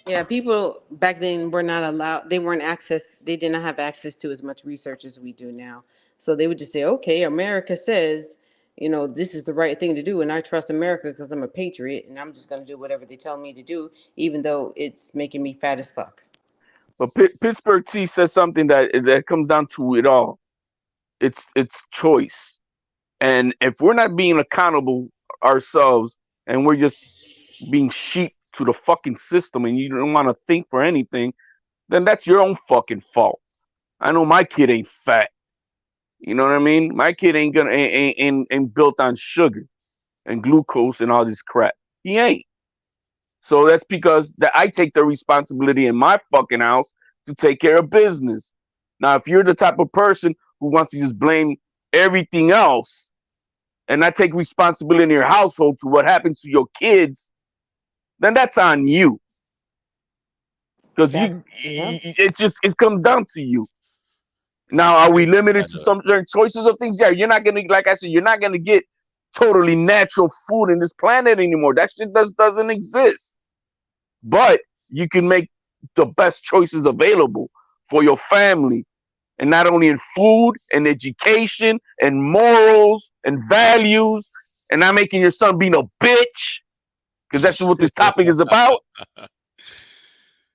Yeah, people back then were not allowed, they did not have access to as much research as we do now. So they would just say, okay, America says, this is the right thing to do. And I trust America because I'm a patriot and I'm just going to do whatever they tell me to do, even though it's making me fat as fuck. But Pittsburgh T says something that comes down to it all. It's choice. And if we're not being accountable ourselves and we're just being sheep to the fucking system and you don't want to think for anything, then that's your own fucking fault. I know my kid ain't fat. You know what I mean? My kid ain't built on sugar and glucose and all this crap. He ain't. So that's because I take the responsibility in my fucking house to take care of business. Now, if you're the type of person who wants to just blame everything else and not take responsibility in your household to what happens to your kids, then that's on you. Because it comes down to you. Now, are we limited to some certain choices of things? Yeah, you're not gonna, like I said, you're not gonna get totally natural food in this planet anymore. That shit doesn't exist. But you can make the best choices available for your family, and not only in food and education and morals and values, and not making your son being a bitch, because that's what this topic is about.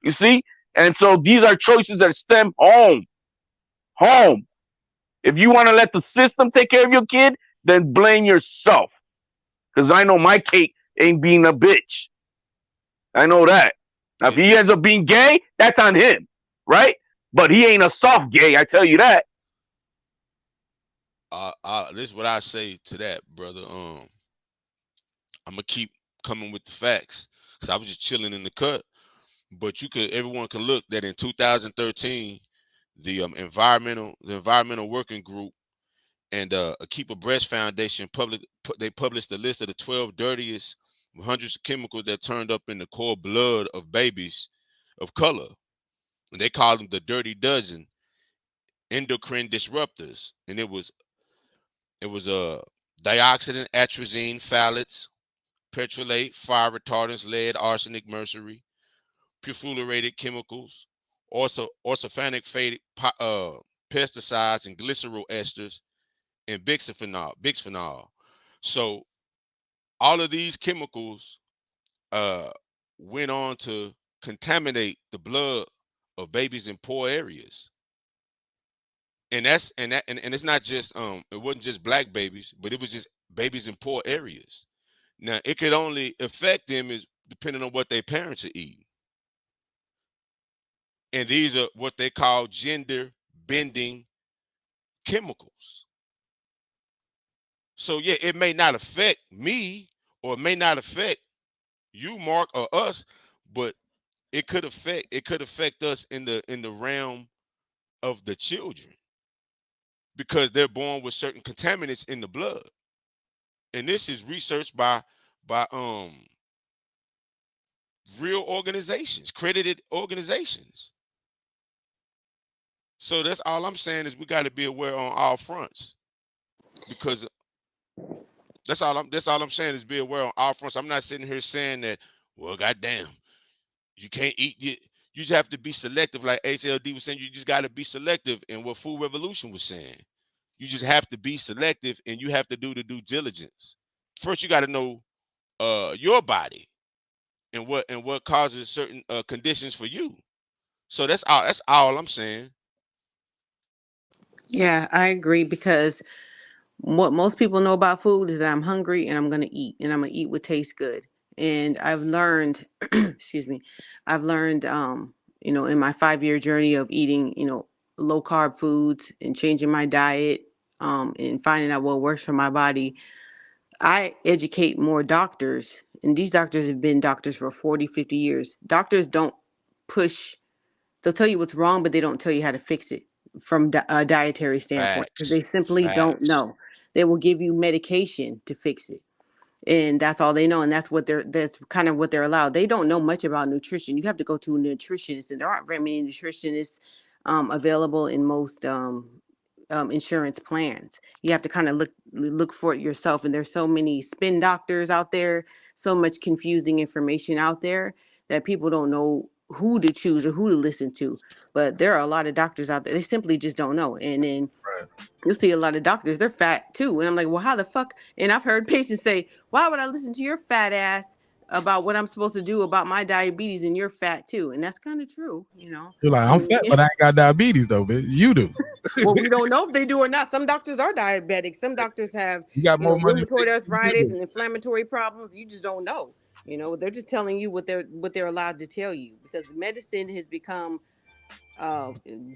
You see? And so these are choices that stem home. If you want to let the system take care of your kid, then blame yourself. Because I know my Kate ain't being a bitch. I know that. Now, if he ends up being gay, that's on him, right? But he ain't a soft gay, I tell you that. This is what I say to that, brother. I'm gonna keep coming with the facts, because I was just chilling in the cut. But everyone can look that in 2013, the environmental working group and Keep a Breast Foundation they published a list of the 12 dirtiest 100 chemicals that turned up in the core blood of babies of color, and they called them the Dirty Dozen endocrine disruptors. And it was dioxin, atrazine, phthalates, petrolate, fire retardants, lead, arsenic, mercury, perfluorinated chemicals, orthophthalmic pesticides, and glycerol esters, and bixphenol. So all of these chemicals went on to contaminate the blood of babies in poor areas. And it's not just it wasn't just black babies, but it was just babies in poor areas. Now, it could only affect them is depending on what their parents are eating. And these are what they call gender bending chemicals. So yeah, it may not affect me or it may not affect you, Mark, or us, but it could affect us in the realm of the children because they're born with certain contaminants in the blood. And this is researched by real organizations, credited organizations. So that's all I'm saying is we got to be aware on all fronts, because that's all I'm saying is be aware on all fronts. I'm not sitting here saying that, well, goddamn, you can't eat it. You just have to be selective, like HLD was saying. You just got to be selective, and what Food Revolution was saying. You just have to be selective, and you have to do the due diligence. First, you got to know your body and what causes certain conditions for you. So that's all I'm saying. Yeah, I agree, because what most people know about food is that I'm hungry and I'm going to eat, and I'm going to eat what tastes good. And I've learned, excuse me, I've learned, in my 5-year journey of eating, low carb foods and changing my diet, and finding out what works for my body. I educate more doctors, and these doctors have been doctors for 40, 50 years. Doctors don't push, they'll tell you what's wrong, but they don't tell you how to fix it from a dietary standpoint, because they simply don't know. They will give you medication to fix it, and that's all they know, and that's kind of what they're allowed. They don't know much about nutrition. You have to go to a nutritionist, and there aren't very many nutritionists available in most insurance plans. You have to kind of look for it yourself, and there's so many spin doctors out there, so much confusing information out there that people don't know who to choose or who to listen to. But there are a lot of doctors out there, they simply just don't know. And then you'll see a lot of doctors, they're fat too, and I'm like, well, how the fuck? And I've heard patients say, why would I listen to your fat ass about what I'm supposed to do about my diabetes, and you're fat too? And that's kind of true. You're like, I'm fat, but I ain't got diabetes though, bitch. You do. Well, we don't know if they do or not. Some doctors are diabetic. Some doctors have You got more money. rheumatoid arthritis and inflammatory problems. You just don't know. They're just telling you what they're allowed to tell you, because medicine has become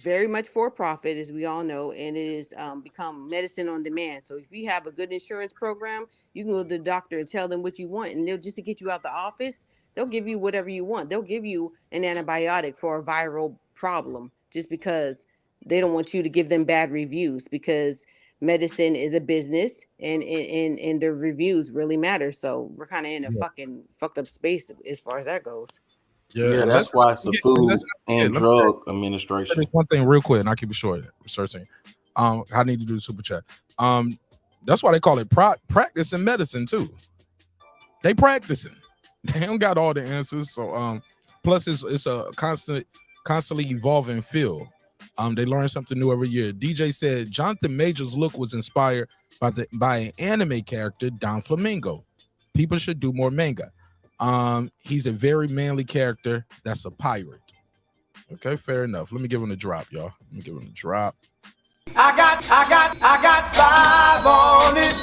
very much for profit, as we all know, and it is become medicine on demand. So if you have a good insurance program, you can go to the doctor and tell them what you want, and they'll just to get you out the office, they'll give you whatever you want. They'll give you an antibiotic for a viral problem just because they don't want you to give them bad reviews, because medicine is a business, and the reviews really matter. So we're kind of in a fucking fucked up space as far as that goes. Yeah, that's why it's the Food and Drug Administration. One thing real quick, and I'll keep it short. Searching. I need to do the super chat. That's why they call it practice in medicine too. They practicing. They don't got all the answers. So plus it's a constantly evolving field. They learn something new every year. DJ said Jonathan Major's look was inspired by an anime character, Don Flamingo. People should do more manga. He's a very manly character that's a pirate. Okay, fair enough. Let me give him a drop, y'all. Let me give him a drop. I got 5 on it.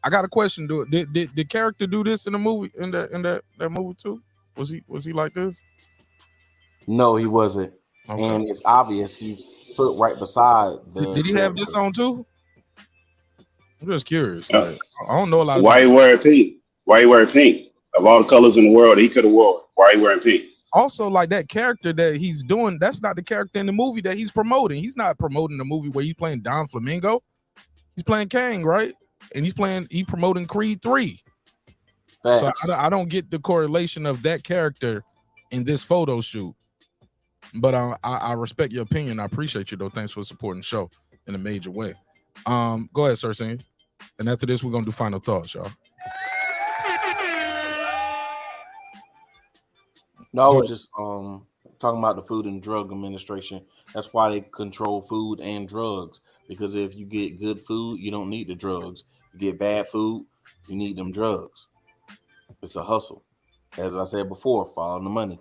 I got a question. Did the character do this in the movie, in that movie too? Was he like this? No, he wasn't. Okay. And it's obvious he's put right beside the. Did he have this on too? I'm just curious. Like, I don't know a lot about Why he wearing pink? Why he wearing pink? Of all the colors in the world, he could have worn. Why he wearing pink? Also, like that character that he's doing, that's not the character in the movie that he's promoting. He's not promoting the movie where he's playing Don Flamingo. He's playing Kang, right? And he's promoting Creed 3. Facts. So I don't get the correlation of that character in this photo shoot. But I respect your opinion. I appreciate you though. Thanks for supporting the show in a major way. Go ahead, Sir Singh. And after this, we're gonna do final thoughts, y'all. No, I was just talking about the Food and Drug Administration. That's why they control food and drugs. Because if you get good food, you don't need the drugs. You get bad food, you need them drugs. It's a hustle. As I said before, follow the money.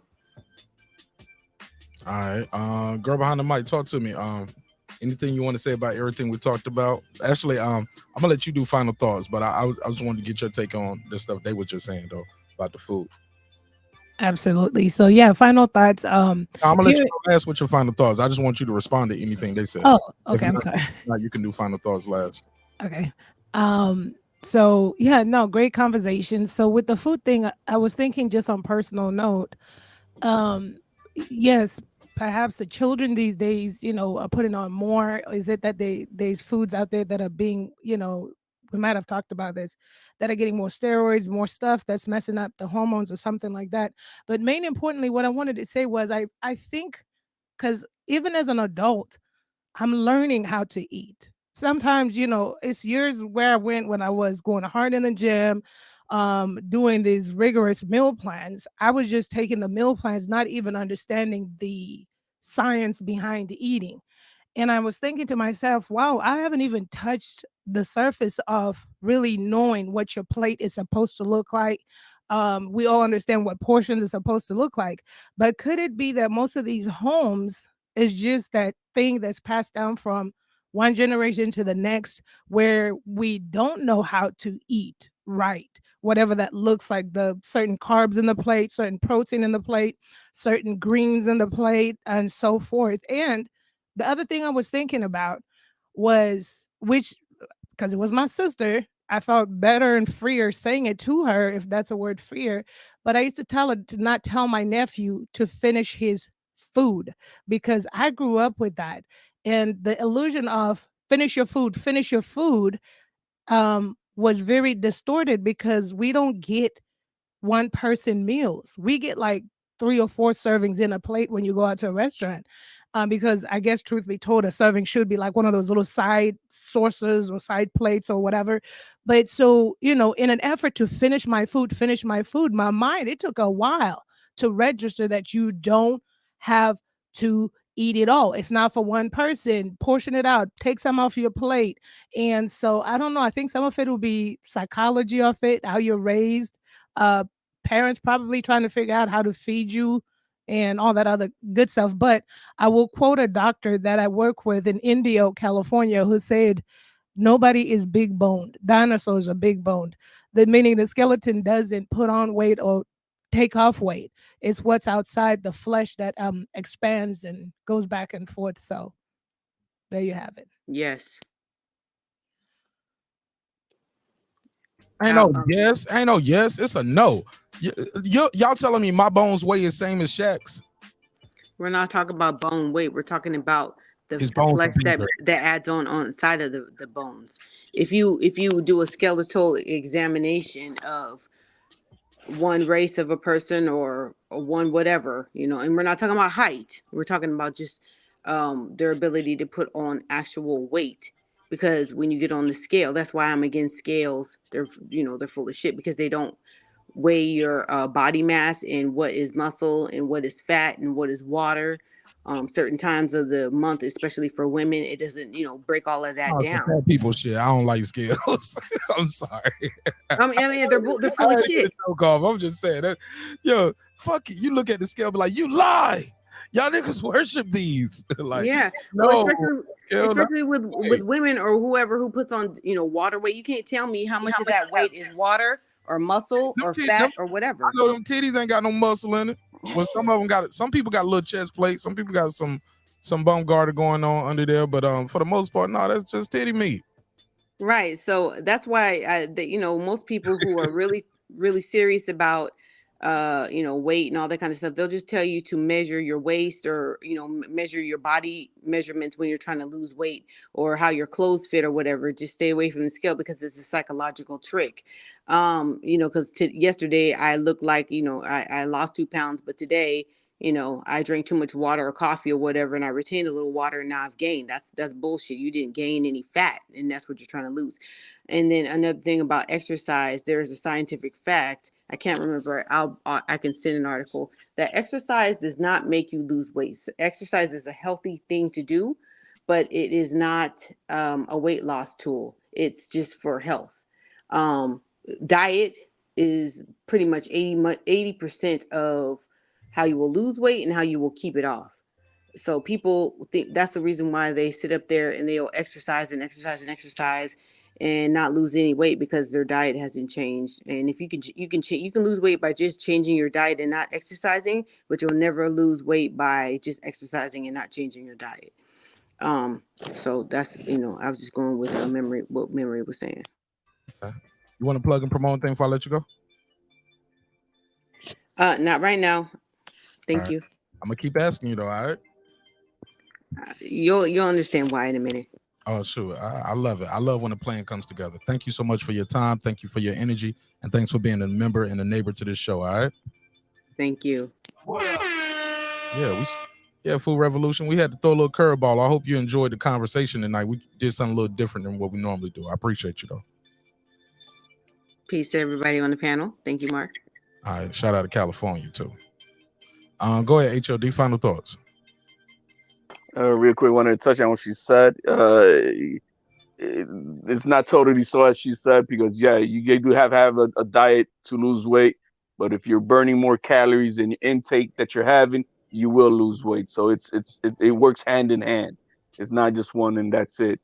All right. Girl behind the mic, talk to me. Anything you want to say about everything we talked about? Actually, I'm gonna let you do final thoughts, but I just wanted to get your take on the stuff they were just saying though about the food. Absolutely. So yeah, final thoughts. I'm gonna let Here, you go last with your final thoughts. I just want you to respond to anything they said. oh, If okay. I'm not, sorry. you can do final thoughts last. Okay. So yeah, no, great conversation. So with the food thing, I was thinking just on personal note, um, yes, perhaps the children these days, are putting on more. Is it that there's foods out there that are being, we might have talked about this, that are getting more steroids, more stuff that's messing up the hormones or something like that. But main importantly, what I wanted to say was I think because even as an adult, I'm learning how to eat. Sometimes, it's years where I went when I was going hard in the gym, doing these rigorous meal plans. I was just taking the meal plans, not even understanding the science behind eating. And I was thinking to myself, wow, I haven't even touched the surface of really knowing what your plate is supposed to look like. We all understand what portions are supposed to look like, but could it be that most of these homes is just that thing that's passed down from one generation to the next, where we don't know how to eat right, whatever that looks like, the certain carbs in the plate, certain protein in the plate, certain greens in the plate, and so forth. And the other thing I was thinking about was, which, because it was my sister, I felt better and freer saying it to her, if that's a word, freer. But I used to tell her to not tell my nephew to finish his food, because I grew up with that. And the illusion of finish your food, was very distorted, because we don't get one person meals. We get like 3 or 4 servings in a plate when you go out to a restaurant. Because I guess, truth be told, a serving should be like one of those little side saucers or side plates or whatever. But so, in an effort to finish my food, my mind, it took a while to register that you don't have to eat it all. It's not for one person. Portion it out, take some off your plate. And so I don't know. I think some of it will be psychology of it, how you're raised, uh parents probably trying to figure out how to feed you and all that other good stuff. But I will quote a doctor that I work with in Indio, California, who said, nobody is big boned. Dinosaurs are big boned. The meaning the skeleton doesn't put on weight or take off weight. It's what's outside the flesh that expands and goes back and forth. So there you have it. Yes. Ain't no yes. It's a no. Y'all telling me my bones weigh the same as Shaq's? We're not talking about bone weight. We're talking about the bones flesh that adds on side of the bones. If you do a skeletal examination of one race of a person or one whatever, and we're not talking about height. We're talking about just their ability to put on actual weight. Because when you get on the scale, that's why I'm against scales. They're full of shit, because they don't weigh your body mass and what is muscle and what is fat and what is water. Certain times of the month, especially for women, it doesn't break all of that down. Fat people shit. I don't like scales. I'm sorry. I mean they're full of shit. I'm just saying that. Yo, fuck it. You look at the scale, be like, you lie. Y'all niggas worship these. Like, yeah, no, especially with women or whoever who puts on water weight. You can't tell me how much of that weight is water or muscle or fat or whatever. I know them titties ain't got no muscle in it. Well, some of them got it. Some people got a little chest plate. Some people got some bum garter going on under there. But for the most part, no, that's just titty meat. Right. So that's why most people who are really, really serious about weight and all that kind of stuff, they'll just tell you to measure your waist or measure your body measurements when you're trying to lose weight, or how your clothes fit or whatever. Just stay away from the scale, because it's a psychological trick. Because yesterday I looked like I lost 2 pounds, but today I drank too much water or coffee or whatever, and I retained a little water, and now I've gained. That's bullshit. You didn't gain any fat, and that's what you're trying to lose. And then another thing about exercise, there's a scientific fact. I can't remember. I can send an article that exercise does not make you lose weight. So exercise is a healthy thing to do, but it is not a weight loss tool. It's just for health. Diet is pretty much 80% of how you will lose weight and how you will keep it off. So people think that's the reason why they sit up there and they'll exercise and exercise and exercise and not lose any weight, because their diet hasn't changed. And if you can lose weight by just changing your diet and not exercising, but you'll never lose weight by just exercising and not changing your diet. So that's, I was just going with what memory was saying. You want to plug and promote anything before I let you go? Not right now. Thank you. I'm gonna keep asking you though. All right. You'll understand why in a minute. Oh, sure. I love it. I love when a plan comes together. Thank you so much for your time. Thank you for your energy, and thanks for being a member and a neighbor to this show. All right. Thank you. Yeah, Food Revolution. We had to throw a little curveball. I hope you enjoyed the conversation tonight. We did something a little different than what we normally do. I appreciate you though. Peace to everybody on the panel. Thank you, Mark. All right. Shout out to California too. Go ahead, HOD. Final thoughts. Real quick, wanted to touch on what she said. It's not totally so as she said, because you do have a diet to lose weight, but if you're burning more calories in your intake that you're having, you will lose weight. So it works hand in hand. It's not just one and that's it.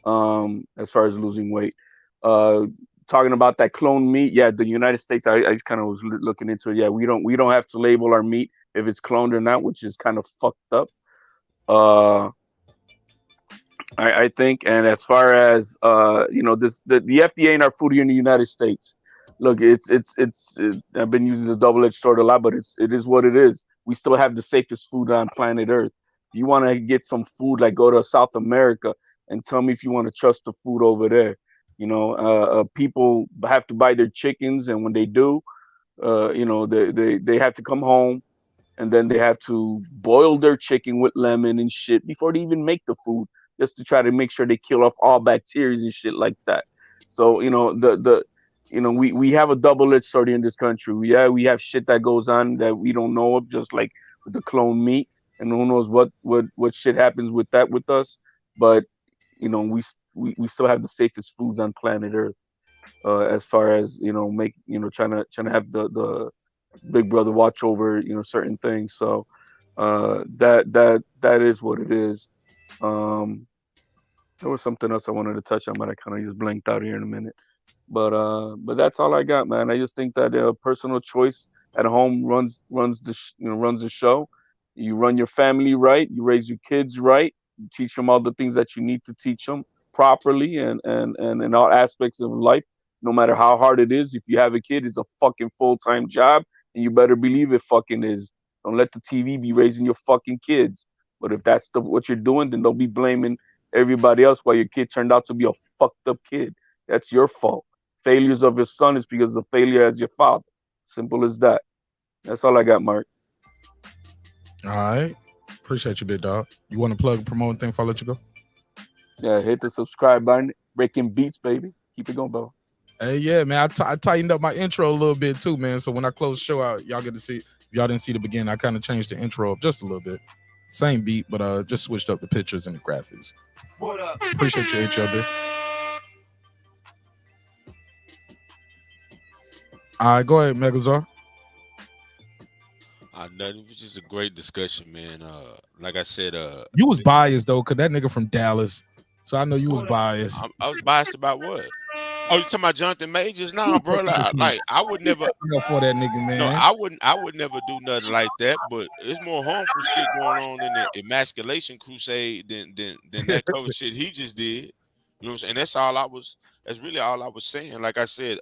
As far as losing weight, talking about that cloned meat, the United States, I kind of was looking into it. We don't have to label our meat if it's cloned or not, which is kind of fucked up. I think, and as far as the FDA and our food here in the United States, look, it's I've been using the double-edged sword a lot, but it is what it is. We still have the safest food on planet Earth. If you want to get some food, like go to South America and tell me if you want to trust the food over there. People have to buy their chickens, and when they do, they have to come home, and then they have to boil their chicken with lemon and shit before they even make the food, just to try to make sure they kill off all bacteria and shit like that. So we have a double-edged sword in this country. We have shit that goes on that we don't know of, just like with the clone meat, and who knows what shit happens with that with us. But we still have the safest foods on planet Earth, as far as trying to have the Big Brother watch over certain things. So that is what it is. There was something else I wanted to touch on, but I kind of just blanked out here in a minute. But that's all I got, man. I just think that personal choice at home runs the show. You run your family right, you raise your kids right, you teach them all the things that you need to teach them properly, and in all aspects of life, no matter how hard it is. If you have a kid, it's a fucking full-time job, and you better believe it fucking is. Don't let the TV be raising your fucking kids. But if that's what you're doing, then don't be blaming everybody else why your kid turned out to be a fucked up kid. That's your fault. Failures of your son is because of failure as your father. Simple as that. That's all I got, Mark. All right. Appreciate you, big dog. You want to plug and promote anything before I let you go? Yeah, hit the subscribe button. Breaking beats, baby. Keep it going, bro. Hey, yeah, man. I tightened up my intro a little bit too, man. So when I close the show out, y'all get to see. If y'all didn't see the beginning, I kind of changed the intro up just a little bit. Same beat, but just switched up the pictures and the graphics. What up? Appreciate you, HLB. All right, go ahead, Megazord. Nothing. It was just a great discussion, man. Like I said, you was biased though, cause that nigga from Dallas. So I know you was biased. I was biased about what? Oh, you talking about Jonathan Majors? Nah, bro. Like I would never for that nigga, man. No, I would never do nothing like that. But it's more harmful shit going on in the emasculation crusade than that cover shit he just did. You know what I'm saying? That's really all I was saying. Like I said,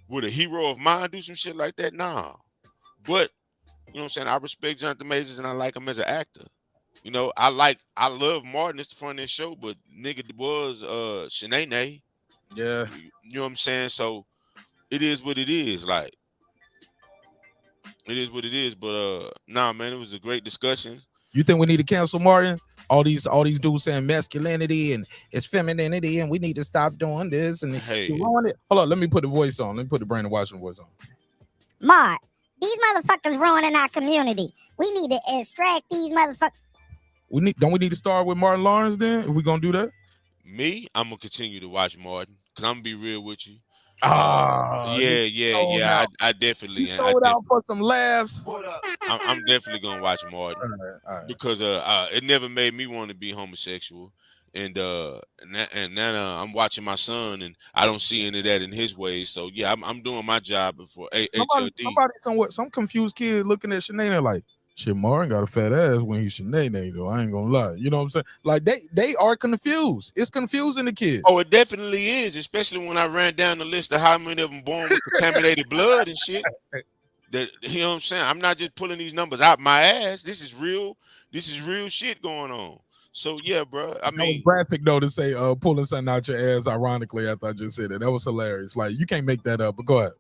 would a hero of mine do some shit like that? Nah. But you know what I'm saying? I respect Jonathan Majors and I like him as an actor. I love Martin. It's the funniest show, but nigga was Shanae. Yeah. You know what I'm saying? So it is what it is. Like it is what it is. But nah, man, it was a great discussion. You think we need to cancel Martin? All these dudes saying masculinity and it's femininity and we need to stop doing this and hold on, let me put the voice on. Let me put the Brandon Washington voice on. Mark, these motherfuckers ruining our community. We need to extract these motherfuckers. Don't we need to start with Martin Lawrence then? If we're gonna do that? Me, I'm gonna continue to watch Martin because I'm gonna be real with you. Yeah. I definitely. You sold out for some laughs. I'm definitely gonna watch Martin all right. because it never made me want to be homosexual, and now I'm watching my son, and I don't see any of that in his ways. So yeah, I'm doing my job before Somebody, some confused kid looking at Sinead like, shit, Martin got a fat ass when he's Sinead though. I ain't gonna lie. You know what I'm saying? Like they are confused. It's confusing the kids. Oh, it definitely is, especially when I ran down the list of how many of them born with contaminated blood and shit. That, you know what I'm saying? I'm not just pulling these numbers out my ass. This is real shit going on. So yeah, bro. I mean, that was graphic though to say pulling something out your ass. Ironically, after I just said it, that was hilarious. Like you can't make that up. But go ahead.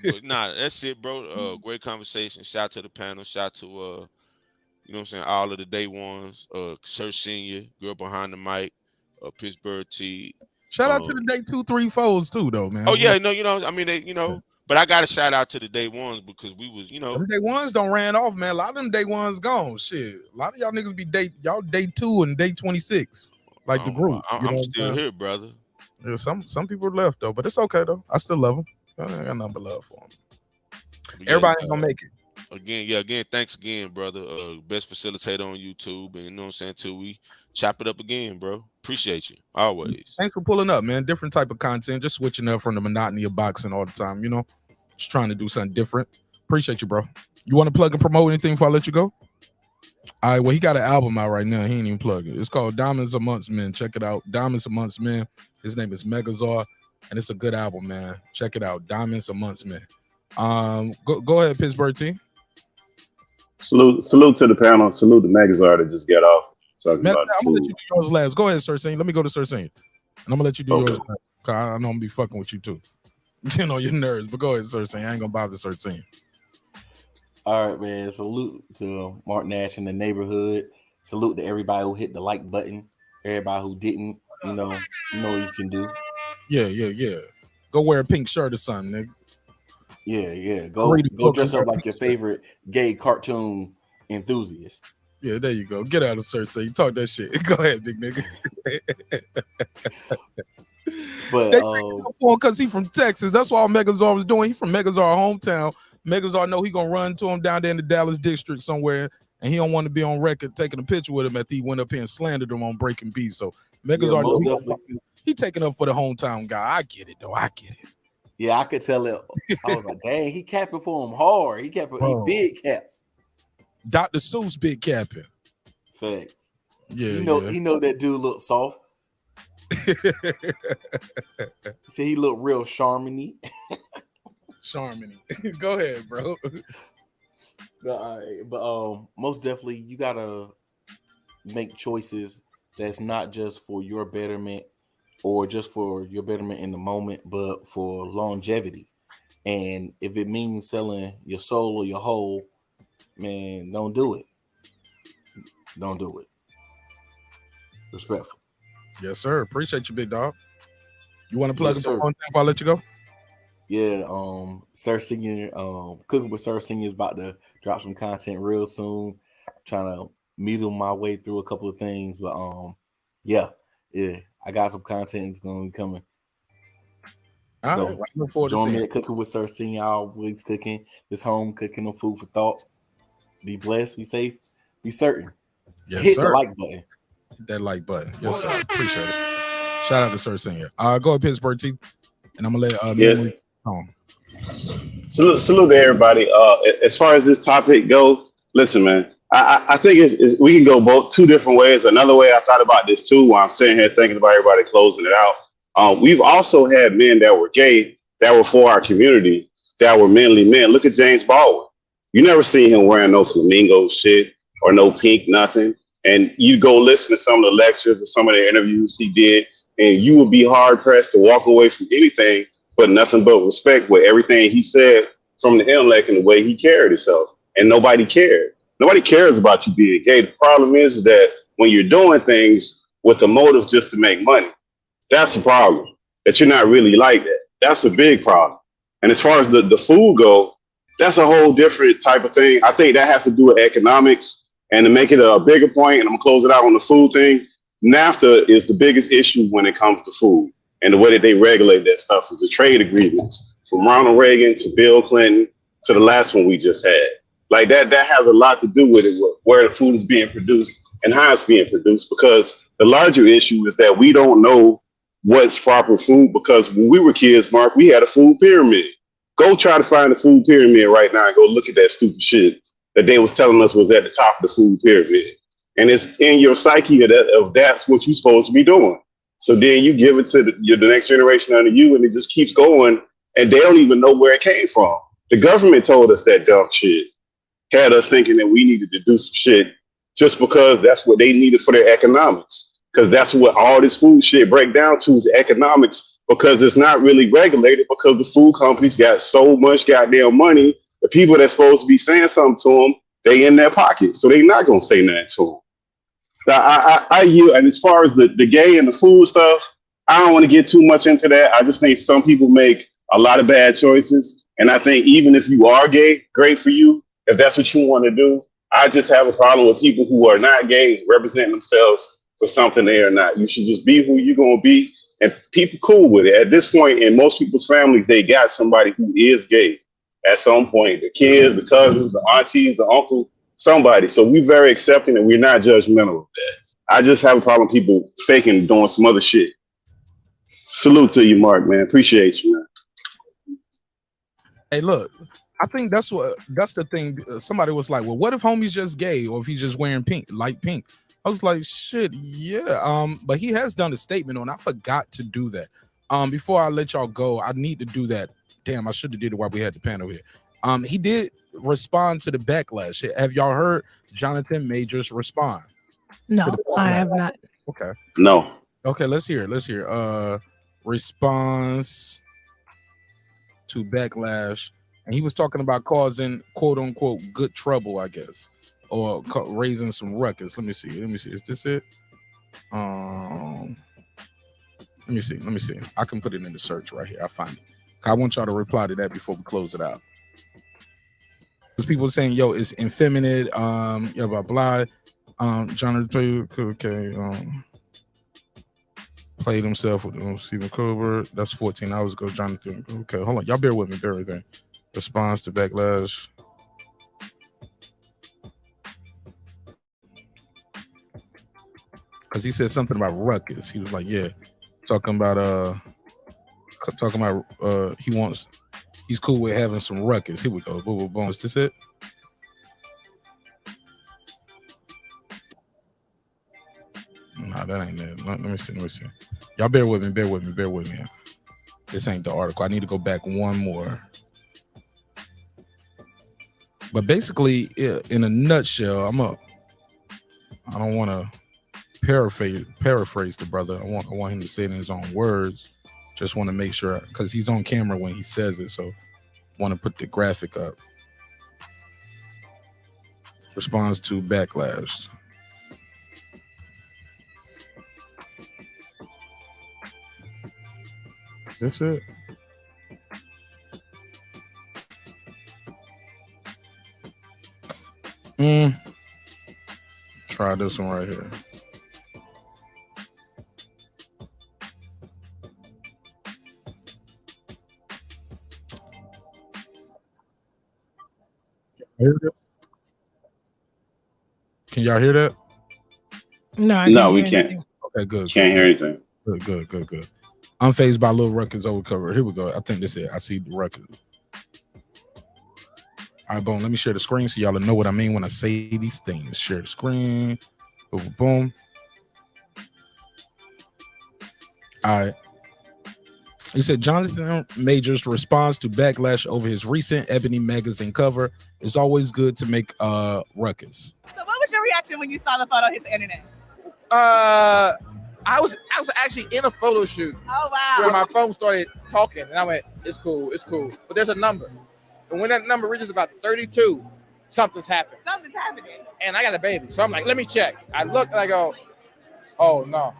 But nah, that's it, bro. Great conversation. Shout out to the panel. Shout out to you know what I'm saying, all of the day ones. Sir Senior, girl behind the mic, Pittsburgh T. Shout out to the day 2, 3, 4s too, though, man. Oh yeah, no, you know, I mean, they, you know, but I got to shout out to the day ones because we was, you know, them day ones don't ran off, man. A lot of them day ones gone. Shit, a lot of y'all niggas be day 2 and day 26, like the group. I'm still here, brother. Yeah, some people left though, but it's okay though. I still love them. I got nothing but love for them. Yeah, everybody ain't gonna make it. Again, thanks again, brother. Best facilitator on YouTube, and you know what I'm saying, till we chop it up again, bro. Appreciate you always. Thanks for pulling up, man. Different type of content, just switching up from the monotony of boxing all the time, you know. Just trying to do something different. Appreciate you, bro. You want to plug and promote anything before I let you go? All right, well, he got an album out right now. He ain't even plug it. It's called Diamonds Amongst Men. Check it out. Diamonds Amongst Men. His name is Megazord, and it's a good album, man. Check it out. Diamonds Amongst Men. Go ahead, Pittsburgh T. Salute to the panel. Salute to Megazord that just got off. Talking Man, about I'm gonna let you do yours last. Go ahead, Sir Senior. Let me go to Sir Senior. And I'm gonna let you do yours last. Cause I know I'm gonna be fucking with you too. You know your nerves, but go ahead, Sir Senior. I ain't gonna bother Sir Senior. All right, man. Salute to Mark Nash in the neighborhood. Salute to everybody who hit the like button. Everybody who didn't, you know what you can do. Yeah. Go wear a pink shirt or something, nigga. Yeah. Go dress up like your favorite gay cartoon enthusiast. Yeah, there you go. Get out of Sir Senior. Talk that shit. Go ahead, big nigga. But because he from Texas. That's what all Megazord was doing. He from Megazord hometown. Megazord know he gonna run to him down there in the Dallas district somewhere, and he don't want to be on record taking a picture with him after he went up here and slandered him on Breaking Beat. So Megazord he taking up for the hometown guy. I get it though. I get it. Yeah, I could tell it. I was like, dang, he capping for him hard. He big cap. Dr. Seuss big capping. Facts. Yeah, he know that dude look soft. See, he look real charming-y. Go ahead, bro. But most definitely you gotta make choices that's not just for your betterment or just for your betterment in the moment, but for longevity. And if it means selling your soul or your whole, man, don't do it. Don't do it. Respectful. Yes, sir. Appreciate you, big dog. You want to plug one thing before I let you go? Yeah, Sir Senior, Cooking with Sir Senior is about to drop some content real soon. Trying to meddle my way through a couple of things, but yeah, I got some content that's gonna be coming. All right, I look forward to join seeing me it. at Cooking with Sir Senior. Always cooking. This home cooking on food for thought. Be blessed, be safe, be certain. Yes, Hit sir. the like button. Hit that like button. Yes, sir. Appreciate it. Shout out to Sir Senior. Go ahead, Pittsburgh T. And I'm gonna let Memory on. Salute to everybody. As far as this topic goes, listen, man. I think we can go two different ways. Another way I thought about this too, while I'm sitting here thinking about everybody closing it out. We've also had men that were gay that were for our community that were manly men. Look at James Baldwin. You never seen him wearing no flamingo shit or no pink nothing. And you go listen to some of the lectures or some of the interviews he did, and you would be hard pressed to walk away from anything but nothing but respect with everything he said from the intellect and the way he carried himself. And nobody cared. Nobody cares about you being gay. The problem is that when you're doing things with the motive just to make money, that's the problem. That you're not really like that. That's a big problem. And as far as the food go, that's a whole different type of thing. I think that has to do with economics. And to make it a bigger point, and I'm gonna close it out on the food thing, NAFTA is the biggest issue when it comes to food. And the way that they regulate that stuff is the trade agreements from Ronald Reagan to Bill Clinton to the last one we just had. Like that has a lot to do with it, where the food is being produced and how it's being produced, because the larger issue is that we don't know what's proper food, because when we were kids, Mark, we had a food pyramid. Go try to find the food pyramid right now and go look at that stupid shit that they was telling us was at the top of the food pyramid. And it's in your psyche of that's what you're supposed to be doing. So then you give it to the next generation under you, and it just keeps going, and they don't even know where it came from. The government told us that dumb shit, had us thinking that we needed to do some shit just because that's what they needed for their economics. Because that's what all this food shit break down to, is economics, because it's not really regulated, because the food companies got so much goddamn money. The people that's supposed to be saying something to them, they in their pockets, so they not gonna say nothing to them. And as far as the gay and the food stuff, I don't want to get too much into that. I just think some people make a lot of bad choices. And I think even if you are gay, great for you, if that's what you want to do. I just have a problem with people who are not gay representing themselves for something they are not. You should just be who you're going to be, and people cool with it. At this point, in most people's families, they got somebody who is gay at some point. The kids, the cousins, the aunties, the uncle, somebody. So we're very accepting, and we're not judgmental of that. I just have a problem with people faking doing some other shit. Salute to you, Mark, man. Appreciate you, man. Hey, look, I think that's the thing. Somebody was like, well, what if homie's just gay, or if he's just wearing pink, light pink? I was like, shit, yeah. But he has done a statement on. I forgot to do that. Before I let y'all go, I need to do that. Damn, I should have did it while we had the panel here. He did respond to the backlash. Have y'all heard Jonathan Majors respond? No, I have not. Okay. No. Okay, let's hear it. Let's hear response to backlash. And he was talking about causing quote unquote good trouble, I guess, or raising some ruckus. Let me see. Is this it? Let me see. I can put it in the search right here. I find it. I want y'all to reply to that before we close it out. Because people are saying, yo, it's effeminate, blah blah. Jonathan, okay, played himself with Stephen Colbert. That's 14 hours ago. Jonathan, okay, hold on, y'all bear with me. Response to backlash. Because he said something about ruckus. He was like, yeah, talking about he's cool with having some ruckus. Here we go. Boom, boom, boom. Is this it? Nah, that ain't it. Let me see. Y'all bear with me. This ain't the article. I need to go back one more. But basically, in a nutshell, I don't want to paraphrase the brother. I want him to say it in his own words. Just want to make sure, because he's on camera when he says it, so want to put the graphic up. Responds to backlash. That's it. Try this one right here. Can y'all hear that? No, we can't. Okay, good. Can't hear anything. Good. Unfazed by Lil Ruckus overcover. Here we go. I think this is it. I see the Ruckus. All right, boom. Let me share the screen so y'all know what I mean when I say these things. Share the screen. Boom, boom. All right. He said Jonathan Majors responds to backlash over his recent Ebony magazine cover. It's always good to make ruckus. So what was your reaction when you saw the photo hit the internet? I was actually in a photo shoot. Oh wow. Where my phone started talking, and I went, it's cool. But there's a number. And when that number reaches about 32, something's happened. Something's happening. And I got a baby. So I'm like, let me check. I look and I go, oh no.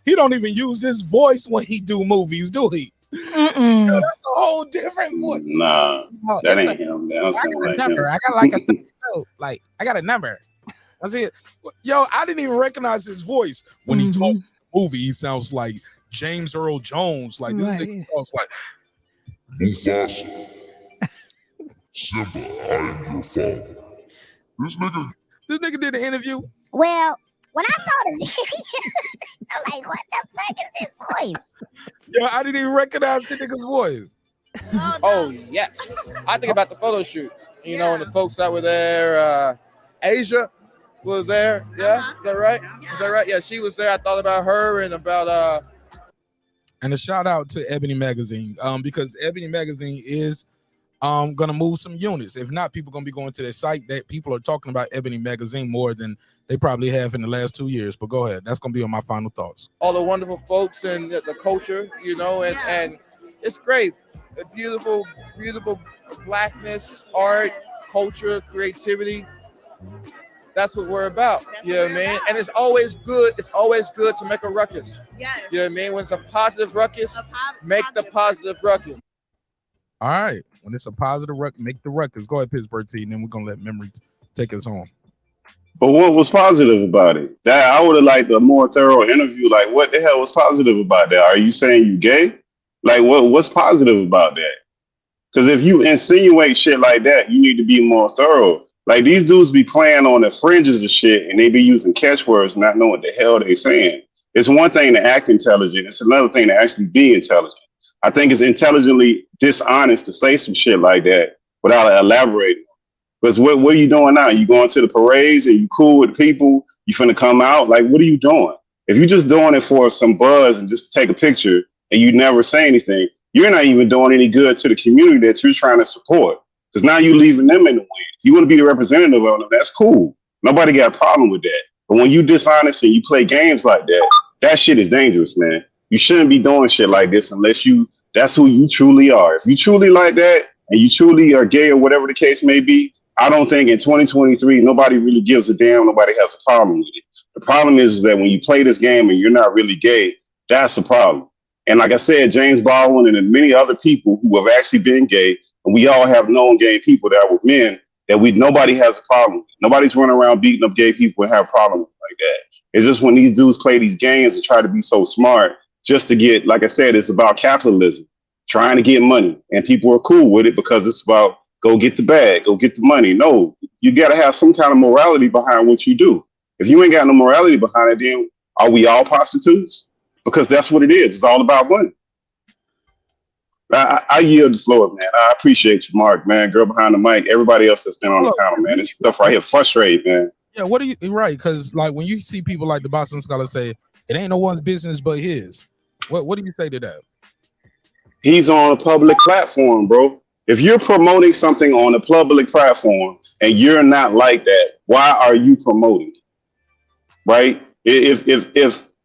He don't even use this voice when he do movies, do he? Yo, that's a whole different voice. Nah, No, that it's ain't him. That don't sound like number. him. I got like a 32. Like, I got a number. That's it. Yo, I didn't even recognize his voice when he told the movie. He sounds like James Earl Jones. Like this nigga was like Mufasa. Simba, I am your father. This nigga did an interview. Well, when I saw the video, I'm like, what the fuck is this voice? Yo, I didn't even recognize the nigga's voice. Oh yes, I think about the photo shoot. You know, and the folks that were there. Asia was there. Yeah, is that right? Is that right? Yeah, she was there. I thought about her and about And a shout out to Ebony Magazine, because Ebony Magazine is gonna move some units. If not, people gonna be going to their site. That people are talking about Ebony Magazine more than they probably have in the last 2 years. But go ahead, that's gonna be on my final thoughts. all the wonderful folks and the culture, you know, and it's great. A beautiful, beautiful blackness, art, culture, creativity. That's what we're about. You know what I mean? And it's always good. It's always good to make a ruckus. Yes. You know what I mean? When it's a positive ruckus, make the positive ruckus. All right, when it's a positive ruckus, make the ruckus. Go ahead, Pittsburgh T, and then we're gonna let Memory take us home. But what was positive about it? That I would have liked a more thorough interview. Like, what the hell was positive about that? Are you saying you gay? Like, what's positive about that? Because if you insinuate shit like that, you need to be more thorough. Like, these dudes be playing on the fringes of shit, and they be using catchwords, not knowing what the hell they saying. It's one thing to act intelligent. It's another thing to actually be intelligent. I think it's intelligently dishonest to say some shit like that without elaborating. Because what are you doing now? You going to the parades and you cool with people? You finna come out? Like, what are you doing? If you're just doing it for some buzz and just to take a picture and you never say anything, you're not even doing any good to the community that you're trying to support. Because now you're leaving them in the wind. If you want to be the representative of them, that's cool. Nobody got a problem with that. But when you dishonest and you play games like that, that shit is dangerous, man. You shouldn't be doing shit like this unless that's who you truly are. If you truly like that and you truly are gay or whatever the case may be, I don't think in 2023, nobody really gives a damn. Nobody has a problem with it. The problem is that when you play this game and you're not really gay, that's the problem. And like I said, James Baldwin and many other people who have actually been gay, and we all have known gay people that were men that nobody has a problem with. Nobody's running around beating up gay people and have a problem with like that. It's just when these dudes play these games and try to be so smart just to get, like I said, it's about capitalism, trying to get money. And people are cool with it because it's about go get the bag, go get the money. No, you got to have some kind of morality behind what you do. If you ain't got no morality behind it, then are we all prostitutes? Because that's what it is. It's all about money. I yield the floor, man. I appreciate you, Mark, man. Girl behind the mic. Everybody else that's been on the panel, man. This stuff right here frustrating, man. Yeah, what do you right? Because like when you see people like the Boston Scholar say, it ain't no one's business but his. What do you say to that? He's on a public platform, bro. If you're promoting something on a public platform and you're not like that, why are you promoting it? Right?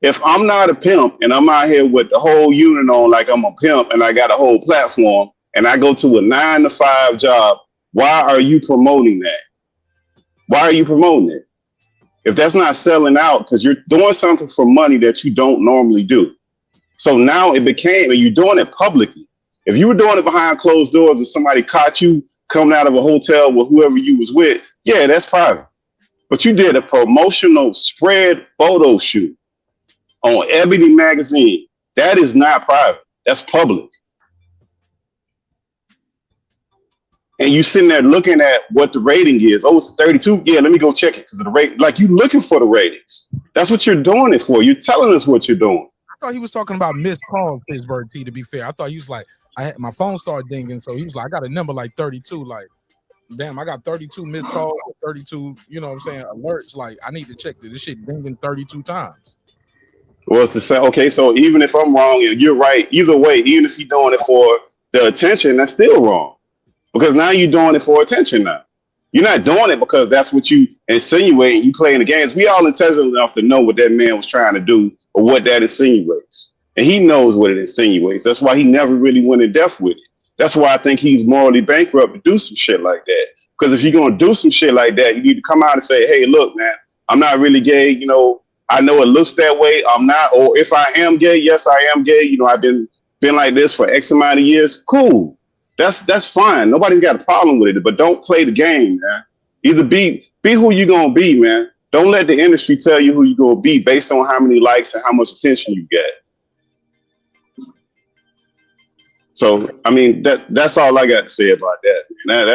If I'm not a pimp and I'm out here with the whole unit on like I'm a pimp and I got a whole platform and I go to a 9-to-5 job, why are you promoting that? Why are you promoting it? If that's not selling out, because you're doing something for money that you don't normally do. So now it became, and you're doing it publicly. If you were doing it behind closed doors and somebody caught you coming out of a hotel with whoever you was with, yeah, that's private. But you did a promotional spread photo shoot on Ebony Magazine. That is not private. That's public. And you sitting there looking at what the rating is. Oh, it's 32. Yeah, let me go check it because of the rate. Like you looking for the ratings. That's what you're doing it for. You're telling us what you're doing. I thought he was talking about missed calls, Pittsburgh T, to be fair. I thought he was like, I had my phone started dinging. So he was like, I got a number like 32. Like, damn, I got 32 missed calls, 32, you know what I'm saying, alerts. Like, I need to check this shit dinging 32 times. Well, it's to say, okay, so even if I'm wrong, you're right. Either way, even if you're doing it for the attention, that's still wrong. Because now you're doing it for attention now. You're not doing it because that's what you insinuate. You playing the games. We all intelligent enough to know what that man was trying to do or what that insinuates. And he knows what it insinuates. That's why he never really went in depth with it. That's why I think he's morally bankrupt to do some shit like that. Because if you're going to do some shit like that, you need to come out and say, hey, look, man, I'm not really gay. You know, I know it looks that way. I'm not. Or if I am gay, yes, I am gay. You know, I've been like this for X amount of years. Cool. That's fine. Nobody's got a problem with it, but don't play the game, man. Either be who you're going to be, man. Don't let the industry tell you who you're going to be based on how many likes and how much attention you get. So I mean that's all I got to say about that. Man.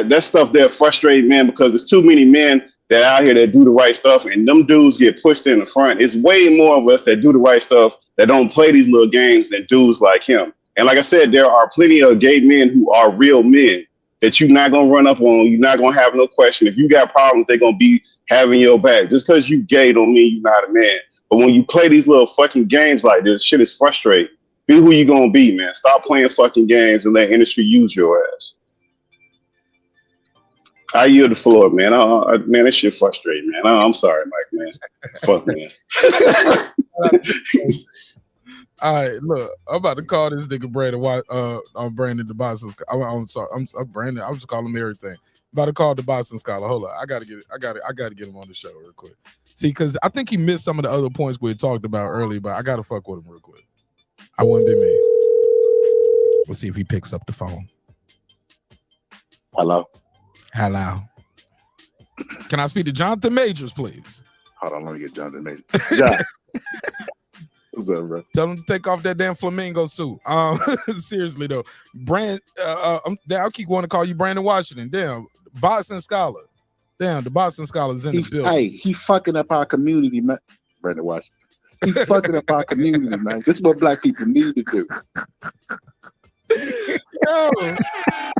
That stuff there frustrates man because there's too many men that out here that do the right stuff and them dudes get pushed in the front. It's way more of us that do the right stuff that don't play these little games than dudes like him. And like I said, there are plenty of gay men who are real men that you're not gonna run up on. You're not gonna have no question. If you got problems, they're gonna be having your back. Just because you gay don't mean you're not a man. But when you play these little fucking games like this, shit is frustrating. Be who you gonna be, man. Stop playing fucking games and let industry use your ass. I yield the floor, man. Man, this shit frustrating, man. I'm sorry, Mike, man. Fuck, man. All right, look, I'm about to call this nigga Brandon. I'm Brandon the Boston. I'm sorry, I'm Brandon. I'm just calling him everything. About to call the Boston Scholar. Hold on, I gotta get him on the show real quick. See, because I think he missed some of the other points we had talked about earlier, but I gotta fuck with him real quick. I wouldn't be me. Let's see if he picks up the phone. Hello. Can I speak to Jonathan Majors, please? Hold on, let me get Jonathan Majors. Yeah. What's up, bro? Tell him to take off that damn flamingo suit. Seriously though, I'll keep wanting to call you Brandon Washington. Damn, Boston Scholar. Damn, the Boston Scholar's in the building. Hey, he fucking up our community, man. Brandon Washington. He's fucking up our community, man. This is what black people need to do. Yo,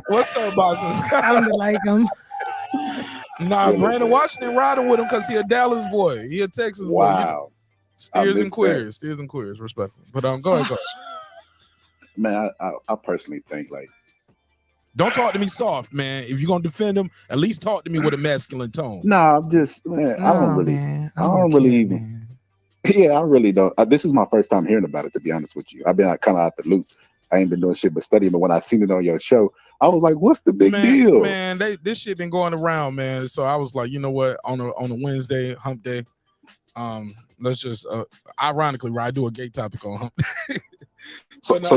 what's up, Boston Scholar? I don't like him. Nah, Brandon Washington riding with him because he a Dallas boy. He a Texas boy. Wow. Steers and queers, respectful. But go ahead. Man, I personally think like, don't talk to me soft, man. If you're gonna defend him, at least talk to me with a masculine tone. Nah, I'm just man. I don't really even. Yeah, I really don't. This is my first time hearing about it, to be honest with you. I've been kind of out the loop. I ain't been doing shit but studying. But when I seen it on your show, I was like, "What's the big deal?" Man, this shit been going around, man. So I was like, you know what? On a Wednesday, hump day, let's just ironically, I do a gay topic on hump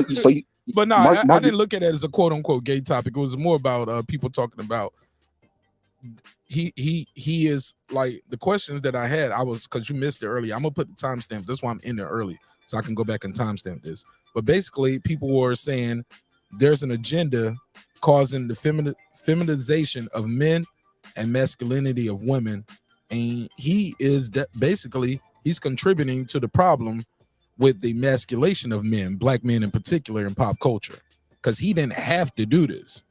day. But no, I didn't look at it as a quote unquote gay topic. It was more about people talking about he is like the questions that I had. Because you missed it earlier. I'm gonna put the timestamp. That's why I'm in there early, so I can go back and timestamp this. But basically, people were saying there's an agenda causing the feminization of men and masculinity of women, and he is basically he's contributing to the problem with the emasculation of men, black men in particular, in pop culture, because he didn't have to do this.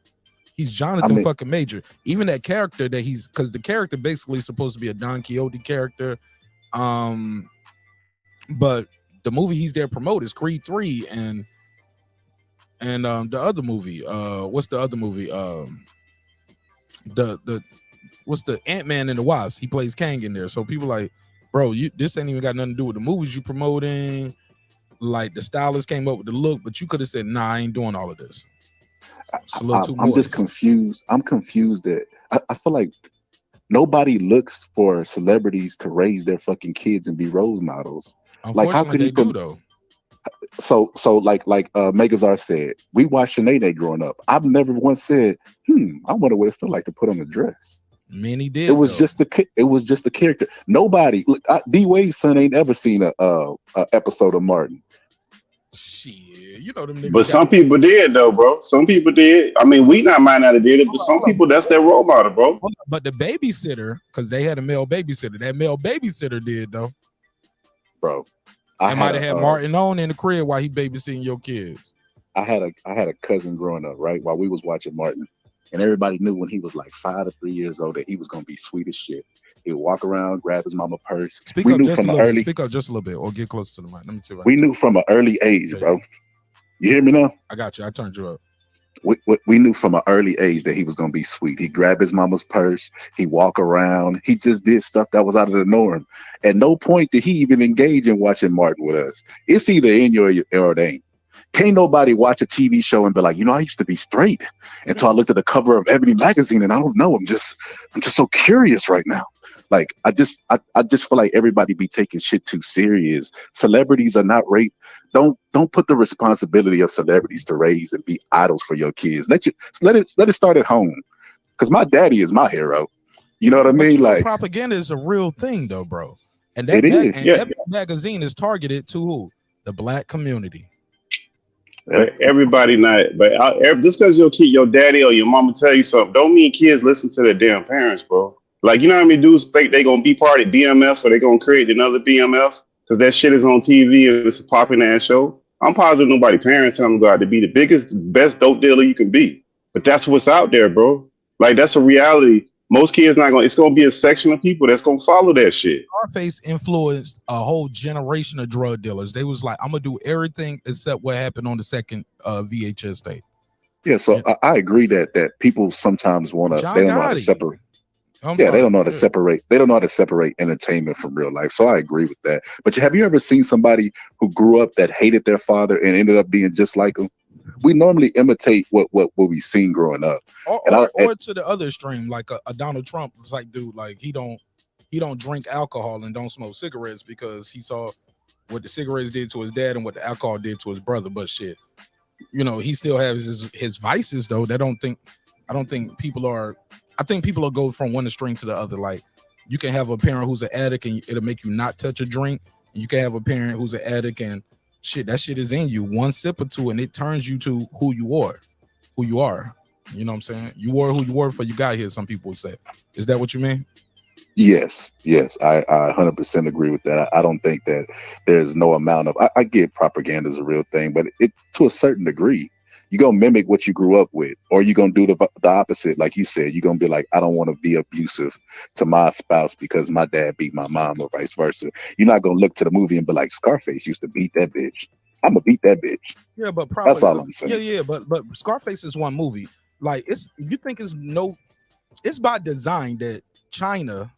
He's Jonathan fucking Major. Even that character that because the character basically is supposed to be a Don Quixote character, but the movie he's there promote is Creed 3 and the other movie. What's the other movie? What's the Ant-Man and the Wasp? He plays Kang in there. So people like, bro, this ain't even got nothing to do with the movies you promoting. Like the stylist came up with the look, but you could have said, nah, I ain't doing all of this. I'm just confused. I'm confused that I feel like nobody looks for celebrities to raise their fucking kids and be role models. Like how could he do though? So like Megazar said, we watched Sinead growing up. I've never once said, I wonder what it felt like to put on a dress. Many did. It was just the character. Nobody, look, D Wade's son ain't ever seen a episode of Martin. Shit, you know them niggas. But some people did though, bro. Some people did. I mean, might not have did it, but some people that's their role model, bro. But the babysitter, because they had a male babysitter, that male babysitter did though. Bro, I might have had Martin on in the crib while he babysitting your kids. I had a cousin growing up, right, while we was watching Martin, and everybody knew when he was like 5 to 3 years old that he was gonna be sweet as shit. He would walk around, grab his mama purse. Speak up just a little bit, or get close to the mic. Let me see. We knew from an early age, bro. You hear me now? I got you. I turned you up. We knew from an early age that he was gonna be sweet. He grabbed his mama's purse. He walk around. He just did stuff that was out of the norm. At no point did he even engage in watching Martin with us. It's either in you or it ain't. Can't nobody watch a TV show and be like, I used to be straight until I looked at the cover of Ebony magazine and I don't know. I'm just so curious right now. Like I just feel like everybody be taking shit too serious. Celebrities are not don't put the responsibility of celebrities to raise and be idols for your kids. Let it start at home. Because my daddy is my hero. You know what I mean? Like propaganda is a real thing though, bro. And it is. Ebony magazine is targeted to who? The black community. But everybody not. But just because your daddy or your mama tell you something, don't mean kids listen to their damn parents, bro. Like, you know how many dudes think they gonna be part of BMF or they gonna create another BMF because that shit is on TV and it's a popping ass show. I'm positive nobody parents tell them God to be the biggest, best dope dealer you can be. But that's what's out there, bro. Like, that's a reality. Most kids not gonna. It's gonna be a section of people that's gonna follow that shit. Scarface influenced a whole generation of drug dealers. They was like, I'm gonna do everything except what happened on the second VHS tape. Yeah, so I agree that people sometimes want to. They don't know how to separate. They don't know how to separate. They don't know how to separate entertainment from real life. So I agree with that. But have you ever seen somebody who grew up that hated their father and ended up being just like him? We normally imitate what we seen growing up, or to the other extreme, like a Donald Trump. It's like, dude, like he don't drink alcohol and don't smoke cigarettes because he saw what the cigarettes did to his dad and what the alcohol did to his brother. But shit, you know, he still has his vices though. I don't think people are. I think people will go from one extreme to the other. Like, you can have a parent who's an addict and it'll make you not touch a drink. And you can have a parent who's an addict and shit, that shit is in you. One sip or two and it turns you to who you are. You know what I'm saying? You were who you were before you got here, some people would say. Is that what you mean? Yes, I 100% agree with that. I don't think that there's no amount of. I get propaganda is a real thing, but it to a certain degree. You're going to mimic what you grew up with, or you're going to do the opposite. Like you said, you're going to be like, I don't want to be abusive to my spouse because my dad beat my mom, or vice versa. You're not going to look to the movie and be like, Scarface used to beat that bitch. I'm going to beat that bitch. Yeah, but probably, that's all I'm saying. Yeah, but Scarface is one movie. Like, it's by design that China,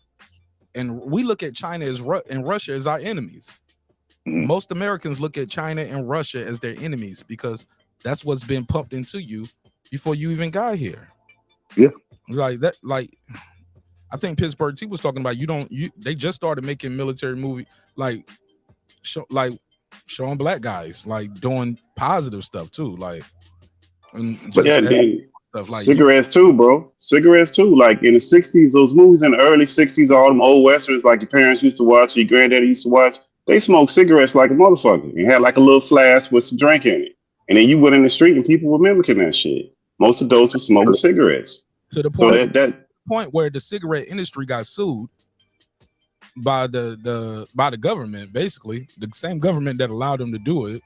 and we look at China and Russia as our enemies. Mm-hmm. Most Americans look at China and Russia as their enemies because that's what's been pumped into you before you even got here. Yeah. Like that, like I think Pittsburgh T was talking about they just started making military movie showing black guys like doing positive stuff too. Like stuff like cigarettes too, bro. Cigarettes too. Like in the 60s, those movies in the early 60s, all them old westerns like your parents used to watch, your granddaddy used to watch, they smoked cigarettes like a motherfucker. You had like a little flask with some drink in it. And then you went in the street and people were mimicking that shit. Most of those were smoking cigarettes. To the point, point where the cigarette industry got sued by the government, basically the same government that allowed them to do it,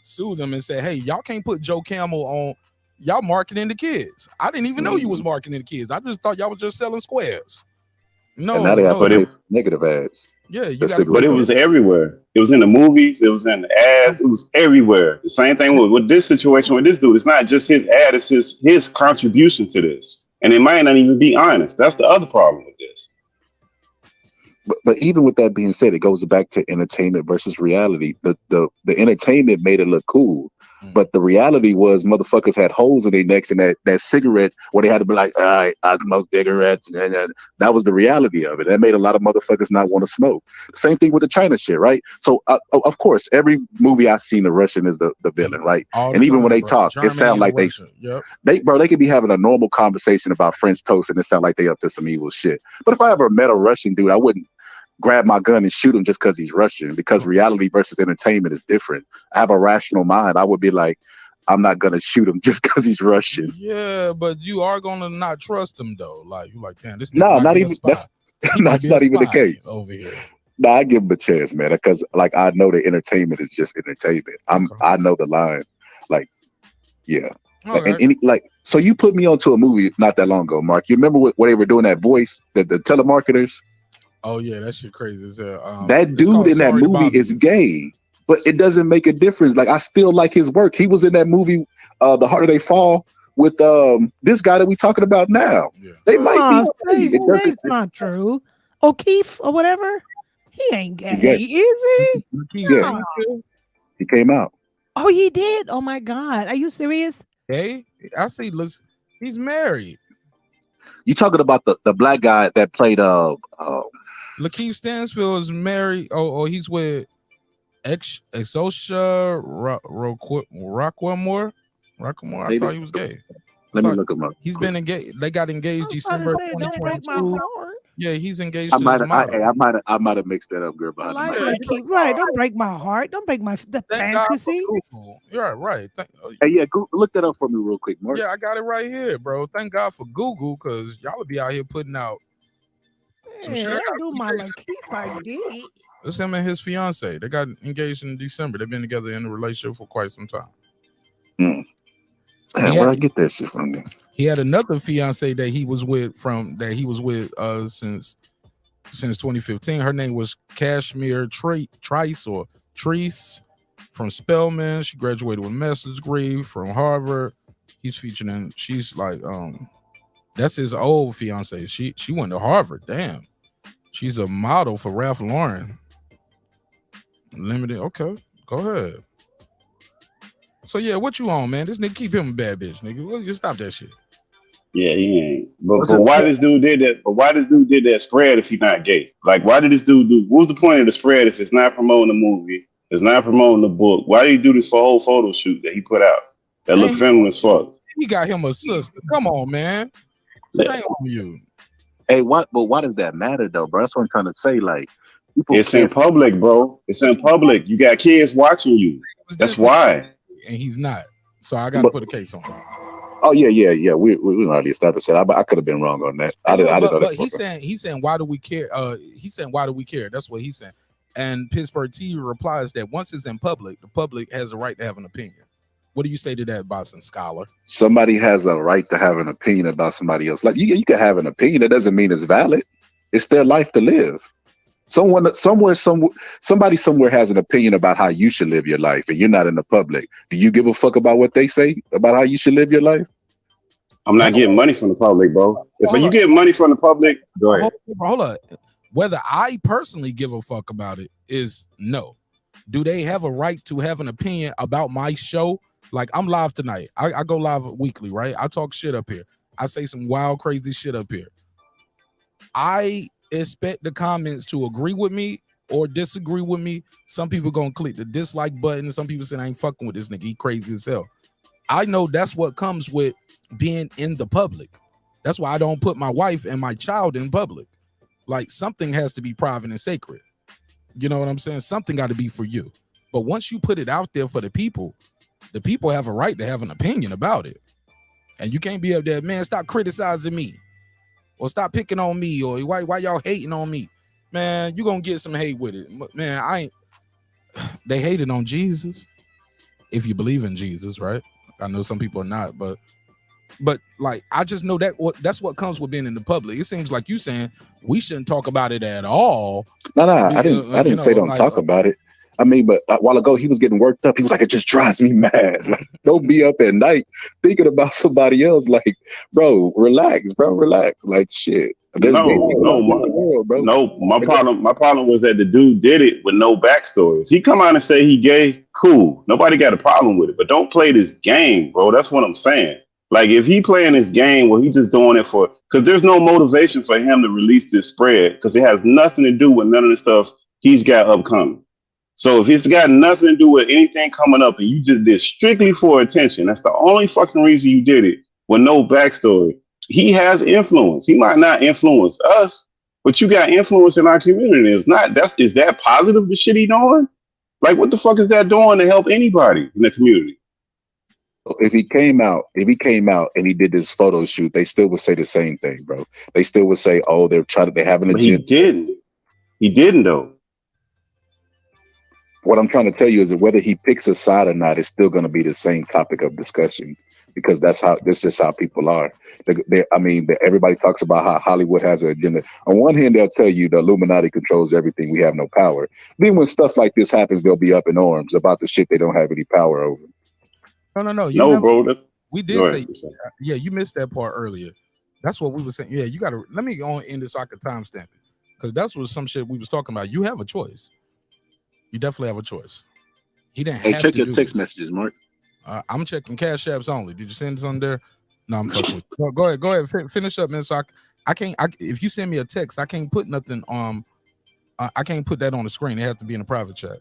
sued them and said, "Hey, y'all can't put Joe Camel on. Y'all marketing the kids. I didn't even know you was marketing the kids. I just thought y'all was just selling squares." No, and now they have to pay negative ads. Yeah, but it was everywhere. It was in the movies. It was in the ads. It was everywhere. The same thing with this situation with this dude. It's not just his ad. It's his contribution to this, and it might not even be honest. That's the other problem with this. But even with that being said, it goes back to entertainment versus reality. The entertainment made it look cool. But the reality was motherfuckers had holes in their necks, and that cigarette where they had to be like, all right, I smoke cigarettes. And that was the reality of it. That made a lot of motherfuckers not want to smoke. Same thing with the China shit, right? So, of course, every movie I've seen, the Russian is the villain, right? And even when they talk, Germany, it sounds like they could be having a normal conversation about French toast, and it sounds like they up to some evil shit. But if I ever met a Russian dude, I wouldn't grab my gun and shoot him just because he's Russian, because reality versus entertainment is different. I have a rational mind. I would be like, I'm not gonna shoot him just because he's Russian. Yeah, but you are gonna not trust him though. Like you're like, damn, this no, not even that's not even the case over here. No, I give him a chance, man, because like I know that entertainment is just entertainment. I know the line, like, yeah. So you put me onto a movie not that long ago, Mark. You remember what they were doing that voice, the telemarketers? Oh yeah, that shit crazy as hell. That dude in that movie is gay, but it doesn't make a difference. Like I still like his work. He was in that movie, The Harder They Fall, with this guy that we talking about now. Yeah. They might be. It's not true. O'Keefe or whatever. He ain't gay, is he? Yeah. He came out. Oh, he did. Oh my God, are you serious? Hey, I see. He's married. You talking about the black guy that played Lakeith Stansfield is married. Oh, he's with Exosha Rockwellmore. I thought he was gay. Let me look him up. He's been engaged. They got engaged December 2022. Yeah, he's engaged I to might his have, model. I might have mixed that up, girl. I Behind the like mic. Lakeith. Right. Don't break my heart. Don't break the Thank God for fantasy. Google. You're right. Hey, yeah, look that up for me real quick, Mark. Yeah, I got it right here, bro. Thank God for Google, because y'all would be out here putting out some Yeah, shit. don't do my Lakeith ID. It's him and his fiance. They got engaged in December. They've been together in a relationship for quite some time. Damn, where I get that shit from then? He had another fiance that he was with since 2015. Her name was Kashmir Trice or Treese from Spelman. She graduated with a master's degree from Harvard. He's featured in. She's like that's his old fiance. She went to Harvard. Damn. She's a model for Ralph Lauren. Limited. Okay, go ahead. So yeah, what you on, man? This nigga keep him a bad bitch, nigga. Well, you stop that shit. Yeah, he ain't. But why this dude did that? But why this dude did that spread if he's not gay? Like, why did this dude do? What's the point of the spread if it's not promoting the movie? It's not promoting the book. Why did he do this whole photo shoot that he put out that looked feminine as fuck? He got him a sister. Come on, man. Shame on you. Hey, why does that matter though, bro? That's what I'm trying to say. Like, It's in public, bro. It's in public. You got kids watching you. That's why. And he's not. So I got to put a case on him. Oh yeah. We already established that. I could have been wrong on that. I didn't know that. But he's saying why do we care? He's saying why do we care? That's what he's saying. And Pittsburgh TV replies that once it's in public, the public has a right to have an opinion. What do you say to that, Boston Scholar? Somebody has a right to have an opinion about somebody else. Like you can have an opinion. That doesn't mean it's valid. It's their life to live. Somebody somewhere has an opinion about how you should live your life, and you're not in the public. Do you give a fuck about what they say about how you should live your life? I'm not getting money from the public, bro. If you get money from the public, go ahead. Hold on. Whether I personally give a fuck about it is no. Do they have a right to have an opinion about my show? Like, I'm live tonight. I go live weekly, right? I talk shit up here. I say some wild, crazy shit up here. I expect the comments to agree with me or disagree with me. Some people gonna click the dislike button. Some people say I ain't fucking with this nigga. He crazy as hell. I know that's what comes with being in the public. That's why I don't put my wife and my child in public. Like, something has to be private and sacred. You know what I'm saying? Something got to be for you. But once you put it out there for the people have a right to have an opinion about it. And you can't be up there, man, stop criticizing me. Or stop picking on me. Or why y'all hating on me? Man, you going to get some hate with it. Man, they hated on Jesus. If you believe in Jesus, right? I know some people are not, but like, I just know that's what comes with being in the public. It seems like you saying we shouldn't talk about it at all. No, I didn't say don't talk about it. I mean, but a while ago he was getting worked up. He was like, it just drives me mad. Like, don't be up at night thinking about somebody else. Like, bro, relax. Like, shit. My problem was that the dude did it with no backstory. If he come out and say he gay, cool. Nobody got a problem with it. But don't play this game, bro. That's what I'm saying. Like, if he playing this game, well, he just doing it because there's no motivation for him to release this spread because it has nothing to do with none of the stuff he's got upcoming. So if it's got nothing to do with anything coming up and you just did strictly for attention, that's the only fucking reason you did it with no backstory. He has influence. He might not influence us, but you got influence in our community. Is that positive, the shit he doing? Like, what the fuck is that doing to help anybody in the community? If he came out and he did this photo shoot, they still would say the same thing, bro. They still would say, oh, they have an agenda. He didn't though. What I'm trying to tell you is that whether he picks a side or not, it's still going to be the same topic of discussion because this is how people are. Everybody talks about how Hollywood has an agenda. On one hand, they'll tell you the Illuminati controls everything. We have no power. Then when stuff like this happens, they'll be up in arms about the shit they don't have any power over. No. Bro. We did say, yeah, you missed that part earlier. That's what we were saying. Yeah, you got to, let me go and end this so I can timestamp it. Because that's what some shit we was talking about. You have a choice. You definitely have a choice. He didn't have check to your do text this. messages, Mark. I'm checking Cash Apps only. Did you send this on there? No, I'm fucking with you. Go ahead. Finish up, man. So I can't, if you send me a text, I can't put nothing I can't put that on the screen. It has to be in a private chat.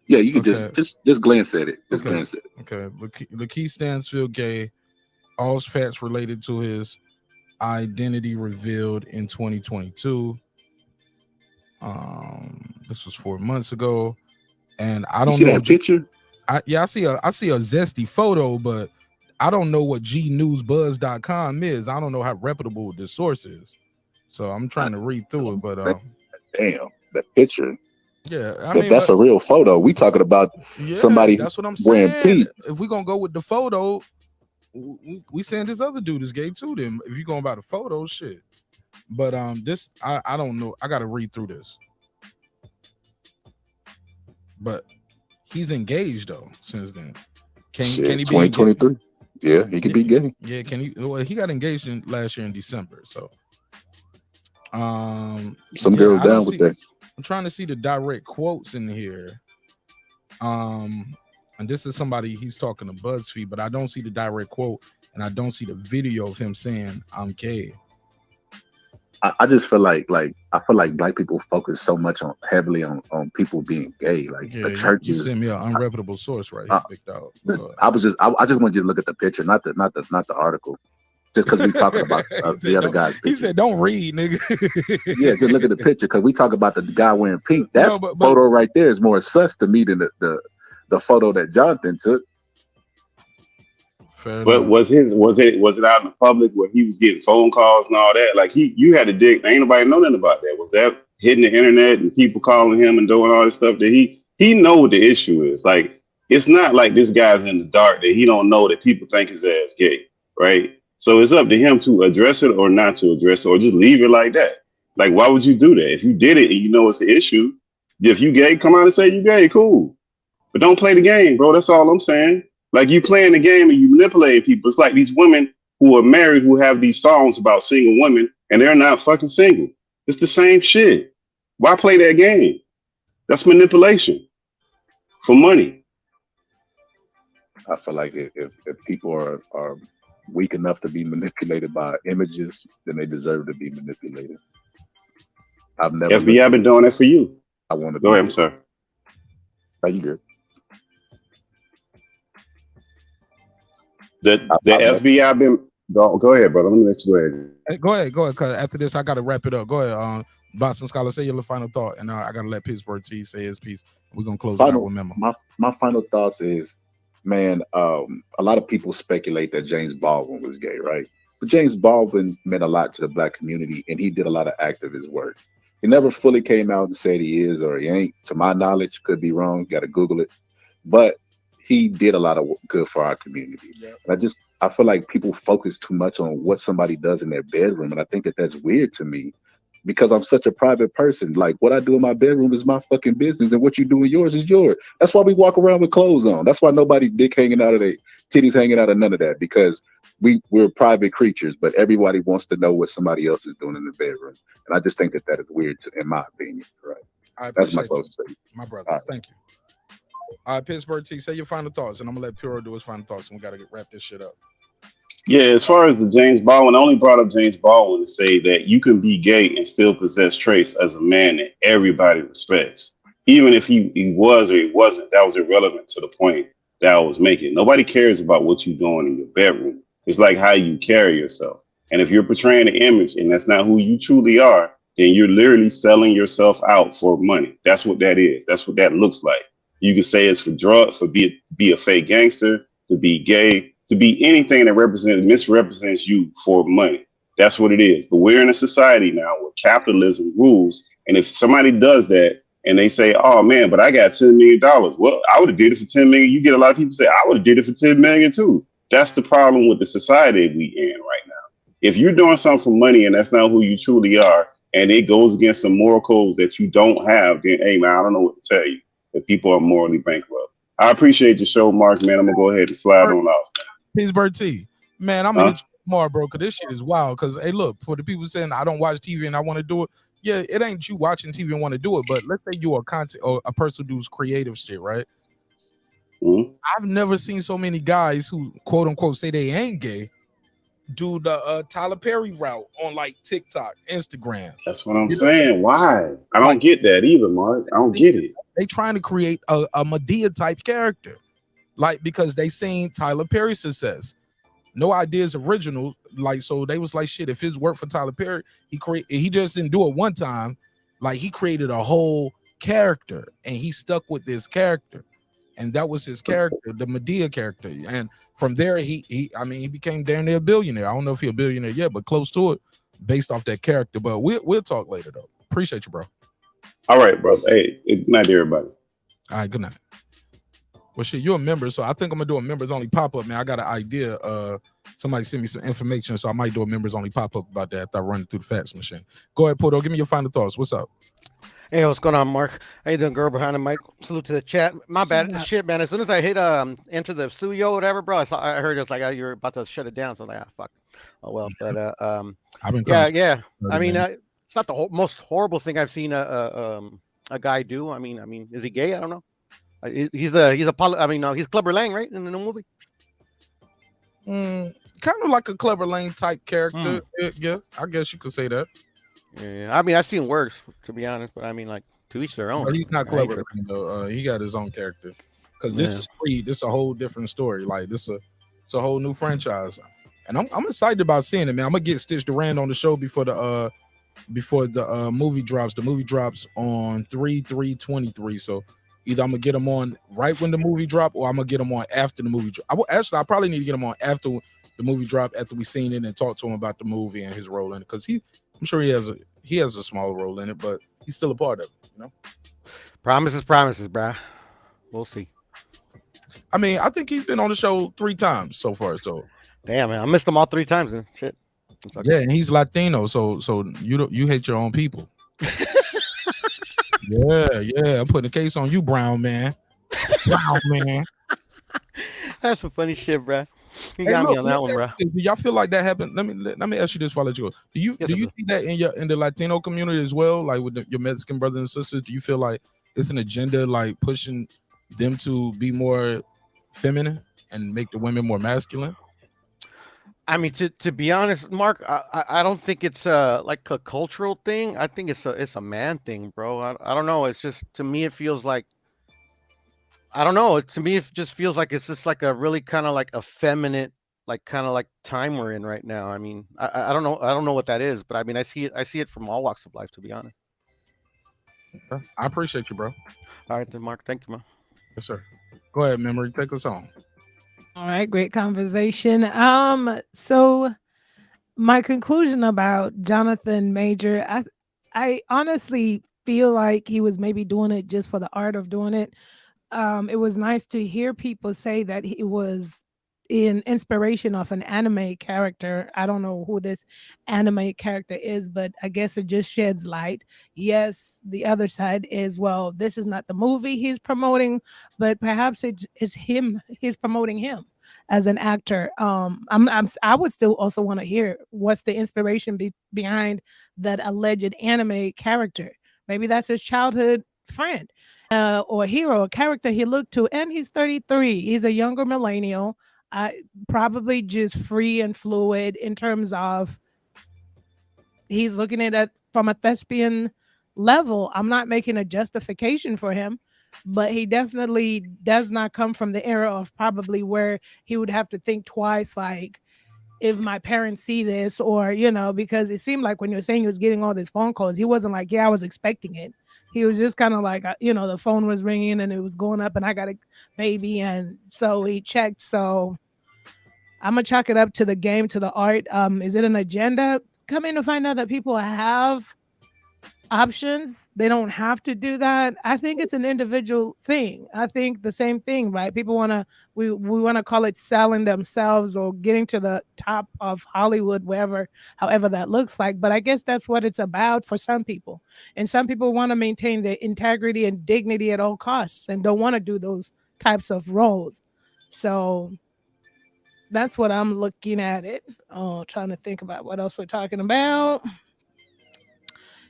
Yeah, you can just glance at it. Just glance at it. Okay. Lakeith Stansfield gay. All facts related to his identity revealed in 2022. This was 4 months ago, and I don't see know that picture. I see a zesty photo, but I don't know what gnewsbuzz.com is. I don't know how reputable this source is, so I'm trying to read through it. But damn, that picture. Yeah, I That, mean, that's a real photo. We talking about somebody that's what I'm wearing saying. pink. If we're gonna go with the photo, we saying this other dude is gay too. Then if you're going by the photo, shit. But this I don't know. I gotta read through this. But he's engaged though since then. Can he be 2023? Yeah, he could be gay. Yeah, can he? Well, he got engaged last year in December. So some girls down with that. I'm trying to see the direct quotes in here. And this is somebody he's talking to BuzzFeed, but I don't see the direct quote, and I don't see the video of him saying I'm gay. I just feel like I feel like black people focus so much heavily on people being gay. Like the churches. You sent me an unreputable source, right? Big dog. I just want you to look at the picture, not the article. Just because we talking about the other guy's picture. He said, "Don't read, nigga." Yeah, just look at the picture because we talk about the guy wearing pink. That photo right there is more sus to me than the photo that Jonathan took. But was it out in the public where he was getting phone calls and all that? Like you had to dig. Ain't nobody know nothing about that. Was that hitting the internet and people calling him and doing all this stuff that he know what the issue is? Like it's not like this guy's in the dark that he don't know that people think his ass gay, right? So it's up to him to address it or not to address it or just leave it like that. Like why would you do that? If you did it and you know it's the issue, if you gay, come out and say you gay, cool. But don't play the game, bro. That's all I'm saying. Like you playing the game and you manipulating people. It's like these women who are married who have these songs about single women and they're not fucking single. It's the same shit. Why play that game? That's manipulation for money. I feel like if people are weak enough to be manipulated by images, then they deserve to be manipulated. I've never. FBI been doing that for you. I want to go ahead, sir. Are you good? The FBI been go ahead, brother. Let me let you go ahead. Hey, go ahead. Cause after this, I gotta wrap it up. Go ahead, Boston Scholar, say your final thought, and I gotta let Pittsburgh T say his piece. We're gonna close it out with Memo. My final thoughts is, man, a lot of people speculate that James Baldwin was gay, right? But James Baldwin meant a lot to the black community, and he did a lot of activist work. He never fully came out and said he is or he ain't. To my knowledge, could be wrong. Got to Google it, but he did a lot of good for our community. Yeah. And I feel like people focus too much on what somebody does in their bedroom, and I think that's weird to me because I'm such a private person. Like what I do in my bedroom is my fucking business, and what you do in yours is yours. That's why we walk around with clothes on. That's why nobody's dick hanging out of their titties hanging out of none of that, because we're private creatures, but everybody wants to know what somebody else is doing in the bedroom. And I just think that is weird, in my opinion. Right. That's my close statement. My brother. Thank you. All right, Pittsburgh T, say your final thoughts, and I'm gonna let Puro do his final thoughts, and we gotta wrap this shit up. Yeah, as far as the James Baldwin, I only brought up James Baldwin to say that you can be gay and still possess traits as a man that everybody respects. Even if he was or he wasn't, that was irrelevant to the point that I was making. Nobody cares about what you're doing in your bedroom. It's like how you carry yourself. And if you're portraying an image and that's not who you truly are, then you're literally selling yourself out for money. That's what that is. That's what that looks like. You can say it's for drugs, for be a fake gangster, to be gay, to be anything that misrepresents you for money. That's what it is. But we're in a society now where capitalism rules. And if somebody does that and they say, oh man, but I got $10 million. Well, I would have did it for 10 million. You get a lot of people say, I would have did it for 10 million too. That's the problem with the society we in right now. If you're doing something for money and that's not who you truly are, and it goes against some moral codes that you don't have, then hey man, I don't know what to tell you. If people are morally bankrupt. I appreciate your show, Mark, man. I'm gonna go ahead and slide on off. Pittsburgh T, man, I'm gonna hit you tomorrow, bro, because this shit is wild. Because hey, look, for the people saying I don't watch TV and I want to do it, yeah, it ain't you watching TV and want to do it. But let's say you're a content or a person who does creative shit, right? Mm-hmm. I've never seen so many guys who quote unquote say they ain't gay do the Tyler Perry route on like TikTok, Instagram. That's what I'm saying. Why? I don't get that either, Mark. I don't get it. They trying to create a Medea type character, like because they seen Tyler Perry's success. No ideas original. like, so they was like, shit, if his work for Tyler Perry, he just didn't do it one time. Like, he created a whole character and he stuck with this character, and that was his character, the Medea character. And from there, he became damn near a billionaire. I don't know if he's a billionaire yet, but close to it, based off that character. But we'll talk later though. Appreciate you, bro. All right, bro. Hey, good night to everybody. All right, good night. Well, shit, you're a member, so I think I'm gonna do a members only pop up, man. I got an idea. Somebody sent me some information, so I might do a members only pop up about that after I run it through the fax machine. Go ahead, Porto. Give me your final thoughts. What's up? Hey, what's going on, Mark? How you doing, girl behind the mic? Salute to the chat. My bad. Shit, man. As soon as I hit enter the studio or whatever, bro, I heard it's like you're about to shut it down. So I'm like, fuck. Oh well, but I've been yeah. I mean, it's not the most horrible thing I've seen a guy do. I mean, is he gay? I don't know. He's Clubber Lang, right, in the new movie? Kind of like a Clever Lane type character. Yeah, I guess you could say that. Yeah, I mean, I've seen worse, to be honest, but I mean, like, to each their own. But he's not Clever Lane, though. He got his own character. Because this is Creed. This is a whole different story. Like, it's a whole new franchise. And I'm excited about seeing it, man. I'm gonna get Stitch Durand on the show before the movie drops. The movie drops on 3/3/23. So either I'm gonna get him on right when the movie drop, or I'm gonna get him on after the movie drop. I probably need to get him on after the movie drop, after we seen it and talk to him about the movie and his role in it. Because I'm sure he has a small role in it, but he's still a part of it, you know. Promises, bruh. We'll see. I mean, I think he's been on the show 3 times so far. So damn, man, I missed him all 3 times. Then shit. Okay. Yeah, and he's Latino, so you hate your own people. Yeah, I'm putting a case on you, brown man. Brown man. That's some funny shit, bro. You got me on that one, bro. Do y'all feel like that happened? Let me ask you this before I let you go. Do you see that in the Latino community as well? Like with your Mexican brothers and sisters, do you feel like it's an agenda like pushing them to be more feminine and make the women more masculine? I mean, to be honest, Mark, I don't think it's like a cultural thing. I think it's a man thing, bro. I don't know. It's just, to me, it feels like, I don't know. To me, it just feels like it's just like a really kind of like effeminate, like kind of like time we're in right now. I mean, I don't know. I don't know what that is, but I mean, I see it from all walks of life, to be honest. I appreciate you, bro. All right, then, Mark. Thank you, man. Yes, sir. Go ahead, Memory. Take us on. All right, great conversation. So my conclusion about Jonathan Major, I honestly feel like he was maybe doing it just for the art of doing it. It was nice to hear people say that he was in inspiration of an anime character. I don't know who this anime character is, but I guess it just sheds light. Yes, the other side is, well, this is not the movie he's promoting, but perhaps it's him. He's promoting him as an actor. I would still also want to hear what's the inspiration behind that alleged anime character. Maybe that's his childhood friend or hero, a character he looked to, and he's 33. He's a younger millennial. Probably just free and fluid in terms of he's looking at it from a thespian level. I'm not making a justification for him, but he definitely does not come from the era of probably where he would have to think twice, like, if my parents see this, or, because it seemed like when you're saying he was getting all these phone calls, he wasn't like, yeah, I was expecting it. He was just kind of like, the phone was ringing and it was going up and I got a baby. And so he checked. So I'm going to chalk it up to the game, to the art. Is it an agenda? Coming to find out that people have options. They don't have to do that. I think it's an individual thing. I think the same thing, right? People want to, we want to call it selling themselves or getting to the top of Hollywood, however that looks like. But I guess that's what it's about for some people. And some people want to maintain their integrity and dignity at all costs and don't want to do those types of roles. So that's what I'm looking at it. Trying to think about what else we're talking about.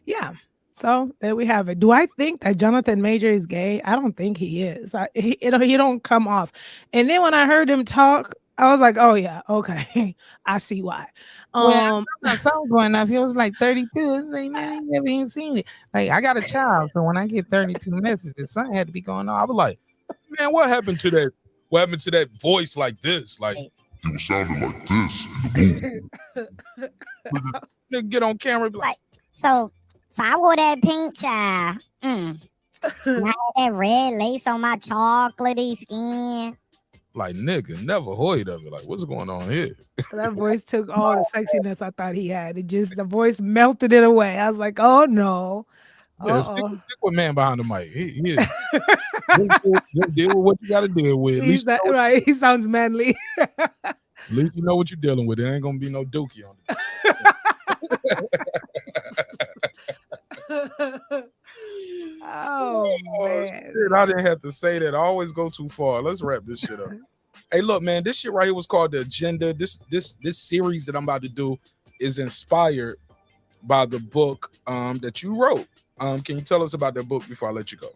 Yeah. So there we have it. Do I think that Jonathan Major is gay? I don't think he is. He don't come off. And then when I heard him talk, I was like, oh yeah, okay, I see why. My phone going off. It was like 32. It's like, man, I never even seen it. Like, I got a child, so when I get 32 messages, something had to be going on. I was like, man, what happened to that? What happened to that voice like this? Like, He was sounding like this in the movie. Nigga get on camera and be like, So I wore that pink child. And I had that red lace on my chocolatey skin. like, nigga, never heard of it. Like, what's going on here? That voice took all the sexiness I thought he had. The voice melted it away. I was like, oh no. Yeah, stick with man behind the mic. He deal with what you got to deal with. At He's least, that, right. He sounds manly. at least you know what you're dealing with. There ain't gonna be no dookie on it. Oh man. Shit, I didn't have to say that. I always go too far. Let's wrap this shit up. Hey, look, man, this shit right here was called The Agenda. This series that I'm about to do is inspired by the book that you wrote. Can you tell us about that book before I let you go?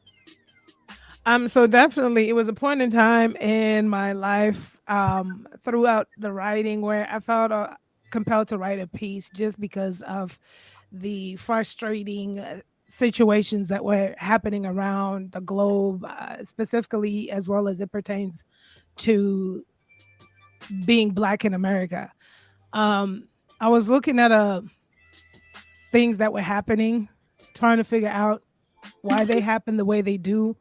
So definitely it was a point in time in my life throughout the writing where I felt compelled to write a piece just because of the frustrating situations that were happening around the globe, specifically as well as it pertains to being Black in America. I was looking at things that were happening, trying to figure out why they happen the way they do,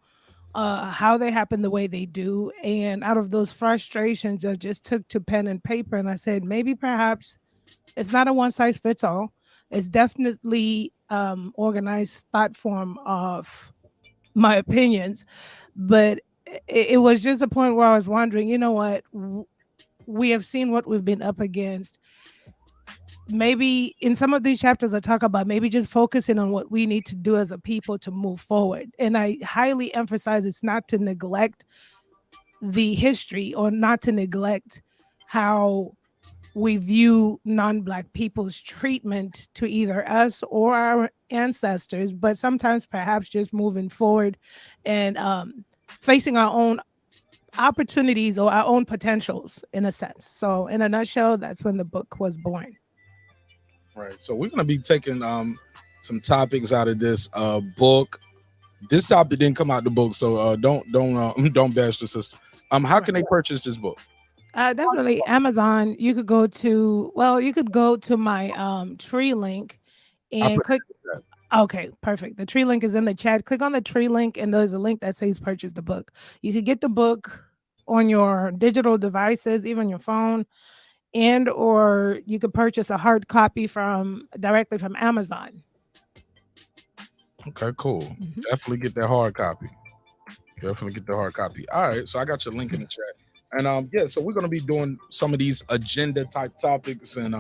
how they happen the way they do. And out of those frustrations, I just took to pen and paper and I said, maybe perhaps it's not a one size fits all. It's definitely organized thought form of my opinions. But it was just a point where I was wondering, you know what? We have seen what we've been up against. Maybe in some of these chapters I talk about maybe just focusing on what we need to do as a people to move forward. And I highly emphasize it's not to neglect the history or not to neglect how we view non-Black people's treatment to either us or our ancestors, but sometimes perhaps just moving forward and facing our own opportunities or our own potentials in a sense. So in a nutshell, that's when the book was born. Right. So we're gonna be taking some topics out of this book. This topic didn't come out the book, so don't bash the sister. How can they purchase this book? Definitely Amazon. You could go to my tree link and click. Okay, perfect. The tree link is in the chat. Click on the tree link and there's a link that says purchase the book. You could get the book on your digital devices, even your phone, and or you could purchase a hard copy directly from Amazon. Okay, cool. Definitely get that hard copy. All right, so I got your link in the chat. And so we're gonna be doing some of these agenda type topics, and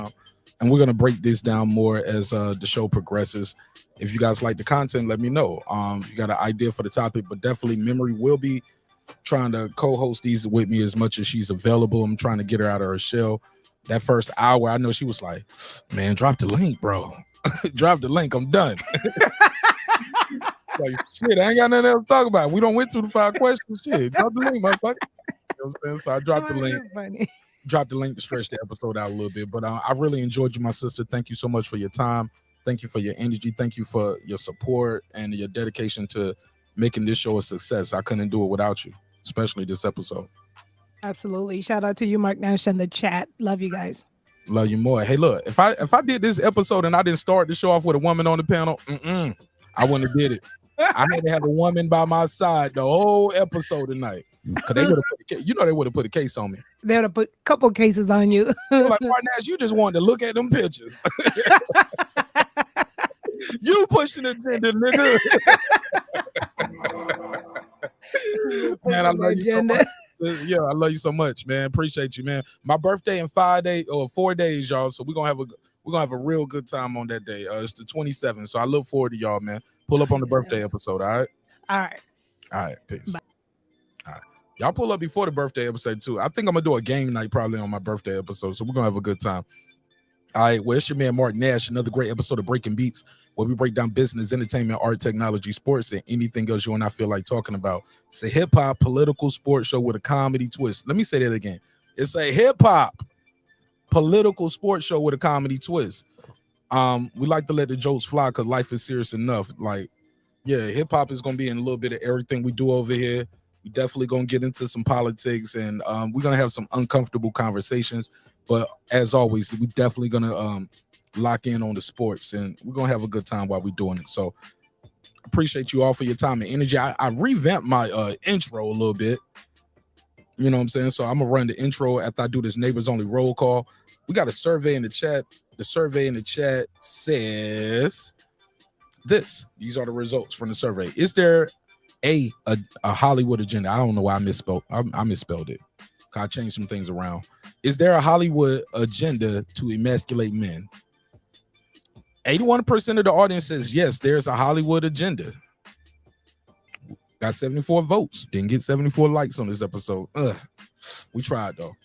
we're gonna break this down more as the show progresses. If you guys like the content, let me know. You got an idea for the topic, but definitely Memory will be trying to co-host these with me as much as she's available. I'm trying to get her out of her shell. That first hour, I know she was like, man, drop the link, bro. Drop the link. I'm done. Like, shit, I ain't got nothing else to talk about. We don't went through the 5 questions. Shit, drop the link, motherfucker. You know what I'm saying? So I dropped the link. Dropped the link to stretch the episode out a little bit. But I really enjoyed you, my sister. Thank you so much for your time. Thank you for your energy. Thank you for your support and your dedication to making this show a success. I couldn't do it without you, especially this episode. Absolutely. Shout out to you, Mark Nash, in the chat. Love you guys. Love you more. Hey, look, if I did this episode and I didn't start the show off with a woman on the panel, I wouldn't have did it. I had to have a woman by my side the whole episode tonight. Cause they would have put a case on me. They would have put a couple cases on you. Like, Mark Nash, you just wanted to look at them pictures. You pushing the agenda, nigga. Man, I love you so much. Yeah, I love you so much, man. Appreciate you, man. My birthday in 4 days, y'all. So we're gonna have a real good time on that day. It's the 27th. So I look forward to y'all, man. Pull up on the birthday episode, all right? All right. Peace. Bye. All right. Y'all pull up before the birthday episode too. I think I'm gonna do a game night probably on my birthday episode. So we're gonna have a good time. All right, well, it's your man Mark Nash, another great episode of Breaking Beats, where we break down business, entertainment, art, technology, sports, and anything else you and I feel like talking about. It's a hip-hop political sports show with a comedy twist. Let me say that again. It's a hip-hop political sports show with a comedy twist. We like to let the jokes fly because life is serious enough. Like, yeah, hip-hop is going to be in a little bit of everything we do over here. We definitely gonna get into some politics, and we're gonna have some uncomfortable conversations. But as always, we definitely gonna lock in on the sports, and we're gonna have a good time while we're doing it. So appreciate you all for your time and energy. I revamped my intro a little bit. You know what I'm saying? So I'm gonna run the intro after I do this neighbors only roll call. We got a survey in the chat. The survey in the chat says this. These are the results from the survey. Is there a Hollywood agenda? I don't know why I misspelled. I misspelled it. I changed some things around. Is there a Hollywood agenda to emasculate men? 81% of the audience says yes, there's a Hollywood agenda. Got 74 votes. Didn't get 74 likes on this episode. We tried though.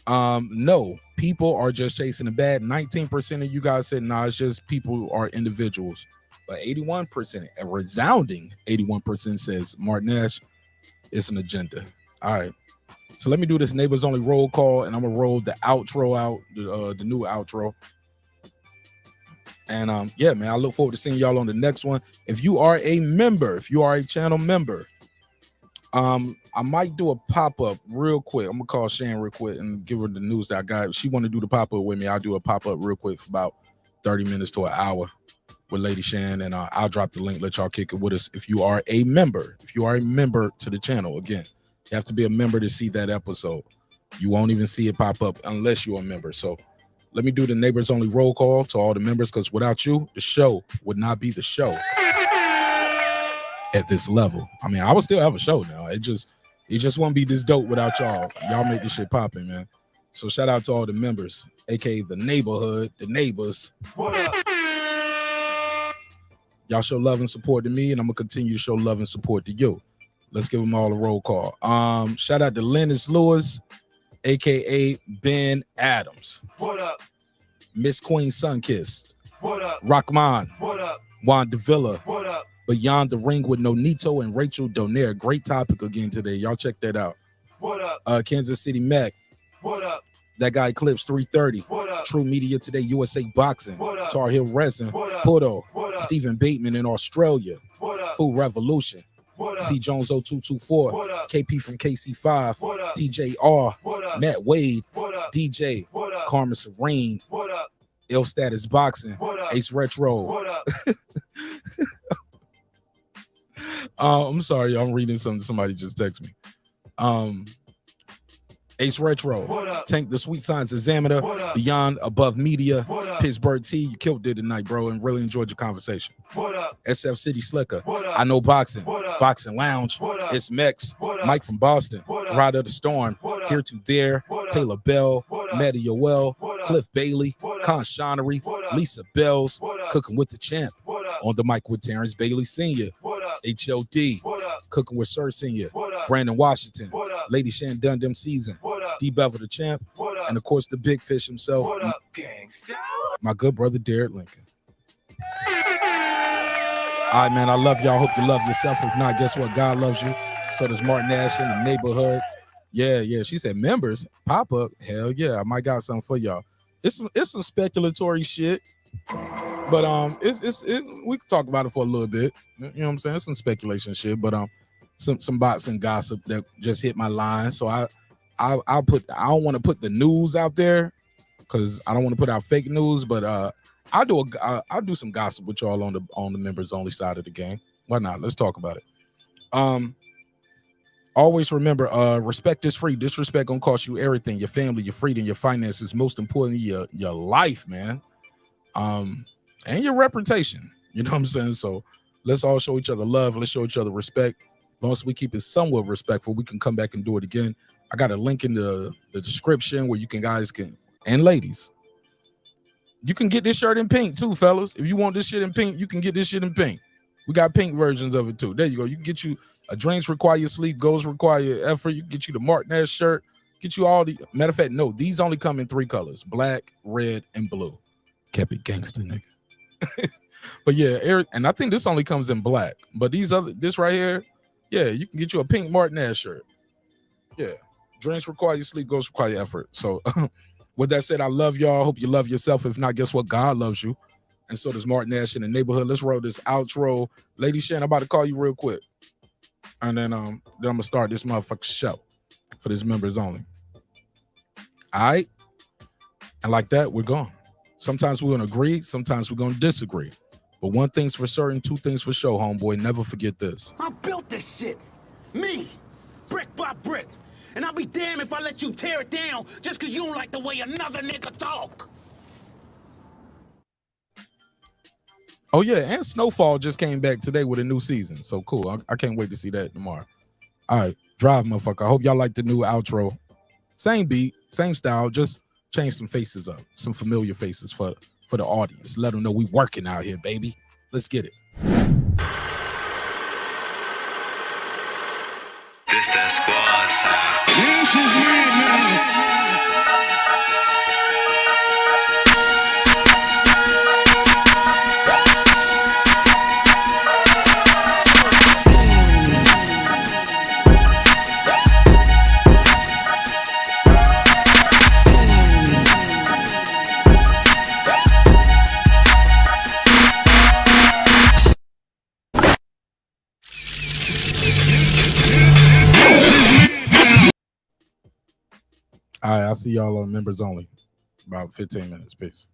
No, people are just chasing the bad. 19% of you guys said nah, it's just people who are individuals. But 81%, a resounding 81% says Martin Nash is an agenda. All right. So let me do this neighbors only roll call, and I'm gonna roll the outro out, the new outro. And yeah, man, I look forward to seeing y'all on the next one. If you are a member, if you are a channel member, I might do a pop-up real quick. I'm gonna call Shan real quick and give her the news that I got. If she want to do the pop-up with me, I'll do a pop-up real quick for about 30 minutes to an hour with Lady Shan, and I'll drop the link, let y'all kick it with us. If you are a member, to the channel, again, you have to be a member to see that episode. You won't even see it pop up unless you're a member. So let me do the neighbors only roll call to all the members, because without you, the show would not be the show at this level. I mean, I would still have a show now. It just won't be this dope without y'all. Y'all make this shit popping, man. So shout out to all the members, aka the neighborhood, the neighbors. What up? Y'all show love and support to me, and I'm gonna continue to show love and support to you. Let's give them all a roll call. Shout out to Lennox Lewis, aka Ben Adams. What up? Miss Queen Sunkissed. What up? Rockman. What up? Wanda Villa. What up? Beyond the Ring with Nonito and Rachel Donaire. Great topic again today. Y'all check that out. What up? Kansas City Mac. What up? That guy Eclipse 330. What up? True Media Today, USA Boxing. What up? Tar Heel Resin. What up? Puto. What up? Stephen Bateman in Australia. What up? Food Revolution. What up? C Jones 0224. What up? KP from KC5. What up? TJR. What up? Matt Wade. What up? DJ. What up? Carmen Serene. What up? Ill Status Boxing. What up? Ace Retro. What up? I'm sorry, I'm reading something somebody just texted me. Ace Retro, Tank the Sweet Science Examiner, Beyond Above Media, Pittsburgh T, you killed it tonight, bro, and really enjoyed your conversation. SF City Slicker, I Know Boxing, Boxing Lounge, It's Mex, Mike from Boston, Ride of the Storm, Here to There, Taylor Bell, Maddie Yoel, Cliff Bailey, Con Shonery, Lisa Bells, Cooking with the Champ, on the mic with Terrence Bailey Sr., HOD, Cooking with Sir Sr., Brandon Washington, Lady Shan Dundam Season, D Bevel the Champ, and of course the big fish himself, my good brother Derek Lincoln. All right, man, I love y'all. Hope you love yourself. If not, guess what? God loves you. So does Martin Nash in the neighborhood. Yeah. She said members pop up. Hell yeah, I might got something for y'all. It's some speculatory shit, but we can talk about it for a little bit. You know what I'm saying? It's some speculation shit, but some bots and gossip that just hit my line. So I don't want to put the news out there because I don't want to put out fake news, but I'll do some gossip with y'all on the members only side of the game. Why not? Let's talk about it. Always remember, respect is free. Disrespect gonna cost you everything: your family, your freedom, your finances. Most importantly, your life, man. And your reputation. You know what I'm saying? So let's all show each other love. Let's show each other respect. As long as we keep it somewhat respectful, we can come back and do it again. I got a link in the description where you guys can, and ladies, you can get this shirt in pink too, fellas. If you want this shit in pink, you can get this shit in pink. We got pink versions of it too. There you go. You can get you a Dreams Require Your Sleep, Goals Require Your Effort. You can get you the Martin Nash shirt. Get you all the, matter of fact, no, these only come in 3 colors: black, red, and blue. Kept it gangster, nigga. But yeah, Eric, and I think this only comes in black. But this right here, yeah, you can get you a pink Martin Nash shirt. Yeah. Dreams require your sleep, goals require your effort. So with that said, I love y'all. Hope you love yourself. If not, guess what? God loves you. And so does Martin Nash in the neighborhood. Let's roll this outro. Lady Shan, I'm about to call you real quick. and then I'm gonna start this motherfucking show for this members only. All right, and like that, we're gone. Sometimes we're gonna agree, sometimes we're gonna disagree. But one thing's for certain, two things for sure, homeboy. Never forget this. I built this shit. Me. Brick by brick. And I'll be damned if I let you tear it down just because you don't like the way another nigga talk. Oh, yeah, and Snowfall just came back today with a new season. So cool. I can't wait to see that tomorrow. All right, drive, motherfucker. I hope y'all like the new outro. Same beat, same style, just change some faces up, some familiar faces for the audience. Let them know we working out here, baby. Let's get it. This that squad side. All right, I'll see y'all on members only. About 15 minutes. Peace.